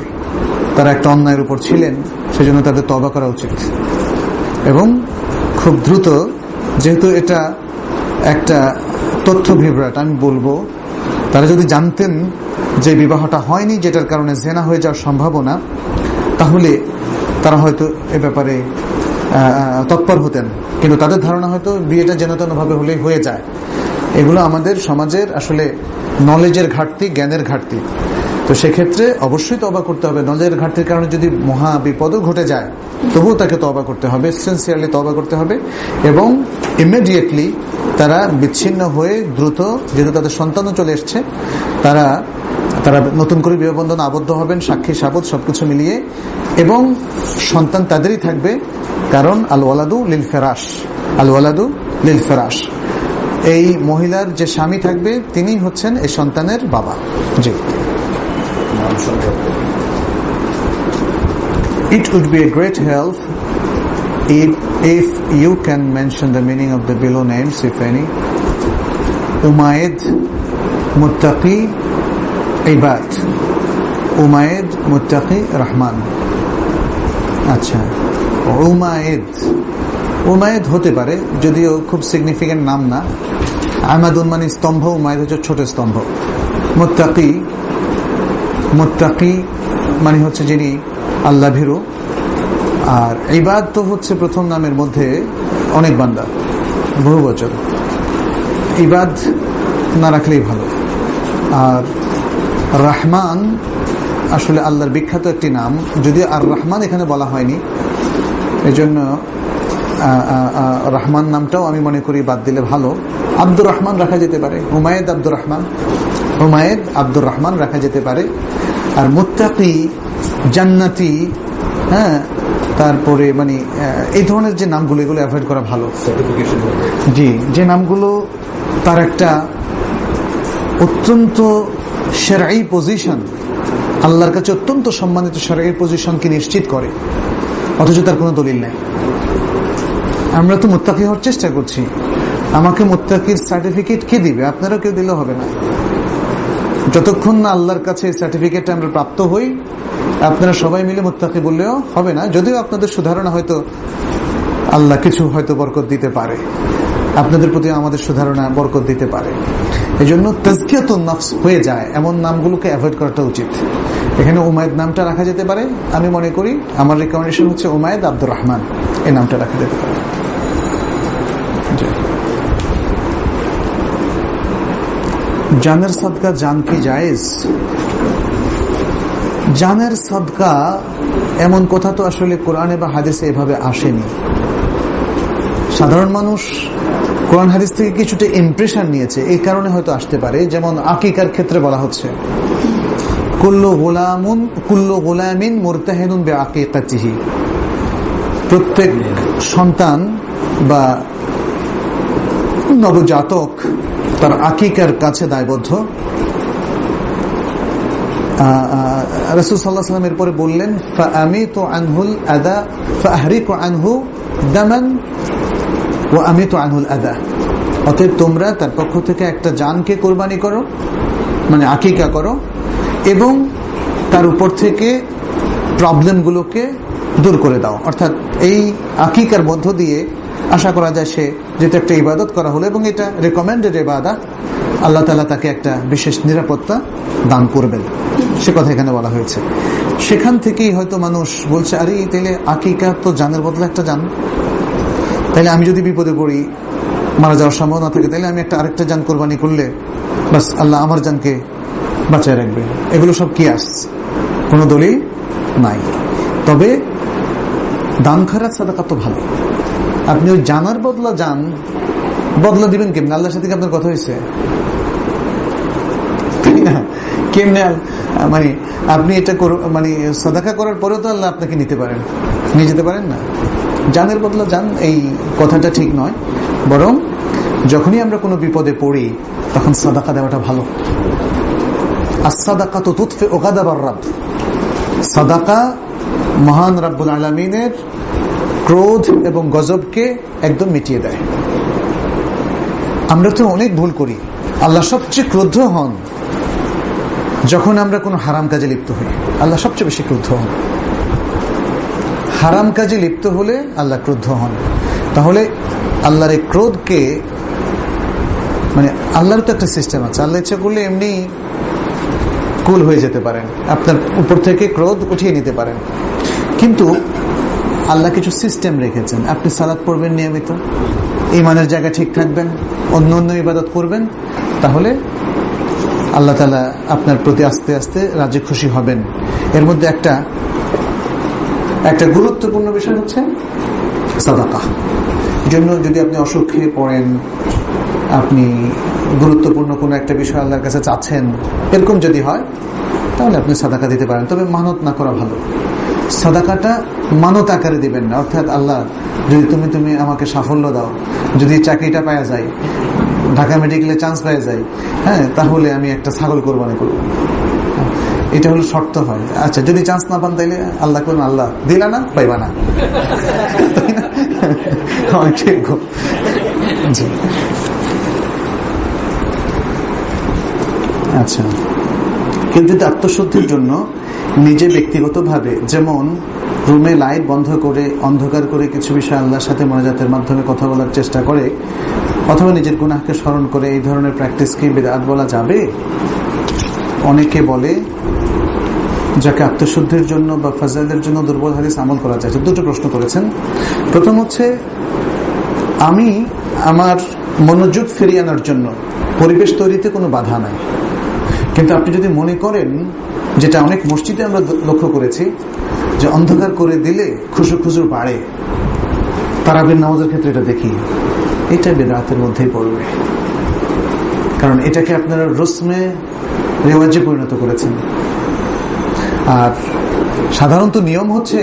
তারা একটা অন্যায়ের উপর ছিলেন, সেজন্য তাদের তওবা করা উচিত। এবং খুব দ্রুত, যেহেতু এটা একটা তথ্য বিভ্রাট, আমি বলবো তারা যদি জানতেন যে বিবাহটা হয়নি, যেটার কারণে জেনা হয়ে যাওয়ার সম্ভাবনা, তাহলে তারা হয়তো এ ব্যাপারে তৎপর হতেন। কিন্তু তাদের ধারণা হয়তো বিয়েটা যেন তেন ভাবে হলেই হয়ে যায়। এগুলো আমাদের সমাজের আসলে নলেজের ঘাটতি, জ্ঞানের ঘাটতি। তো সেক্ষেত্রে অবশ্যই তওবা করতে হবে। নলেজের ঘাটতির কারণে যদি মহা বিপদও ঘটে যায়, তবুও তাকে তওবা করতে হবে, সিনসিয়ারলি তওবা করতে হবে। এবং ইমিডিয়েটলি তারা বিচ্ছিন্ন হয়ে দ্রুত, যেহেতু তাদের সন্তানও চলে এসছে, তারা নতুন করে বিবাহ বন্ধনে আবদ্ধ হবেন, সাক্ষী সাবত সবকিছু মিলিয়ে, এবং সন্তান তাদেরই থাকবে। কারণ আল ওয়ালাদু লিল ফিরাশ, আল ওয়ালাদু লিল ফিরাশ। এই মহিলার যে স্বামী থাকবে তিনি হচ্ছেন এই সন্তানের বাবা। জি, it would be a great help if you can mention the meaning of the below names, if any. Umayyad, Muttaqi, Ibad. Umayyad, Muttaqi, Rahman. আচ্ছা, উমায়েদ হতে পারে, যদিও খুব সিগনিফিকেন্ট নাম না। আমাদুন মানে স্তম্ভ, উমায়েদ হচ্ছে ছোট স্তম্ভ। মুত্তাকি মানে হচ্ছে যিনি আল্লাহ ভীরু। আর ইবাদ তো হচ্ছে প্রথম নামের মধ্যে অনেক বান্দা, বহুবচন। ইবাদ না রাখলেই ভালো। আর রহমান আসলে আল্লাহর বিখ্যাত একটি নাম, যদিও আর রহমান এখানে বলা হয়নি, এজন্য রহমান নামটাও আমি মনে করি বাদ দিলে ভালো। আব্দুর রহমান রাখা যেতে পারে, উমায়েদ আব্দুর রহমান রাখা যেতে পারে। আর মুত্তাকি, জান্নাতি, হ্যাঁ, তারপরে মানে এই ধরনের যে নামগুলো, এগুলো অ্যাভয়েড করা ভালো। জি, যে নামগুলো তার একটা অত্যন্ত শরঈ পজিশন, আল্লাহর কাছে অত্যন্ত সম্মানিত শরঈ পজিশনকে নিশ্চিত করে, অথচ তার কোনো দলিল নেই। আমরা তো মুত্তাকি হওয়ার চেষ্টা করছি, আমাকে মুত্তাকির সার্টিফিকেট কে দিবে? আপনারা কেউ দিলে হবে না। যতক্ষণ না আল্লাহর কাছে এই সার্টিফিকেটটা আমরা প্রাপ্ত হই, আপনারা সবাই মিলে মুত্তাকি বললেও হবে না। যদিও আপনাদের সুধারণা হয়তো আল্লাহ কিছু হয়তো বরকত দিতে পারে। আপনাদের প্রতি আমাদের সুধারণা বরকত দিতে পারে। এই জন্য তাজকিয়াতুন নফস হয়ে যায় এমন নামগুলোকে অ্যাভয়েড করাটা উচিত। এখানে উমায়েদ নামটা রাখা যেতে পারে, আমি মনে করি আমার রিকমেন্ডেশন হচ্ছে উমায়েদ আব্দুর রহমান, এই নামটা রাখা যেতে পারে। জানের সাদকা জান কি জায়েজ? জানের সাদকা এমন কথা তো আসলে কোরআনে বা হাদিসে এভাবে আসেনি। সাধারণ মানুষ কোরআন হাদিস থেকে কিছুটা ইমপ্রেশন নিয়েছে, এই কারণে হয়তো আসতে পারে। যেমন আকিকার ক্ষেত্রে বলা হচ্ছে কুল্লু গোলামিন মুরতাহিনুন বিআকিকাতিহি, প্রত্যেক সন্তান বা নবজাতক তার আকিকার কাছে দায়বদ্ধ। রাসূল সাল্লাল্লাহু আলাইহি ওয়াসাল্লাম এরপরে বললেন ফাআমিতু আনহুল আদা ফাআহরিকু আনহু দামান ওয়া আমিতু আনহুল আদা। অতএব তোমরা তার পক্ষ থেকে একটা জানকে কোরবানি করো, মানে আকিকা করো, এবং তার উপর থেকে প্রবলেমগুলোকে দূর করে দাও। অর্থাৎ এই আকিকার মধ্য দিয়ে আশা করা যায় সে যেটা একটা ইবাদত করা হলো এবং এটা রেকমেন্ডেড ইবাদত, আল্লাহ তাআলা তাকে একটা বিশেষ নিরাপত্তা দান করবেন, সে কথা এখানে বলা হয়েছে। সেখান থেকেই হয়তো মানুষ বলছে আরে তাহলে আকিকা তো জানের বদলে একটা জান, তাহলে আমি যদি বিপদে পড়ি, মারা যাওয়ার সম্ভাবনা থাকে, তাহলে আমি একটা আরেকটা জান কোরবানি করলে বাস আল্লাহ আমার জানকে বাঁচায় রাখবে। এগুলো সব কি আসছে? কোনো দলিল নাই। তবে দান খারাপ সাদাকা তো ভালো। আপনি ওই জানার বদলা দিবেন কেমনে? আল্লাহর সাথে কি আপনার কথা হয়েছে? কেমনে? মানে আপনি এটা মানে সাদাকা করার পরেও তো আল্লাহ আপনাকে নিতে পারেন, নিয়ে যেতে পারেন না। জানের বদলা জান, এই কথাটা ঠিক নয়। বরং যখনই আমরা কোনো বিপদে পড়ি তখন সাদাকা দেওয়াটা ভালো। as-সাদাকাতু তুতফিউ গাদাবার রাbb, সাদাকা মহান রব্বুল আলামিনের ক্রোধ এবং গজবকে একদম মিটিয়ে দেয়। আমরা তো অনেক ভুল করি। আল্লাহ সবচেয়ে ক্রুদ্ধ হন যখন আমরা কোনো হারাম কাজে লিপ্ত হই। আল্লাহ সবচেয়ে বেশি ক্রুদ্ধ হন। হারাম কাজে লিপ্ত হলে আল্লাহ ক্রুদ্ধ হন। তাহলে আল্লাহর এই ক্রোধকে, মানে আল্লাহর তো একটা সিস্টেম আছে, আল্লাহ ইচ্ছা করলে এমনি কুল হয়ে যেতে পারেন, আপনার উপর থেকে ক্রোধ উঠিয়ে নিতে পারেন। কিন্তু আল্লাহ কিছু সিস্টেম রেখেছেন। আপনি সালাত পড়বেন নিয়মিত, ঈমানের জায়গা ঠিক থাকবেন, অন্য অন্য ইবাদত করবেন, তাহলে আল্লাহ তাআলা আপনার প্রতি আস্তে আস্তে রাজি খুশি হবেন। এর মধ্যে একটা গুরুত্বপূর্ণ বিষয় হচ্ছে সাদাকা। জন্য যদি আপনি অসুখে পড়েন, আপনি গুরুত্বপূর্ণ কোনো একটা বিষয় আল্লাহর কাছে চাচ্ছেন, এরকম যদি হয় তাহলে আপনি সাদাকা দিতে পারেন। তবে মানত না করা ভালো। সাদাকাটা মানত আকারে দিবেন না। অর্থাৎ আল্লাহ যদি তুমি আমাকে সাফল্য দাও, যদি চাকরিটা পাওয়া যায়, ঢাকা মেডিকেলে চান্স পাওয়া যায়, হ্যাঁ, তাহলে আমি একটা ছাগল কোরবানি করব, এটা হলো শর্ত হয়। আচ্ছা, যদি চান্স না পান তাইলে আল্লাহ করুন, আল্লাহ দিলা না, পাইবা না। আচ্ছা, কেউ যদি আত্মশুদ্ধির জন্য নিজে ব্যক্তিগতভাবে, যেমন রুমে লাইট বন্ধ করে অন্ধকার করে কিছু বিষয় আল্লাহর সাথে মোনাজাতের মাধ্যমে কথা বলার চেষ্টা করে, অথবা নিজের গুনাহকে স্মরণ করে, এই ধরনের প্র্যাকটিসকে বিদআত বলা যাবে? অনেকে বলে যাকে আত্মশুদ্ধির জন্য বা ফাজাইলের জন্য দুর্বল হাদিস আমল করা যায়। দুটো প্রশ্ন করেছেন। প্রথম হচ্ছে, আমি আমার মনোযোগ ফিরিয়ে আনার জন্য পরিবেশ তৈরিতে কোনো বাধা নাই, কিন্তু আপনি যদি মনে করেন, যেটা অনেক মসজিদে আমরা লক্ষ্য করেছি, যে অন্ধকার করে দিলে খুশু বাড়ে, তারাবির নামাজের ক্ষেত্রে এটা দেখি, এটা বিদআতের মধ্যেই পড়বে। কারণ এটাকে আপনারা রসমে রেওয়াজে পরিণত করেছেন। আর সাধারণত নিয়ম হচ্ছে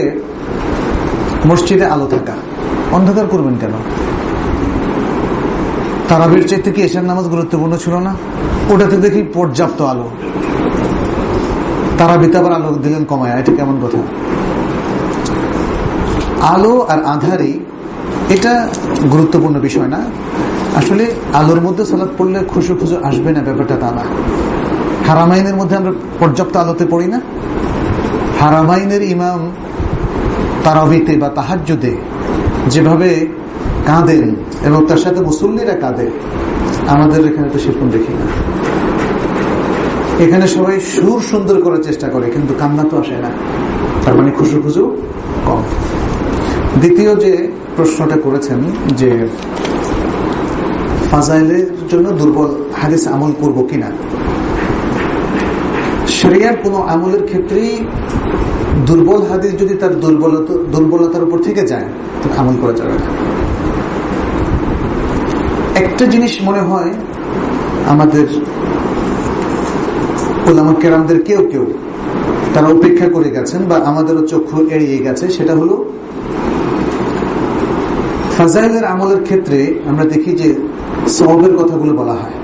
মসজিদে আলো থাকা, অন্ধকার করবেন কেন? তারাবির চাইতে কি এশার নামাজ গুরুত্বপূর্ণ ছিল না? ওটাতে দেখি পর্যাপ্ত আলো, তারাবিতে আবার আলো দিলেন কমায়, এটা কেমন কথা? আলো আর আঁধারি এটা গুরুত্বপূর্ণ বিষয় না। আসলে আলোর মধ্যে সালাত পড়লে খুশু আসবে না, ব্যাপারটা তা না। হারামাইনের মধ্যে আমরা পর্যাপ্ত আলোতে পড়ি না? হারামাইনের ইমাম তারাবিতে বা তাহাজ্জুদে যেভাবে কাঁদেন এবং তার সাথে মুসল্লিরা কাঁদে, আমাদের এখানে তো সেরকম দেখি না। এখানে সবাই সুর সুন্দর করার চেষ্টা করে, কিন্তু কান্না তো আসে না, তার মানে খুশু কম। দ্বিতীয় যে প্রশ্নটা করেছেন যে ফাজাইলের জন্য দুর্বল হাদিস আমল করব কিনা, শরিয়ার কোন আমলের ক্ষেত্রেই দুর্বল হাদিস যদি তার দুর্বলতার উপর থেকে যায় তো আমল করা যাবে না। একটা জিনিস মনে হয় আমাদের উলামা কেরামদের কেউ কেউ তারা উপেক্ষা করে গেছেন বা আমাদেরও চক্ষু এড়িয়ে গেছে, সেটা হলো ফাজাইলের আমলের ক্ষেত্রে আমরা দেখি যে সওয়াবের কথাগুলো বলা হয়,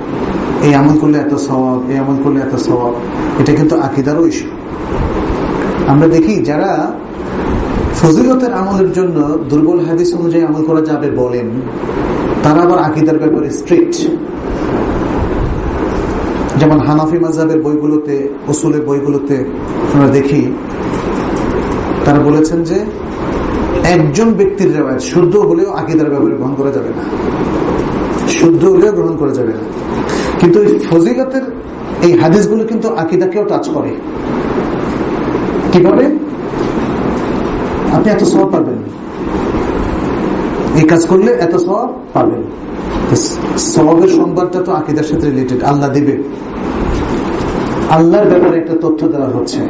এই আমল করলে এত সওয়াব, এই আমল করলে এত সওয়াব। এটা কিন্তু আকীদারও ইস্যু। আমরা দেখি যারা ফজিলতের আমলের জন্য দুর্বল হাদিস অনুযায়ী আমল করা যাবে বলেন, তারা আবার আকীদার ব্যাপারে স্ট্রিক্ট। যেমন হানাফি মাযহাবের বইগুলোতে, উসুলের বইগুলোতে আমরা দেখি তারা বলেছেন যে একজন ব্যক্তির রিওয়ায়াত শুদ্ধ হলেও আকীদার ব্যাপারে গ্রহণ করা যাবে না, শুদ্ধ হলেও গ্রহণ করা যাবে না। কিন্তু ফজিলতের এই হাদিসগুলো কিন্তু আকীদাকেও টাচ করে। কিভাবে? আপনি এত সওয়াব পাবেন, এই কাজ করলে এত সওয়াব পাবেন। সওয়াবের সংবাদটা তো আকীদার সাথে রিলেটেড, আল্লাহ দিবে, আল্লাহর ব্যাপারে একটা তথ্য দেওয়া হচ্ছে।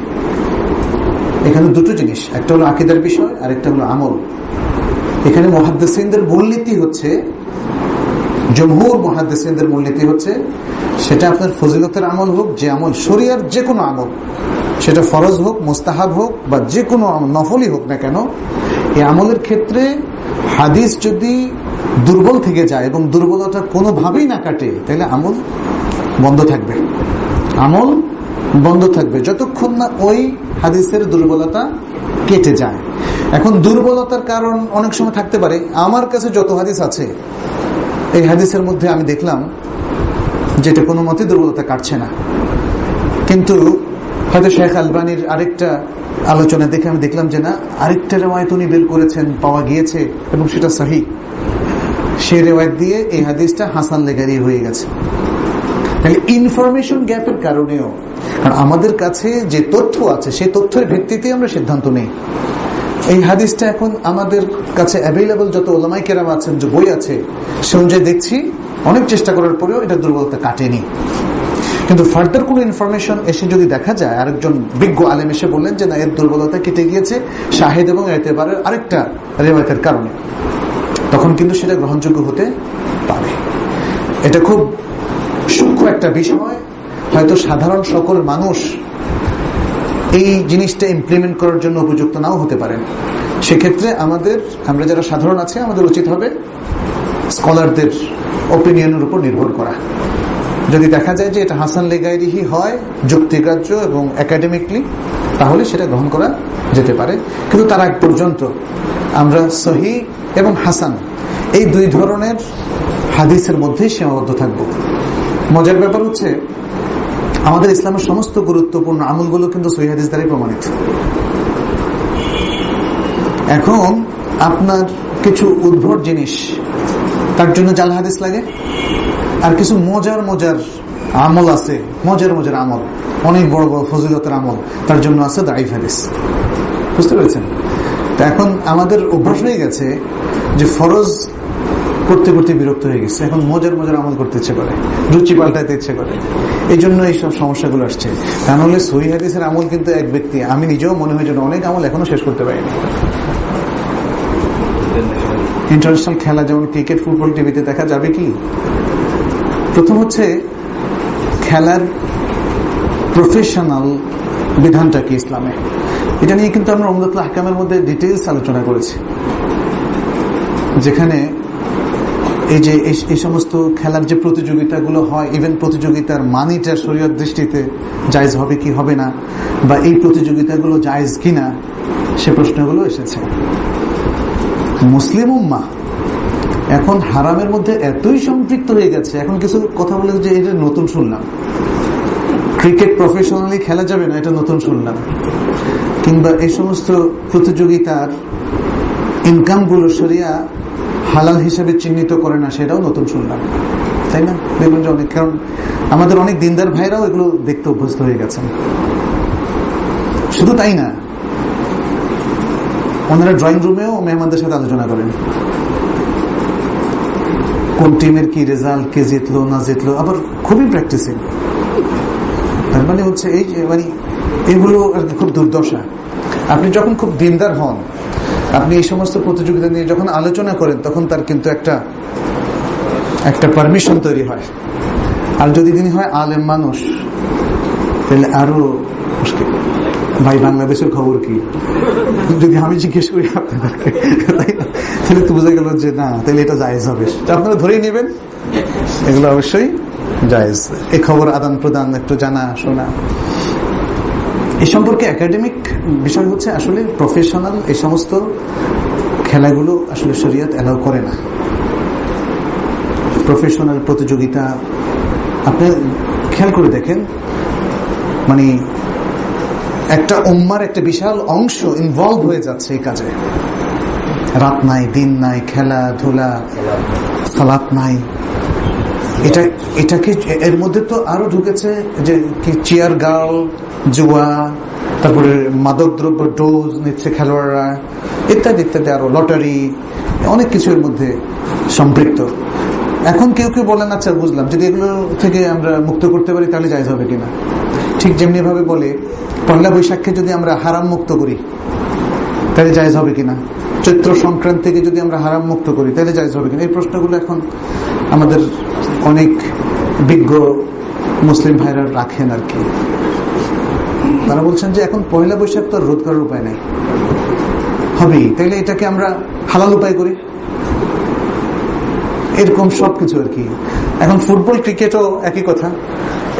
এখানে দুটো জিনিস, একটা হলো আকীদার বিষয় আর একটা হলো আমল। এখানে মুহাদ্দিসিনদের মূলনীতি হচ্ছে, জমহুর মুহাদ্দিসিনদের মূলনীতি হচ্ছে, সেটা আপনার ফজিলতের আমল হোক, যে আমল শরিয়ার যে কোনো আমল, সেটা ফরজ হোক, মুস্তাহাব হোক বা যে কোনো নফলই হোক না কেন, এই আমলের ক্ষেত্রে হাদিস যদি দুর্বল থেকে যায় এবং দুর্বলতা কোনোভাবেই না কাটে, তাহলে আমল বন্ধ থাকবে, আমল বন্ধ থাকবে যতক্ষণ না ওই হাদিসের দুর্বলতা কেটে যায়। এখন দুর্বলতার কারণ অনেক সময় থাকতে পারে। আমার কাছে যত হাদিস আছে, এই হাদিসের মধ্যে আমি দেখলাম যেটা কোনো মতে দুর্বলতা কাটছে না, কিন্তু হয়তো শেখ আলবানির আরেকটা আলোচনা দেখে আমি দেখলাম যে না, আরেকটা রেওয়ায়েত উনি বের করেছেন, পাওয়া গিয়েছে এবং সেটা সহিহ, সেই রেওয়ায়েত দিয়ে এই হাদিসটা হাসান লেগারি হয়ে গেছে। তাহলে ইনফরমেশন গ্যাপের কারণেও, কারণ আমাদের কাছে যে তথ্য আছে সেই তথ্যের ভিত্তিতে আমরা সিদ্ধান্ত নেই। এই হাদিসটা এখন আমাদের কাছে অ্যাভেলেবল যত ওলামায়ে কেরাম আছেন, যে বই আছে, সে অনুযায়ী দেখছি অনেক চেষ্টা করার পরেও এটা দুর্বলতা কাটেনি। কিন্তু ফার্দার কোনো ইনফরমেশন এসে যদি দেখা যায়, আরেকজন বিজ্ঞ আলেম এসে বললেন যে না, এর দুর্বলতা কেটে গিয়েছে শাহিদ এবং এতেবারের আরেকটা রিওয়ায়াতের কারণে, তখন কিন্তু সেটা গ্রহণযোগ্য হতে পারে। এটা খুব সূক্ষ্ম একটা বিষয়, হয়তো সাধারণ সকল মানুষ এই জিনিসটা ইমপ্লিমেন্ট করার জন্য উপযুক্ত নাও হতে পারেন। সেক্ষেত্রে আমরা যারা সাধারণ আছে, আমাদের উচিত হবে স্কলারদের ওপিনিয়নের উপর নির্ভর করা। যদি দেখা যায় যে এটা হাসান লেগাইরিহি হয়, যুক্তিগ্রাহ্য এবং একাডেমিকলি, তাহলে সেটা গ্রহণ করা যেতে পারে। কিন্তু তার আগ পর্যন্ত আমরা সহিহ এবং হাসান এই দুই ধরনের হাদিসের মধ্যেই সীমাবদ্ধ থাকব। মজার ব্যাপার হচ্ছে, আমাদের ইসলামের সমস্ত গুরুত্বপূর্ণ আমলগুলো কিন্তু সহিহ হাদিস দ্বারাই প্রমাণিত। এখন আপনার কিছু উদ্ভট জিনিস, তার জন্য জাল হাদিস লাগে, আর কিছু মজার আমল আছে, মজার আমল, অনেক বড় বড় ফজিলতের আমল, তার জন্য আছে দাঈফ হাদিস। বুঝতে পেরেছেন? তো এখন আমাদের অভ্যাস হয়ে গেছে যে ফরজ করতে করতে বিরক্ত হয়ে গেছে, এখন মজার আমল করতে ইচ্ছে করে, রুচি পাল্টাইতে ইচ্ছে করে, এই জন্য এইসব সমস্যাগুলো আসছে। তা নাহলে সহিহ হাদিসের আমল কিন্তু এক ব্যক্তি, আমি নিজেও মনে হয় যেন অনেক আমল এখনো শেষ করতে পারিনি। ইন্টারন্যাশনাল খেলা যেমন ক্রিকেট, ফুটবল টিভিতে দেখা যাবে কি? প্রথম হচ্ছে খেলার প্রফেশনাল বিধানটা কি ইসলামে, এটা নিয়ে কিন্তু আমরা উমদাতুল আহকামের মধ্যে ডিটেইলস আলোচনা করেছি, যেখানে এই যে এই সমস্ত খেলার যে প্রতিযোগিতাগুলো হয়, ইভেন প্রতিযোগিতার মানিটা শরীয়ত দৃষ্টিতে জায়েজ হবে কি হবে না, বা এই প্রতিযোগিতাগুলো জায়েজ কিনা, সে প্রশ্নগুলো এসেছে। মুসলিম উম্মাহ এখন হারামের মধ্যে এতই সম্পৃক্ত হয়ে গেছে, এখন কিছু কথা বলে যে এটা নতুন শুনলাম, ক্রিকেট প্রফেশনালি খেলা যাবে না, এটা নতুন শুনলাম, কিংবা এই সমস্ত প্রতিযোগিতার ইনকামগুলো শরিয়া হালাল হিসেবে চিহ্নিত করে না, সেটাও নতুন শুনলাম, তাই না? দেখবেন যে অনেক, কারণ আমাদের অনেক দিনদার ভাইরাও এগুলো দেখতে অভ্যস্ত হয়ে গেছেন। শুধু তাই না, ওনারা ড্রয়িং রুমেও মেহমানদের সাথে আলোচনা করেন কোন টিমের কি রেজাল্ট, কে জিতলো না জিতলো, আবার খুবই প্র্যাকটিসিং। তার মানে হচ্ছে এই যে মানে এগুলো আর কি খুব দুর্দশা। আপনি যখন খুব দিনদার হন, আপনি এই সমস্ত প্রতিযোগিতা নিয়ে যখন আলোচনা করেন, তখন তার কিন্তু একটা পারমিশন তৈরি হয়। আর যদি তিনি হয় আলেম মানুষ, তাহলে আরো মুশকিল। ভাই বাংলাদেশের খবর কি, যদি আমি জিজ্ঞেস করি আপনাদেরকে, তাহলে তো বোঝা গেল যে না, তাহলে এটা জায়েজ হবে, আপনারা ধরেই নেবেন এগুলো অবশ্যই জায়েজ। এই খবর আদান প্রদান, একটু জানা শোনা, এই সম্পর্কে একাডেমিক বিষয় হচ্ছে আসলে প্রফেশনাল এই সমস্ত খেলাগুলো আসলে শরীয়ত অ্যালাউ করে না। প্রফেশনাল প্রতিযোগিতা আপনি খেয়াল করে দেখেন, মানে একটা উম্মার একটা বিশাল অংশ ইনভলভ হয়ে যাচ্ছে এই কাজে। রাত নাই, দিন নাই, খেলাধুলা, সালাত নাই। এটাকে এর মধ্যে তো আরো ঢুকেছে যে কি চেয়ার গার্ল, জুয়া, তারপরে মাদক দ্রব্য ডোজ নিচ্ছে খেলোয়াড়রা, ইত্যাদি ইত্যাদি, আরো লটারি, অনেক কিছু এর মধ্যে সম্পৃক্ত। এখন কেউ কেউ বলেন আচ্ছা বুঝলাম, যদি এগুলো থেকে আমরা মুক্ত করতে পারি তাহলে জায়েজ হবে কিনা। ঠিক যেমনি ভাবে বলে পয়লা বৈশাখকে যদি আমরা হারাম মুক্ত করি তাহলে জায়েজ হবে কিনা, চৈত্র সংক্রান্তিকে যদি আমরা হারাম মুক্ত করি তাহলে জায়েজ হবে কিনা। এই প্রশ্নগুলো এখন আমাদের অনেক বিজ্ঞ মুসলিম ভাইরা রাখেন আর কি। তারা বলছেন যে এখন পয়লা বৈশাখ তো রোধ করার উপায় নাই, হবেই, তাইলে এটাকে আমরা হালাল উপায় করি, এরকম সবকিছু আর কি। এখন ফুটবল ক্রিকেটও একই কথা,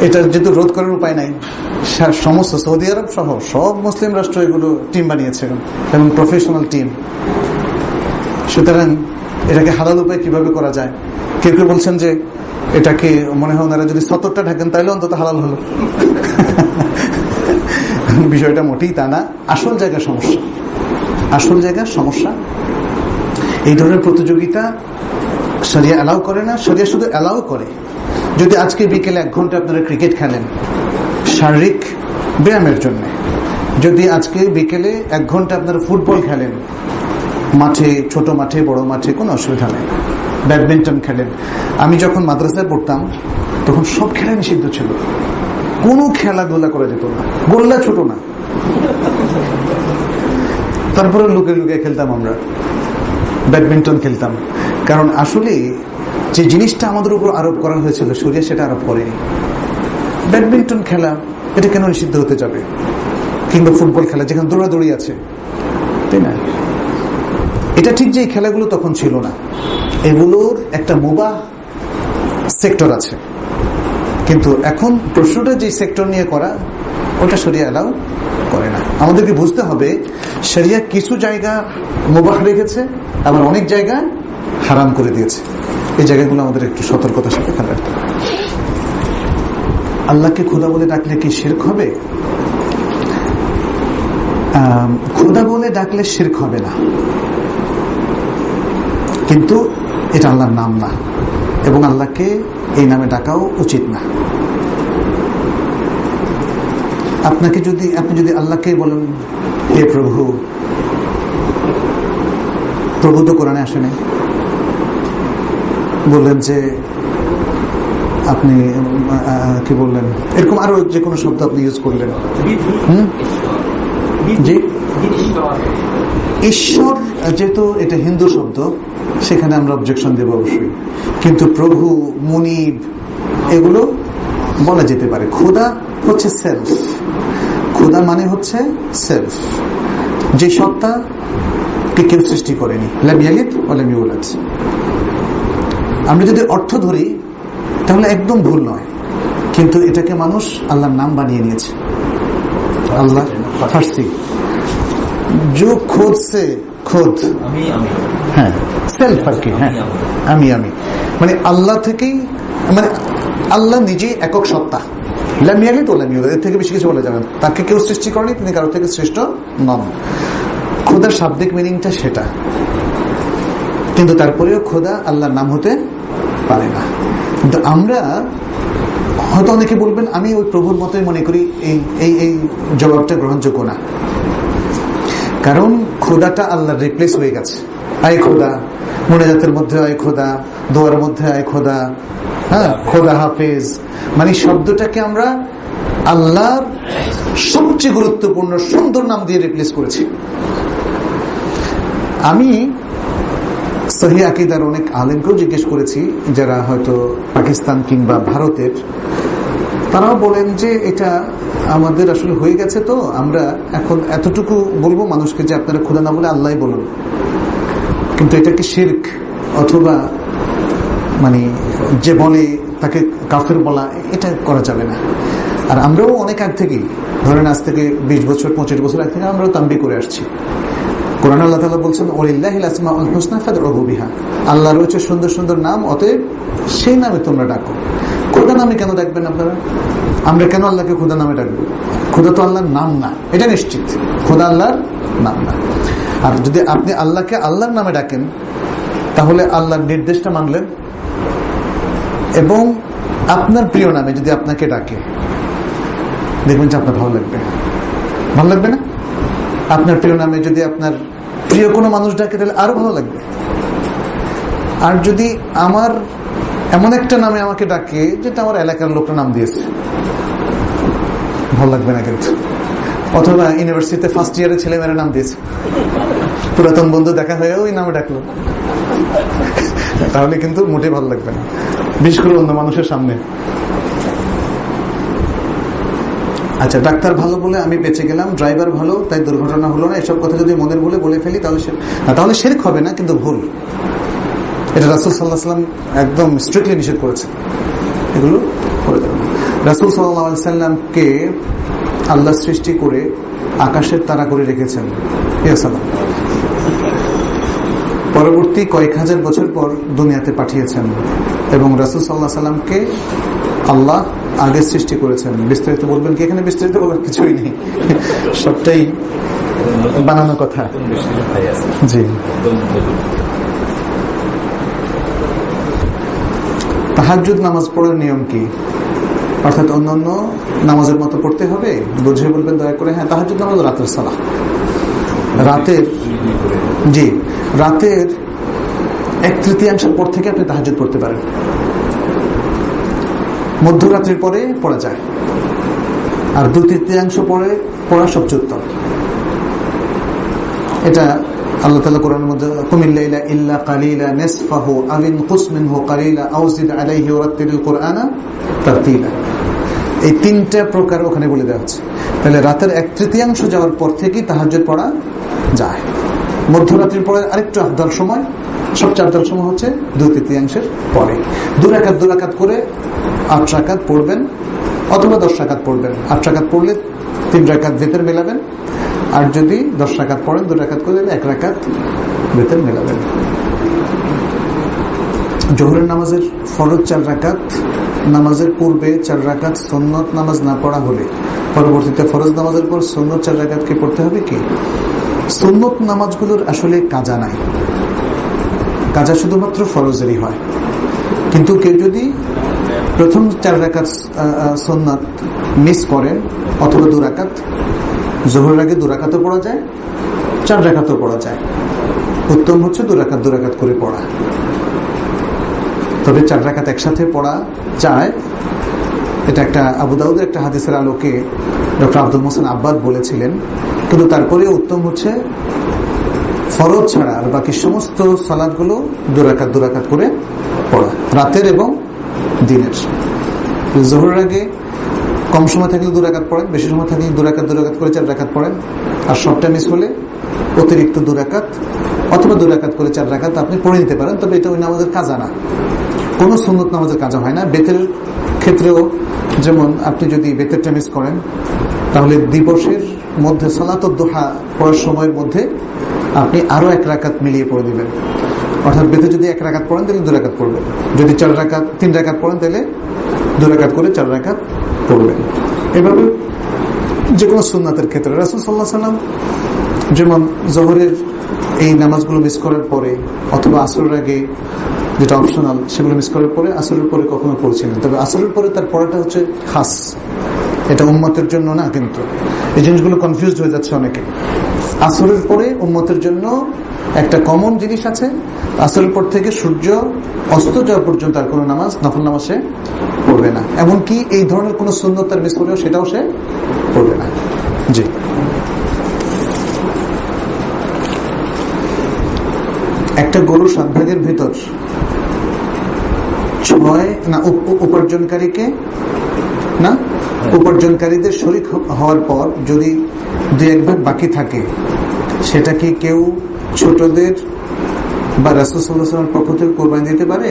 এটা যেহেতু রোধ করার উপায় নাই, সমস্ত সৌদি আরব সহ সব মুসলিম রাষ্ট্র এগুলো টিম বানিয়েছে এবং প্রফেশনাল টিম। সুতরাং এটাকে হালাল উপায় কিভাবে করা যায়? কেউ কেউ বলছেন যে এটাকে মনে হয় ওনারা যদি ৭০টা ঢাকেন তাহলে অন্তত হালাল হলো। বিষয়টা মোটেই তা না। আসল জায়গার সমস্যা এই ধরনের প্রতিযোগিতা শরিয়া অ্যালাউ করে না। শরিয়া শুধু অ্যালাউ করে যদি আজকে বিকেলে 1 ঘন্টা আপনারা ক্রিকেট খেলেন শারীরিক ব্যায়ামের জন্য, যদি আজকে বিকেলে 1 ঘন্টা আপনারা ফুটবল খেলেন মাঠে, ছোট মাঠে, বড় মাঠে, কোনো অসুবিধা নেই, ব্যাডমিন্টন খেলেন। আমি যখন মাদ্রাসায় পড়তাম তখন সব খেলা নিষিদ্ধ ছিল, কোনো খেলাধুলা করা যেত না, গোল্লা ছোট না। তারপরে লুকিয়ে লুকিয়ে খেলতাম, আমরা ব্যাডমিন্টন খেলতাম, কারণ আসলে যে জিনিসটা আমাদের উপর আরোপ করা হয়েছিল শরিয়া সেটা আরোপ করেনি। ব্যাডমিন্টন খেলা এটা কেন নিষিদ্ধ হতে যাবে, কিংবা ফুটবল খেলা যেখানে দৌড়াদৌড়ি আছে, তাই না? এটা ঠিক যে এই খেলাগুলো তখন ছিল না, এগুলোর একটা মুবাহ সেক্টর আছে, কিন্তু এখন প্রশ্নটা যে সেক্টর নিয়ে করা ওটা শরিয়া অ্যালাউ করে না। আমাদেরকে বুঝতে হবে শরিয়া কিছু জায়গা মুবাহ রেখেছে, আবার অনেক জায়গা হারাম করে দিয়েছে। এই জায়গাগুলো আমাদের একটু সতর্কতার সাথে খেয়াল রাখতে হবে। আল্লাহকে খোদা বলে ডাকলে কি শিরক হবে? খোদা বলে ডাকলে শিরক হবে না, কিন্তু এটা আল্লাহর নাম না, এবং আল্লাহকে এই নামে ডাকাও উচিত না। আপনি যদি আল্লাহকে বলেন হে প্রভু, প্রভু তো কোরআনে আসে নাই, বললেন যে আপনি কি বললেন, এরকম আরো যে কোনো শব্দ আপনি ইউজ করলেন, জি ঈশ্বর যেহেতু এটা হিন্দু শব্দ, সেখানে আমরা অবজেকশন দেব অবশ্যই, কিন্তু প্রভু, মুনিব এগুলো বলা যেতে পারে। খোদা হচ্ছে সেলফ, খোদা মানে হচ্ছে সেলফ, যে সত্তা কে কেউ সৃষ্টি করেনি, লাম ইয়ালিদ ওয়া লাম ইউলাদ। আমরা যদি অর্থ ধরি তাহলে একদম ভুল নয়, কিন্তু এটাকে মানুষ আল্লাহর নাম বানিয়ে নিয়েছে। আল্লাহ ফার্সি जो खुद से खुद, হ্যাঁ সেলফ আর কি, হ্যাঁ আমি মানে আল্লাহ থেকেই, মানে আল্লাহ নিজে একক সত্তা, লাম ইয়ালিদ ওয়া লাম ইউলাদ, এর থেকে বেশি কিছু বলা যাবে না। তাকে কেউ সৃষ্টি করেনি, তিনি কারো থেকে শ্রেষ্ঠ নন। খোদার শাব্দিক মিনিংটা সেটা। কিন্তু তারপরেও খোদা আল্লাহর নাম হতে পারে না। কিন্তু আমরা হয়তো অনেকে বলবেন আমি ওই প্রভুর মতোই মনে করি, এই জবাবটা গ্রহণযোগ্য না। কারণ খোদাটা আল্লাহর রিপ্লেস হয়ে গেছে। আয় খোদা, মুনাজাতের মধ্যে আয় খোদা, দোয়ার মধ্যে আয় খোদা, হ্যাঁ খোদা হাফেজ, মানে শব্দটাকে আমরা আল্লাহর সবচেয়ে গুরুত্বপূর্ণ সুন্দর নাম দিয়ে রিপ্লেস করেছি। আমি সহি আকীদার অনেক আলেমকেও জিজ্ঞেস করেছি যারা হয়তো পাকিস্তান কিংবা ভারতের, তারাও বলেন যে এটা আমাদের আসলে হয়ে গেছে, তো আমরা এখন এতটুকু বলবো মানুষকে যে আপনারা খোদা না বলে আল্লাহ বলুন। কিন্তু এটা কি শিরক অথবা মানে যে বলে তাকে কাফের বলা, এটা করা যাবে না। আর আমরাও অনেক আগ থেকেই, ধরেন আজ থেকে 20 বছর 25 বছর আগ থেকে আমরাও তানবীহ করে আসছি। কোরআন আল্লাহ তাআলা বলছেন ওয়ালিল্লাহিল আসমাউল হুসনা ফাদউহু বিহা, আল্লাহর রয়েছে সুন্দর সুন্দর নাম, অতএব সেই নামে তোমরা ডাকো। খোদা নামে কেন ডাকবেন আপনারা? আমরা কেন আল্লাহকে খোদা নামে ডাকবো? খোদা তো আল্লাহর নাম না, এটা নিশ্চিত। খোদা আল্লাহর নাম না। আর যদি আপনি আল্লাহকে আল্লাহর নামে ডাকেন, তাহলে আল্লাহর নির্দেশটা মানলেন, এবং আপনার প্রিয় নামে যদি আপনাকে ডাকে, দেখবেন যে আপনার ভালো লাগবে। ভালো লাগবে না? আপনার প্রিয় নামে যদি আপনার প্রিয় কোনো মানুষ ডাকে, তাহলে আরো ভালো লাগবে। আর যদি আমার এমন একটা নামে আমাকে ডাকে যেটা আমার এলাকার লোকটা নাম দিয়েছে, ভালো লাগবে না কিন্তু। অথবা ইউনিভার্সিটিতে ফার্স্ট ইয়ারের ছেলেমেয়েরা নাম দিয়েছে, পুরাতন বন্ধু দেখা হয়ে ওই নামে ডাকলো, তাহলে কিন্তু মোটেই ভালো লাগবে না, বিশেষ করে অন্য মানুষের সামনে। আচ্ছা, ডাক্তার ভালো বলে আমি বেঁচে গেলাম, ড্রাইভার ভালো তাই দুর্ঘটনা হলো না, এসব কথা যদি মনের ভুলে বলে ফেলি তাহলে শিরক হবে না, কিন্তু ভুল। এটা রাসূল সাল্লাল্লাহু আলাইহি ওয়াসাল্লাম একদম স্ট্রিক্টলি নিষেধ করেছেন, এগুলো করে দেবেন। রাসূল সাল্লাল্লাহু আলাইহি ওয়াসাল্লামকে আল্লাহ সৃষ্টি করে আকাশের তারা করে রেখেছেন, পরবর্তী কয়েক হাজার বছর পর দুনিয়াতে পাঠিয়েছেন, এবং রাসূল সাল্লাল্লাহু আলাইহি ওয়াসাল্লামকে আল্লাহ আগে সৃষ্টি করেছেন। বিস্তারিত বলবেন কি? এখানে বিস্তারিত বলার কিছুই নেই, সবটাই বানানো কথা। জি, তাহাজ্জুদ নামাজ পড়ার নিয়ম কি? অর্থাৎ অন্যান্য নামাজের মতো পড়তে হবে? বুঝিয়ে বলবেন দয়া করে। হ্যাঁ, তাহাজ্জুদ নামাজ রাতের সালাহ, রাতের 1/3 পর থেকে আপনি তাহাজ্জুদ পড়তে পারেন। মধ্যরাত্রির পরে পড়া যায়, আর 2/3 পরে পড়া সবচেয়ে উত্তম। এটা আল্লাহ তাআলা কোরআনের মধ্যে কুমিল লাইলা ইল্লা কালিলা নিসফাহু আও ইনকুস মিনহু কালিলা আও জিদ আলাইহি ওয়ারাত্তিলিল কুরআনা তারতিলা, এই 3টা প্রকার ওখানে বলে দেওয়া হচ্ছে। তাহলে রাতের 1/3 যাওয়ার পর থেকেই তাহাজ্জুদ পড়া যায়। মধ্যরাত্রির পরে আরেকটু আফদাল সময়, সবচেয়ে আফদাল সময় হচ্ছে 2/3 পরে। 2 রাকাত করে 8 রাকাত পড়বেন, অথবা 10 রাকাত পড়বেন। 8 রাকাত পড়লে 3 রাকাত ভিতর মেলাবেন, আর যদি 10 রাকাত পড়েন 2 রাকাত করে 1 রাকাত ভিতর মেলাবেন। জোহরের নামাজের ফরজ 4 রাকাত, নামাজের পূর্বে 4 রাকাত সুন্নত নামাজ না পড়া হলে পরবর্তীতে ফরজ নামাজের পর সুন্নত 4 রাকাতকে পড়তে হবে কি? সুন্নত নামাজগুলোর আসলে কাজা নাই, কাজা শুধুমাত্র ফরজেরই হয়। কিন্তু কেউ যদি প্রথম 4 রাকাত সুন্নাত মিস করেন, অথবা 2 রাকাত, জোহরের আগে 2 রাকাতও পড়া যায়, 4 রাকাতও পড়া যায়। উত্তম হচ্ছে 2 রাকাত করে পড়া। তবে 4 রাকাত একসাথে পড়া যায়, এটা একটা আবু দাউদের একটা হাদিসের আলোকে ডক্টর আব্দুল মোহসেন আব্বাদ বলেছিলেন। কিন্তু তারপরে উত্তম হচ্ছে ফরজ ছাড়া আর বাকি সমস্ত সালাতগুলো 2 রাকাত করে পড়া, রাতের এবং দিনের। জোহরের আগে কম সময় থাকলে 2 রাকাত পড়েন, বেশি সময় থাকলে 2 রাকাত করে 4 রাকাত পড়েন, আর সবটা মিস হলে অতিরিক্ত 2 রাকাত অথবা 2 রাকাত করে 4 রাকাত আপনি পড়ে নিতে পারেন। তবে এটা ওই নামাজের কাজা না, কোন সুন্নত নামাজের কাজা হয় না। বেতের ক্ষেত্রেও যেমন আপনি যদি বেতেরটা মিস করেন, তাহলে দিবসের মধ্যে সালাতুদ দুহা পড়ার সময়ের মধ্যে আপনি আরো 1 রাকাত মিলিয়ে পড়ে দিবেন। অর্থাৎ বেতে যদি 1 রাকাত পড়েন তাহলে 2 রাকাত পড়বেন, যদি 3 রাকাত পড়েন তাহলে 2 রাকাত করে 4 রাকাত পড়বেন। এভাবে যে কোনো সুন্নাতের ক্ষেত্রে রাসূল সাল্লাল্লাহু আলাইহি ওয়াসাল্লাম যেমন জোহরের এই নামাজগুলো মিস করার পরে অথবা আসরের আগে, যেটা অপশনাল, সেগুলো মিস করার পরে আসরের পরে কখনো পড়ছিলেন। তবে আসরের পরে তার পড়াটা হচ্ছে খাস, এটা উম্মতের জন্য না। কিন্তু এই জিনিসগুলো কনফিউজড হয়ে যাচ্ছে অনেকে। আসরের পরে উম্মতের জন্য একটা কমন জিনিস আছে, আসরের পর থেকে সূর্য অস্ত যাওয়া পর্যন্ত আর কোনো নামাজ, নফল নামাজ সে পড়বে না। এমনকি এই ধরনের কোনো সুন্নত তার মিস করলেও সেটাও সে পড়বে না। জি, একটা গরু 7 ভাগের ভিতর 6 না উপার্জনকারীকে না উপার্জনকারীদের শরীক হওয়ার পর যদি 2-1 ভাগ বাকি থাকে, সেটা কি কেউ ছোটদের বা রাসূল সাল্লাল্লাহু আলাইহি ওয়াসাল্লামের পক্ষ থেকে কোরবানি দিতে পারে?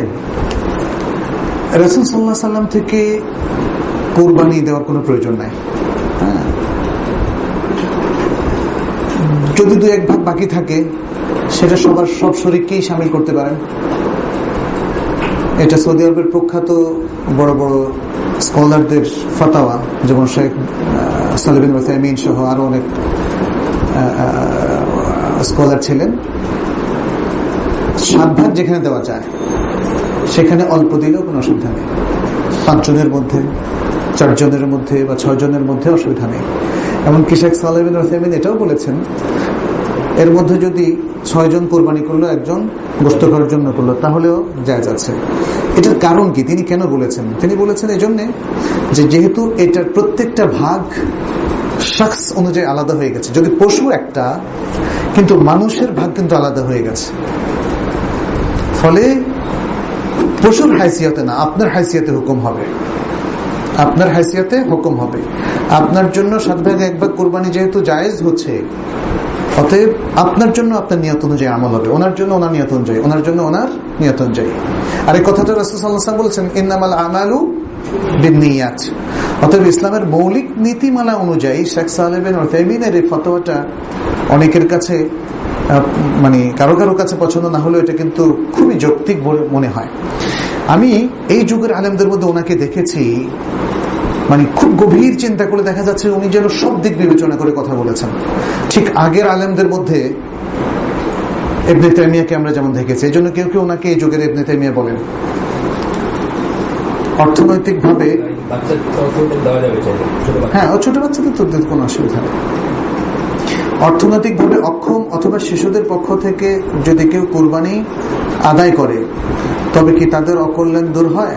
রাসূল সাল্লাল্লাহু আলাইহি ওয়াসাল্লাম থেকে কোরবানি দেওয়ার কোনো প্রয়োজন নাই। যদি 2-1 ভাগ বাকি থাকে, সেটা সব শরীককেই শামিল করতে পারেন। এটা সৌদি আরবের প্রখ্যাত বড় বড় স্কলারদের ফাতাওয়া, যেমন শেখ সালেহ বিন উসাইমিন সহ আরো অনেক স্কলার ছিলেন। 7 ভাগ যেখানে দেওয়া যায় সেখানে অল্প দিলেও কোনো অসুবিধা নেই। 5 জনের মধ্যে, 4 জনের মধ্যে বা 6 জনের মধ্যে অসুবিধা নেই। এমনকি শেখ সালেহ বিন উসাইমিন এটাও বলেছেন, এর মধ্যে যদি 6 জন কোরবানি করলো, 1 জন গোশত করার জন্য করলো, তাহলেও জায়েজ আছে। এটার কারণ কি, তিনি কেন বলেছেন? তিনি বলেছেন এই জন্যে যে যেহেতু এটার প্রত্যেকটা ভাগ শখস অনুযায়ী আলাদা হয়ে গেছে। যদি পশু একটা, কিন্তু মানুষের ভাগ কিন্তু আলাদা হয়ে গেছে, ফলে পশুর হাইসিয়তে না, আপনার হাইসিয়তে হুকুম হবে। আপনার হাইসিয়তে হুকুম হবে। আপনার জন্য 7 ভাগে 1 ভাগ কোরবানি যেহেতু জায়েজ হচ্ছে, অতএব আপনার জন্য আপনার নিয়ত অনুযায়ী আমল হবে, ওনার জন্য ওনার নিয়ত অনুযায়ী, ওনার জন্য ওনার নিয়ত অনুযায়ী। আর এই কথাটা রাসূল সাল্লাল্লাহু আলাইহি ওয়াসাল্লাম বলেছেন, ইন্নামাল আমালু বিন্নিয়াত। অতএব ইসলামের মৌলিক নীতিমালা অনুযায়ী শেখ সালেহ বিন উসাইমিনের এই ফতোয়াটা অনেকের কাছে মানে কারো কারো কাছে পছন্দ না হলেও এটা কিন্তু খুবই যৌক্তিক বলে মনে হয়। আমি এই যুগের আলেমদের মধ্যে ওনাকে দেখেছি, মানে খুব গভীর চিন্তা করে দেখা যাচ্ছে উনি যেন সব দিক বিবেচনা করে কথা বলেছেন। ঠিক আগের আলেমদের মধ্যে ইবনে তাইমিয়াকে আমরা যেমন দেখেছি, এই জন্য কেউ কেউ ওনাকে এই যুগের ইবনে তাইমিয়া বলেন। অর্থনৈতিক ভাবে হ্যাঁ, ও ছোট বাচ্চাদের তো কোনো অসুবিধা নেই। অর্থনৈতিক ভাবে অক্ষম অথবা শিশুদের পক্ষ থেকে যদি কেউ কুরবানি আদায় করে, তবে কি তাদের অকল্যাণ দূর হয়?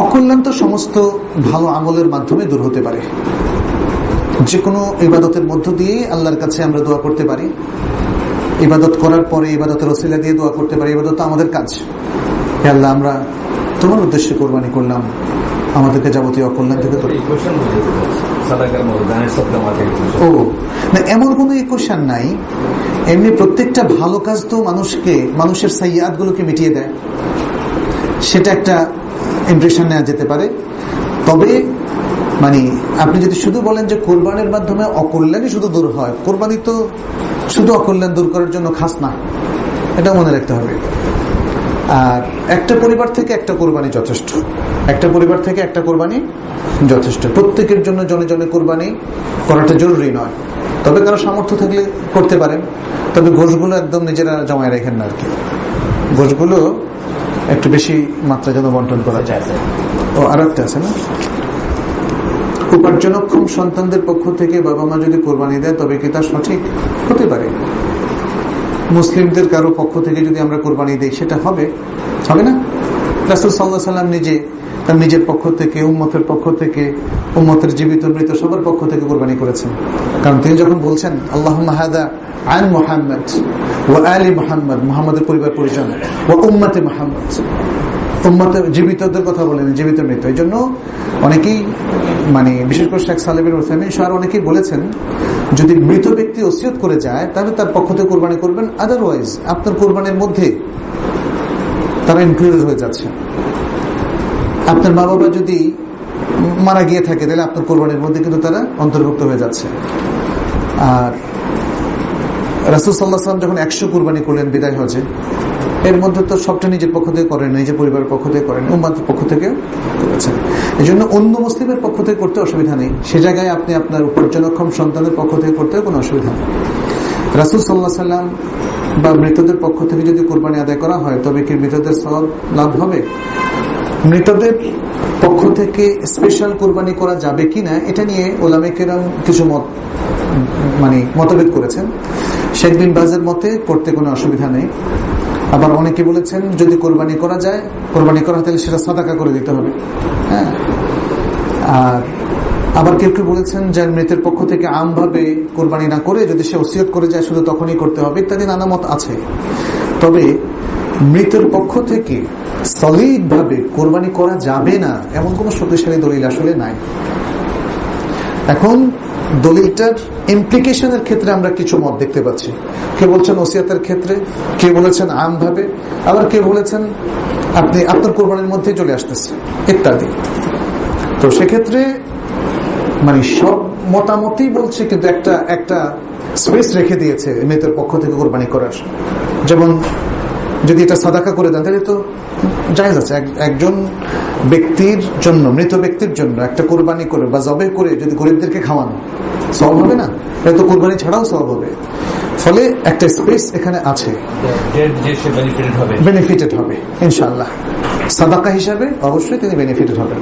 অকল্যাণ তো সমস্ত ভালো আমলের মাধ্যমে দূর হতে পারে। যে কোনো ইবাদতের মধ্য দিয়েই আল্লাহর কাছে আমরা দোয়া করতে পারি। ইবাদত করার পরে ইবাদতের ওসিলা দিয়ে দোয়া করতে পারি। ইবাদত আমাদের কাজ। হে আল্লাহ, আমরা তোমার উদ্দেশ্যে কোরবানি করলাম, আমাদেরকে যাবতীয় অকল্যাণ থেকে ও না, এমন কোন ইকুয়েশন নাই। এমনি প্রত্যেকটা ভালো কাজ তো মানুষের সাইয়াত গুলোকে মিটিয়ে দেয়, সেটা একটা ইমপ্রেশন নেওয়া যেতে পারে। তবে মানে আপনি যদি শুধু বলেন যে কোরবানির মাধ্যমে অকল্যাণই শুধু দূর হয়, কোরবানি তো শুধু অকল্যাণ দূর করার জন্য খাস না, এটা মনে রাখতে হবে। আর একটা পরিবার থেকে একটা কোরবানি যথেষ্ট, একটা পরিবার থেকে একটা কোরবানি যথেষ্ট। প্রত্যেকের জন্য জনে জনে কোরবানি করাটা জরুরি নয়, তবে কারো সামর্থ্য থাকলে করতে পারেন। তবে গোশগুলো একদম নিজেরা জমায় রাখেন না আর কি, গোশগুলো একটু বেশি মাত্রা যেন বন্টন করা যায়। ও আর একটা আছে না, উপার্জনক্ষম সন্তানদের পক্ষ থেকে বাবা মা যদি কোরবানি দেয় তবে কি তা সঠিক হতে পারে? মুসলিমদের কারো পক্ষ থেকে যদি আমরা কোরবানি দিই সেটা হবে না? রাসূল সাল্লাল্লাহু আলাইহি ওয়াসাল্লাম নিজে তার নিজের পক্ষ থেকে, উম্মতের পক্ষ থেকে, উম্মতের জীবিত মৃত সবার পক্ষ থেকে কোরবানি করেছেন। কারণ তিনি যখন বলছেন আল্লাহুম্মা হাদা আন মুহাম্মদ ওয়া আলি মুহাম্মদ, মুহাম্মদের পরিবার পরিজন, ওয়া উম্মতে মুহাম্মদ, উম্মতের জীবিতদের কথা বলেন, জীবিত মৃত। এই জন্য অনেকেই মানে বিশেষ করে শেখ সালেহ বিন উসাইমিন সহ অনেকেই বলেছেন যদি মৃত ব্যক্তি ওসিয়ত করে যায় তাহলে তার পক্ষ থেকে কোরবানি করবেন, আদারওয়াইজ আপনার কোরবানির মধ্যে তারা ইনক্লুডেড হয়ে যাচ্ছে। আপনার মা বাবা যদি মারা গিয়ে থাকে তাহলে আপনার কোরবানির মধ্যে কিন্তু তারা অন্তর্ভুক্ত হয়ে যাচ্ছে। আর রাসূল সাল্লাল্লাহু আলাইহি ওয়াসাল্লাম যখন 100 কোরবানি করলেন বিদায় হজে, এর মধ্যে তো সবটা নিজের পক্ষ থেকে করেন, নিজের পরিবারের পক্ষ থেকে করেন, উম্মতের পক্ষ থেকে করেছেন। এই জন্য অন্য মুসলিমের পক্ষ থেকে করতে অসুবিধা নেই, সে জায়গায় আপনি আপনার উপার্জনক্ষম সন্তানের পক্ষ থেকে করতে কোনো অসুবিধা নেই। রাসূল সাল্লাল্লাহু আলাইহি সাল্লাম বা মৃতদের পক্ষ থেকে যদি কোরবানি আদায় করা হয় তবে কি মৃতদের সওয়াব লাভ হবে? মৃতদের পক্ষ থেকে স্পেশাল কোরবানি করা যাবে কিনা এটা নিয়ে উলামায়ে কেরাম কিছু মতভেদ করেছেন। শেখ বিন বাজের মতে করতে কোনো অসুবিধা নেই। আবার অনেকে বলেছেন যদি কোরবানি করা যায়, কোরবানি করা তাহলে সেটা সাদাকা করে দিতে হবে। হ্যাঁ, আর আবার কেউ কেউ বলেছেন যে মৃতের পক্ষ থেকে আমভাবে কোরবানি না করে যদি সে ওসিয়ত করে যায় শুধু তখনই করতে হবে, ইত্যাদি নানা মত আছে। তবে মৃতের পক্ষ থেকে সলিড ভাবে কোরবানি করা যাবে না এমন কোন শক্তিশালী দলিল আসলে নাই। এখন দলিলটার ইমপ্লিকেশনের ক্ষেত্রে আমরা কিছু মত দেখতে পাচ্ছি। কেউ বলছেন ওসিয়াতের ক্ষেত্রে, কেউ বলেছেন আমভাবে, আবার কেউ বলেছেন আপনি আপনার কোরবানির মধ্যে চলে আসতেছে ইত্যাদি। তো সেক্ষেত্রে সব মতামতই বলছে, কিন্তু একটা স্পেস রেখে দিয়েছে মৃতের পক্ষ থেকে কোরবানি করার। যেমন যদি এটা সাদাকা করে দেন তাহলে তো জায়েজ আছে। একজন ব্যক্তির জন্য, মৃত ব্যক্তির জন্য একটা কোরবানি করে বা জবাই করে যদি গরিবদেরকে খাওয়ানো সওয়াব হবে না? এটা তো কোরবানি ছাড়াও সওয়াব হবে। ফলে একটা স্পেস এখানে আছে, বেনিফিটেড হবে ইনশাআল্লাহ। সাদাকা হিসাবে অবশ্যই তিনি বেনিফিটেড হবেন।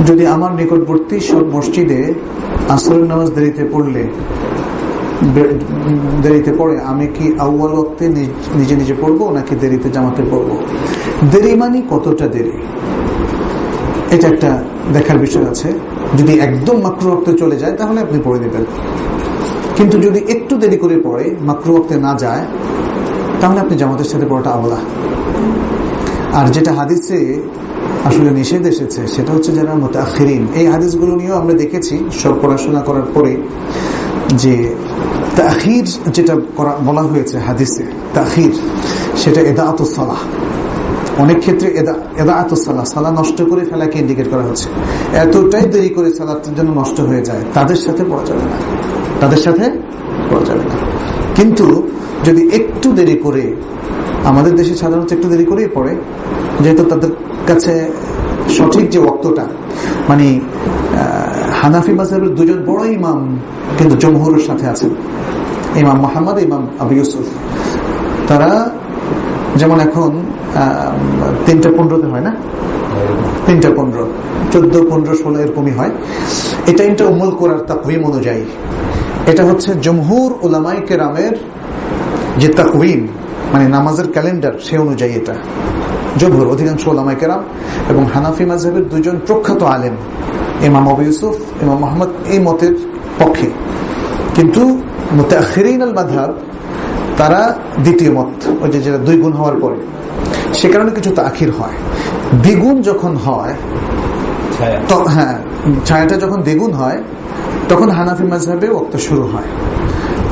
যদি আমার নিকটবর্তী সব মসজিদে আসরের নামাজ দেরিতে পড়ে আমি কি আউয়াল ওয়াক্তে নিজে নিজে পড়বো নাকি দেরিতে জামাতে পড়বো? দেরি মানে কতটা দেরি, এটা একটা দেখার বিষয় আছে। যদি একদম মাকরুহ ওয়াক্তে চলে যায় তাহলে আপনি পড়ে দেবেন, কিন্তু যদি একটু দেরি করে পড়ে মাকরুহ ওয়াক্তে না যায় তাহলে আপনি জামাতের সাথে পড়াটা আওলা। আর যেটা হাদিসে আসলে নিষেধ এসেছে সেটা হচ্ছে যারা মুতাআখিরিন, এই হাদিসগুলো নিয়েও আমরা দেখেছি সব পড়াশোনা করার পরে যে তাখির যেটা বলা হয়েছে হাদিসে, তাখির সেটা ইদাআতুস সালাহ। অনেক ক্ষেত্রে ইদাআতুস সালাহ, সালাহ নষ্ট করে ফেলাকে ইন্ডিকেট করা হচ্ছে। এতটাই দেরি করে সালাতের জন্য নষ্ট হয়ে যায়, তাদের সাথে পড়া যাবে না, তাদের সাথে পড়া যাবে না। কিন্তু যদি একটু দেরি করে, আমাদের দেশে সাধারণত একটু দেরি করেই পড়ে, যেহেতু তাদের কাছে সঠিক যে ওয়াক্তটা, হানাফি মাযহাবের দুজন বড় ইমাম কিন্তু জমহুরের সাথে আছেন, ইমাম মুহাম্মদ, ইমাম আবু ইউসুফ। তারা যেমন এখন 3:15 হয় না, 3:15, 14, 15, 16 এরকমই হয়। এটা উম্মুল কুরার তাকওয়িম অনুযায়ী, এটা হচ্ছে জমহুর উলামায়ে কেরামের যে তাকওয়িম নামাজের ক্যালেন্ডার, সে অনুযায়ী এটা জমহুর অধিকাংশ উলামায়ে কেরাম এবং হানাফি মাযহাবের দুজন প্রখ্যাত আলেম ইমাম আবু ইউসুফ, ইমাম মুহাম্মদ এই মতের পক্ষে। কিন্তু মুতাআখিরিন আল মাযহাব তারা দ্বিতীয় মত, ওই যে যেটা 2 গুণ হওয়ার পরে, সে কারণে কিছু তাখির হয়। দ্বিগুণ যখন হয়, তো হ্যাঁ, ছায়াটা যখন দ্বিগুণ হয় তখন হানাফি মাযহাবে ওয়াক্ত শুরু হয়।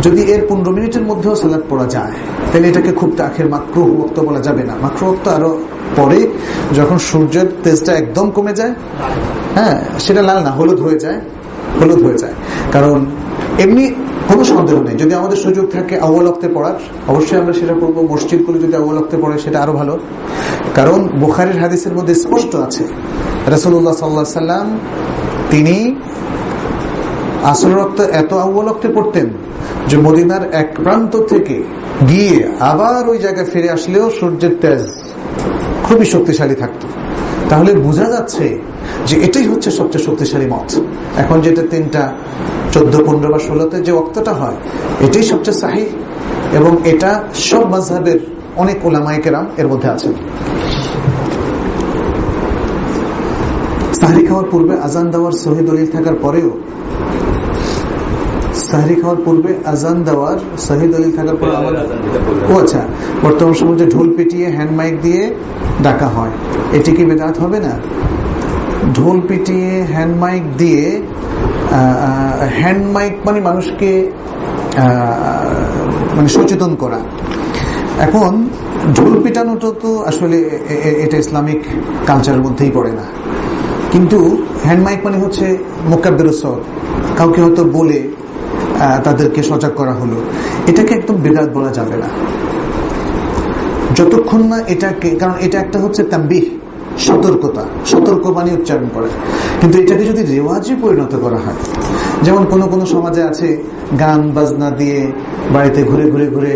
যদি এর 15 মিনিটের মধ্যেও সালাত পড়া যায় তাহলে এটাকে খুব তাখির, মাকরুহ ওয়াক্ত বলা যাবে না। মাকরুহ ওয়াক্ত আরো পরে, যখন সূর্যের তেজটা একদম কমে যায়, হ্যাঁ, সেটা লাল না হলুদ হয়ে যায়, কারণ এমনি কোনো সন্দেহ নেই যদি আমাদের সুযোগ থাকে আউয়াল ওয়াক্তে পড়ার, অবশ্যই আমরা সেটা পড়বো। মসজিদগুলো যদি আউয়াল ওয়াক্তে পড়ে সেটা আরো ভালো, কারণ বুখারীর হাদিসের মধ্যে স্পষ্ট আছে রাসূলুল্লাহ সাল্লাল্লাহু আলাইহি ওয়াসাল্লাম তিনি আসর ওয়াক্ত এত আউয়াল ওয়াক্তে পড়তেন যে মদিনার এক প্রান্ত থেকে গিয়ে আবার ওই জায়গায় ফিরে আসলেও সূর্যের তেজ খুবই শক্তিশালী থাকতো। তাহলে বোঝা যাচ্ছে যে এটাই হচ্ছে সবচেয়ে শক্তিশালী মত। এখন যেটা 3টা 14, 15 বা 16তে যে ওয়াক্তটা হয় এটাই সবচেয়ে সাহিহ, এবং এটা সব মাযহাবের অনেক উলামায়ে কেরাম এর মধ্যে আছেন। সাহরি খাওয়ার পূর্বে আজান দেওয়ার সহিহ দলিল থাকার পরেও, সাহরি খাওয়ার পূর্বে আজান দেওয়ার সহিহ দলিল থাকার পরে আচ্ছা, বর্তমান সময়ে যে ঢোল পিটিয়ে হ্যান্ড মাইক দিয়ে ডাকা হয়, এটি কি বিদআত হবে না? ঢোল পিটিয়ে হ্যান্ড মাইক দিয়ে, হ্যান্ড মাইক মানুষকে সচেতন করা। এখন ঢোল পিটানোটা তো আসলে এটা ইসলামিক কালচারের মধ্যেই পড়ে না, কিন্তু হ্যান্ড মাইক হচ্ছে মুকাব্বিরুস সাউত, কাউকে হয়তো বলে তাদেরকে সজাগ করা হলো, এটাকে একদম বিদআত বলা যাবে না যতক্ষণ না এটাকে, কারণ এটা একটা হচ্ছে তানবিহ, সতর্কবাণী উচ্চারণ করে, কিন্তু এটাকে যদি রেওয়াজে পরিণত করা হয় যেমন কোন কোন সমাজে আছে গান বাজনা দিয়ে বাড়িতে ঘুরে ঘুরে ঘুরে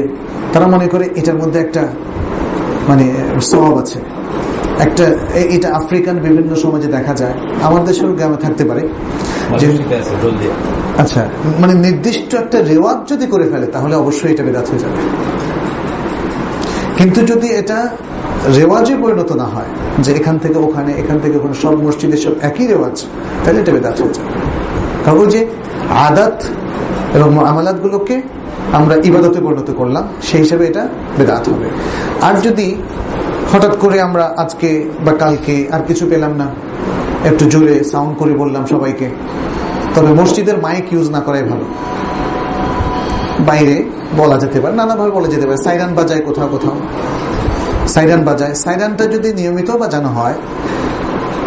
তারা মনে করে এটার মধ্যে একটা মানে সওয়াব আছে একটা। এটা আফ্রিকান বিভিন্ন সমাজে দেখা যায়, আমার দেশেও গ্রামে থাকতে পারে। আচ্ছা, মানে নির্দিষ্ট একটা রেওয়াজ যদি করে ফেলে তাহলে অবশ্যই এটা বেদাত হয়ে যাবে। কিন্তু যদি এটা রেওয়াজে পরিণত না হয়, যে এখান থেকে ওখানে এখান থেকে ওখানে সব মসজিদে সব একই রেওয়াজ, তাহলে এটা বেদাত হয়ে যাবে। কারণ ওই যে আদাত এবং আমালাত গুলোকে আমরা ইবাদতে পরিণত করলাম, সেই হিসাবে এটা বেদাত হবে। আর যদি হঠাৎ করে আমরা আজকে বা কালকে আর কিছু পেলাম না, একটু জোরে সাউন্ড করে বললাম সবাইকে, তবে মসজিদের মাইক ইউজ না করাই ভালো। বাইরে বলা যেতে পারে, নানাভাবে বলা যেতে পারে। সাইরান বাজায় কোথাও কোথাও, সাইরান বাজায়। সাইরানটা যদি নিয়মিত বাজানো হয়,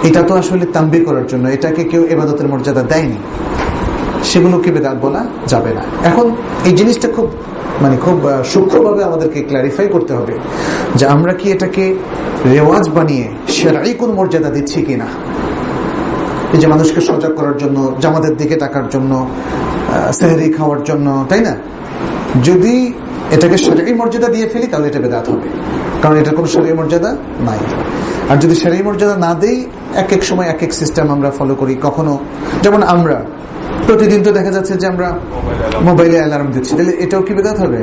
এটা তো আসলে তানবীর করার জন্য, এটাকে কেউ ইবাদতের মর্যাদা দেয়নি, সেগুলোকে বেদাত বলা যাবে না। এখন এই জিনিসটা খুব সূক্ষ্মভাবে আমাদেরকে ক্ল্যারিফাই করতে হবে যে আমরা কি এটাকে রেওয়াজ বানিয়ে শরঈ কোন মর্যাদা দিচ্ছি কিনা। এই যে মানুষকে সজাগ করার জন্য, জামাতের দিকে তাকার জন্য, সেহরি খাওয়ার জন্য, তাই না? যদি এটাকে শরঈ মর্যাদা দিয়ে ফেলি তাহলে এটা বেদাত হবে, কারণ এটার কোনো শরঈ মর্যাদা নাই। আর যদি শরঈ মর্যাদা না দেই, এক এক সময় এক এক সিস্টেম আমরা ফলো করি। কখনো যেমন আমরা প্রতিদিন তো দেখা যাচ্ছে যে আমরা মোবাইলে অ্যালার্ম দিচ্ছি, তাহলে এটাও কি বেদাত হবে?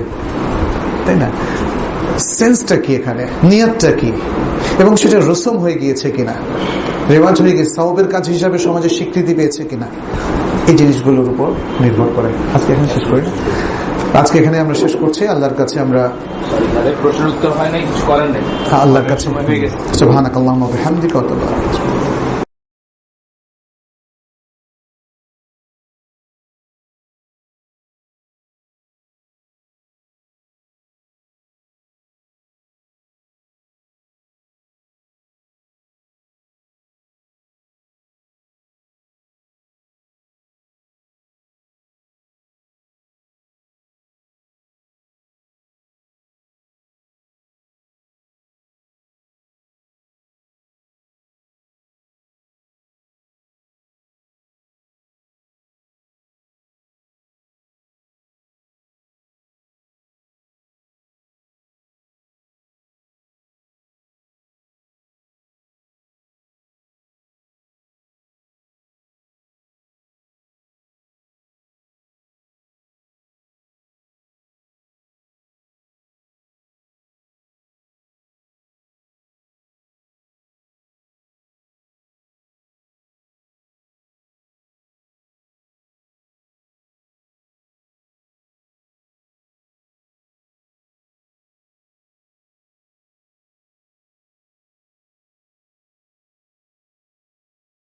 তাই না? সেন্সটা কি এখানে, নিয়তটা কি, এবং সেটা রসম হয়ে গিয়েছে কিনা, রেওয়াজ হয়ে গেছে, সওয়াবের কাজ হিসাবে সমাজে স্বীকৃতি পেয়েছে কিনা, এই জিনিসগুলোর উপর নির্ভর করে। আজকে এখানে শেষ করি না, আজকে এখানে আমরা শেষ করছি। আল্লাহর কাছে আমরা প্রশ্নের উত্তর হয় না, কিছু করেন নাই, আল্লাহর কাছে সুবহানাকাল্লাহুম্মা ওয়া বিহামদিকা ওয়া তাবারাক।